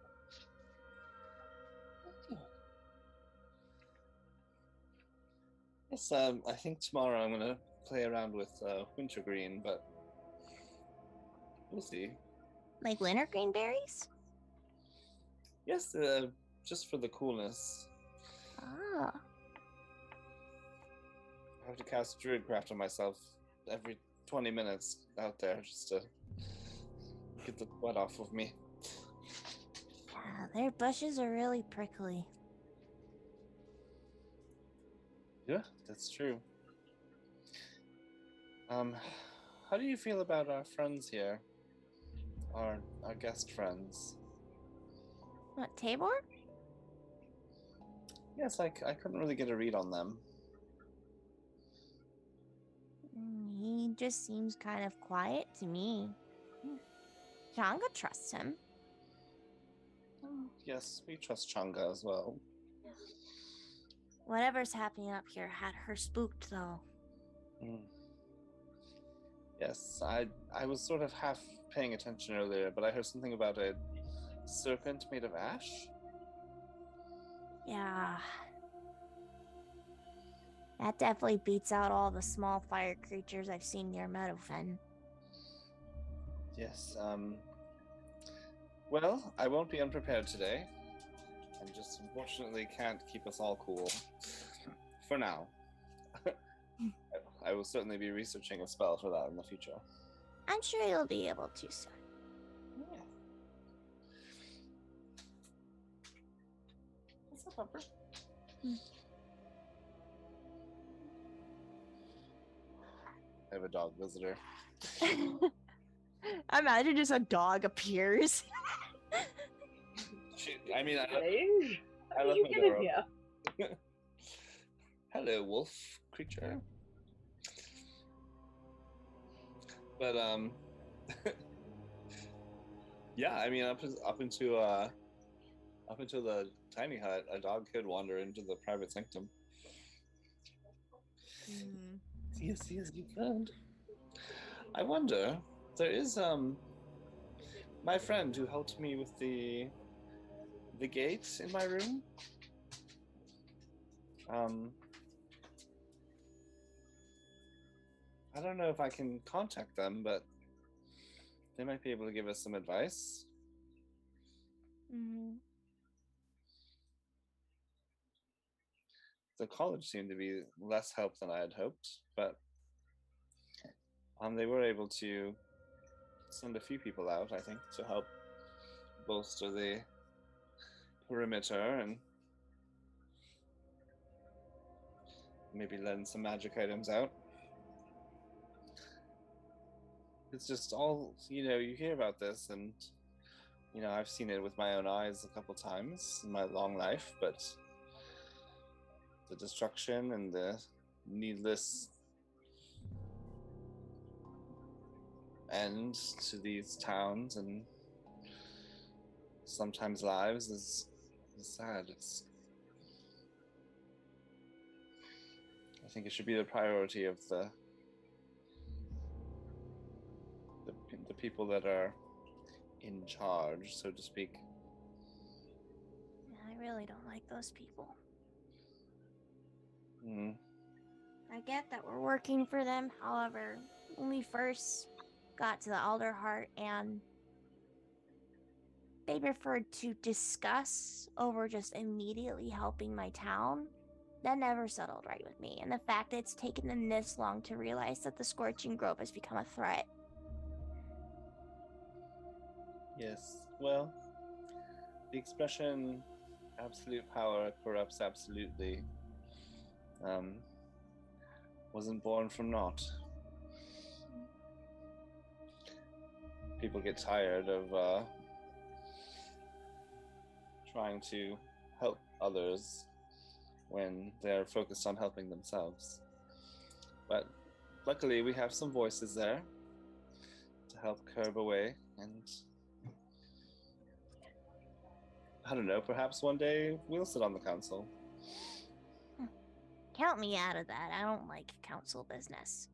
S8: Yes, I think tomorrow I'm gonna play around with wintergreen, but we'll see.
S6: Like wintergreen berries?
S8: Yes, just for the coolness.
S6: Ah.
S8: I have to cast Druidcraft on myself every 20 minutes out there just to get the sweat off of me.
S6: Yeah, their bushes are really prickly.
S8: Yeah, that's true. How do you feel about our friends here? Our guest friends?
S6: What, Tabor?
S8: Yes, I couldn't really get a read on them.
S6: He just seems kind of quiet to me. Changa trusts him.
S8: Yes, we trust Changa as well.
S6: Whatever's happening up here had her spooked, though.
S8: Yes, I was sort of half paying attention earlier, but I heard something about a serpent made of ash.
S6: Yeah. That definitely beats out all the small fire creatures I've seen near Meadowfen.
S8: Yes, well, I won't be unprepared today. I just unfortunately can't keep us all cool. For now. I will certainly be researching a spell for that in the future.
S6: I'm sure you'll be able to soon.
S8: Yeah. What's up, Pepper? I have a dog visitor.
S1: I imagine just a dog appears.
S8: I mean,
S2: Hey,
S8: I left
S2: you
S8: my
S2: get
S8: door
S2: in here.
S8: open. Hello, wolf creature. But yeah, I mean, up until the tiny hut, a dog could wander into the private sanctum. Yes, you could. I wonder. There is my friend who helped me with the gate in my room. I don't know if I can contact them, but they might be able to give us some advice.
S6: Mhm.
S8: The college seemed to be less help than I had hoped, but they were able to send a few people out, I think, to help bolster the perimeter and maybe lend some magic items out. It's just all, you hear about this, and, I've seen it with my own eyes a couple times in my long life, but the destruction and the needless end to these towns and sometimes lives is sad. I think it should be the priority of the people that are in charge, so to speak.
S6: Yeah, I really don't like those people.
S8: Mm.
S6: I get that we're working for them. However, when we first got to the Alderheart and they referred to discuss over just immediately helping my town, that never settled right with me. And the fact that it's taken them this long to realize that the Scorching Grove has become a threat.
S8: Yes, well, the expression absolute power corrupts absolutely wasn't born from naught. People get tired of trying to help others when they're focused on helping themselves. But luckily, we have some voices there to help curb away, and I don't know, perhaps one day we'll sit on the council.
S6: Count me out of that. I don't like council business.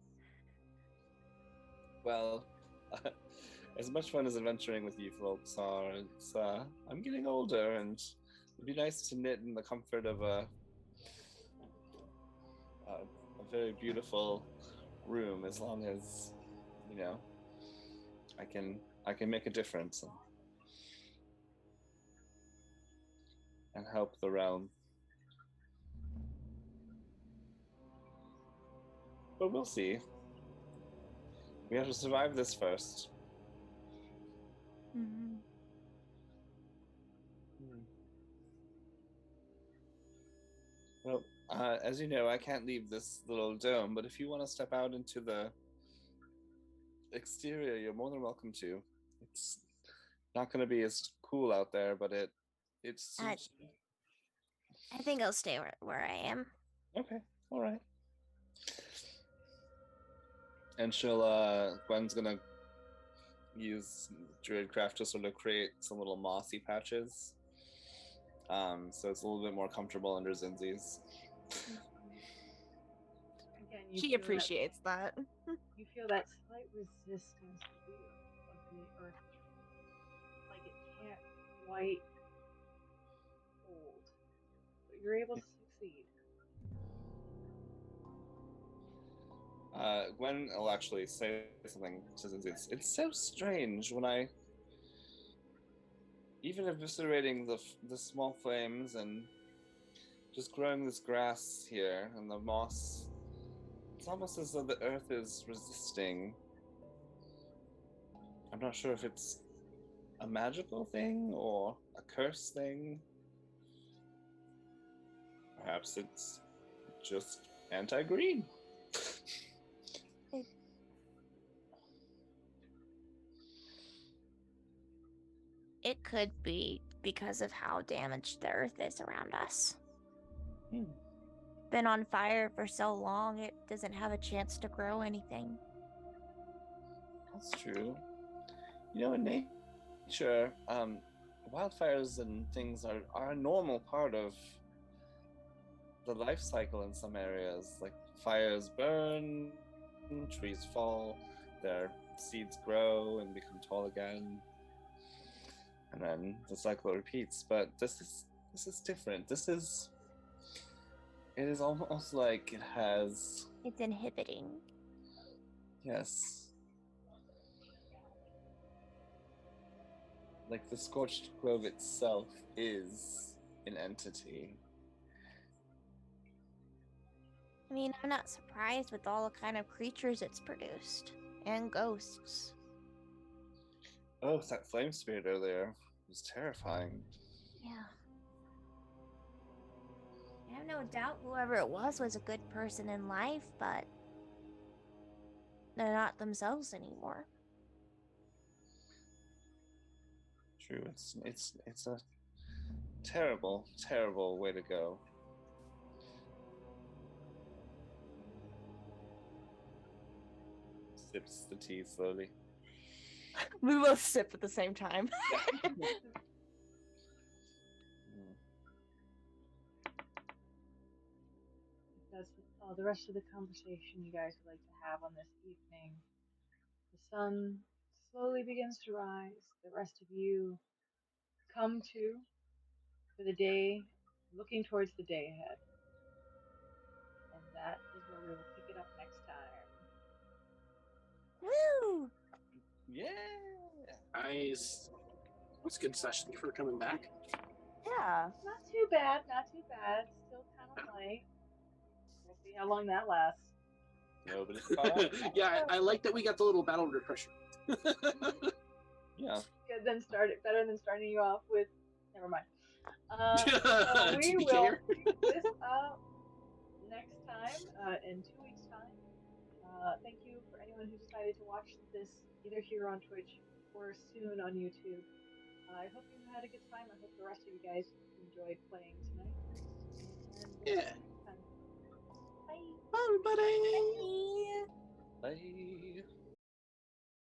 S8: Well, as much fun as adventuring with you folks are, I'm getting older, and it'd be nice to knit in the comfort of a very beautiful room, as long as I can make a difference and help the realm. But we'll see. We have to survive this first.
S6: Mm-hmm.
S8: Well, as you know, I can't leave this little dome, but if you want to step out into the exterior, you're more than welcome to. It's not going to be as cool out there, but it's.
S6: I think I'll stay where I am.
S8: Okay, all right. And Gwen's gonna use Druidcraft to sort of create some little mossy patches. So it's a little bit more comfortable under Zinzi's.
S2: Again,
S1: She appreciates that.
S2: You feel that slight resistance of the earth, like it can't quite hold, but you're able to succeed.
S8: Gwen will actually say something to Zinzi. It's so strange when even eviscerating the small flames and just growing this grass here and the moss, it's almost as though the earth is resisting. I'm not sure if it's a magical thing or a curse thing. Perhaps it's just anti-green.
S6: It could be because of how damaged the earth is around us. Been on fire for so long, it doesn't have a chance to grow anything.
S8: That's true. In nature, wildfires and things are a normal part of the life cycle in some areas. Like fires burn, trees fall, their seeds grow and become tall again, and then the cycle repeats. But this is different. It is almost like it has.
S6: It's inhibiting.
S8: Yes. Like the scorched grove itself is an entity.
S6: I mean, I'm not surprised with all the kind of creatures it's produced. And ghosts.
S8: Oh, that flame spirit earlier was terrifying.
S6: Yeah. I have no doubt whoever it was a good person in life, but they're not themselves anymore.
S8: True, it's a terrible, terrible way to go. Sips the tea slowly.
S1: We both sip at the same time.
S2: That's the rest of the conversation you guys would like to have on this evening. The sun slowly begins to rise. The rest of you come to for the day, looking towards the day ahead. And that is where we will pick it up next time.
S6: Woo!
S8: Yeah!
S5: Nice. It was a good session. Thank you for coming back.
S4: Yeah.
S2: Not too bad, not too bad. Still kind of light. We'll see how long that lasts.
S8: No, but it's fine.
S5: Yeah, I like that we got the little battle refresher.
S8: Yeah.
S2: Good, then better than starting you off with. Never mind. So we will
S5: TPK.
S2: pick this up next time in 2 weeks' time. Thank you for anyone who decided to watch this either here on Twitch or soon on YouTube. I hope you had a good time. I hope the rest of you guys enjoyed playing tonight. And we'll
S5: Yeah.
S2: see you next time. Bye.
S5: Bye, everybody.
S6: Bye.
S8: Bye.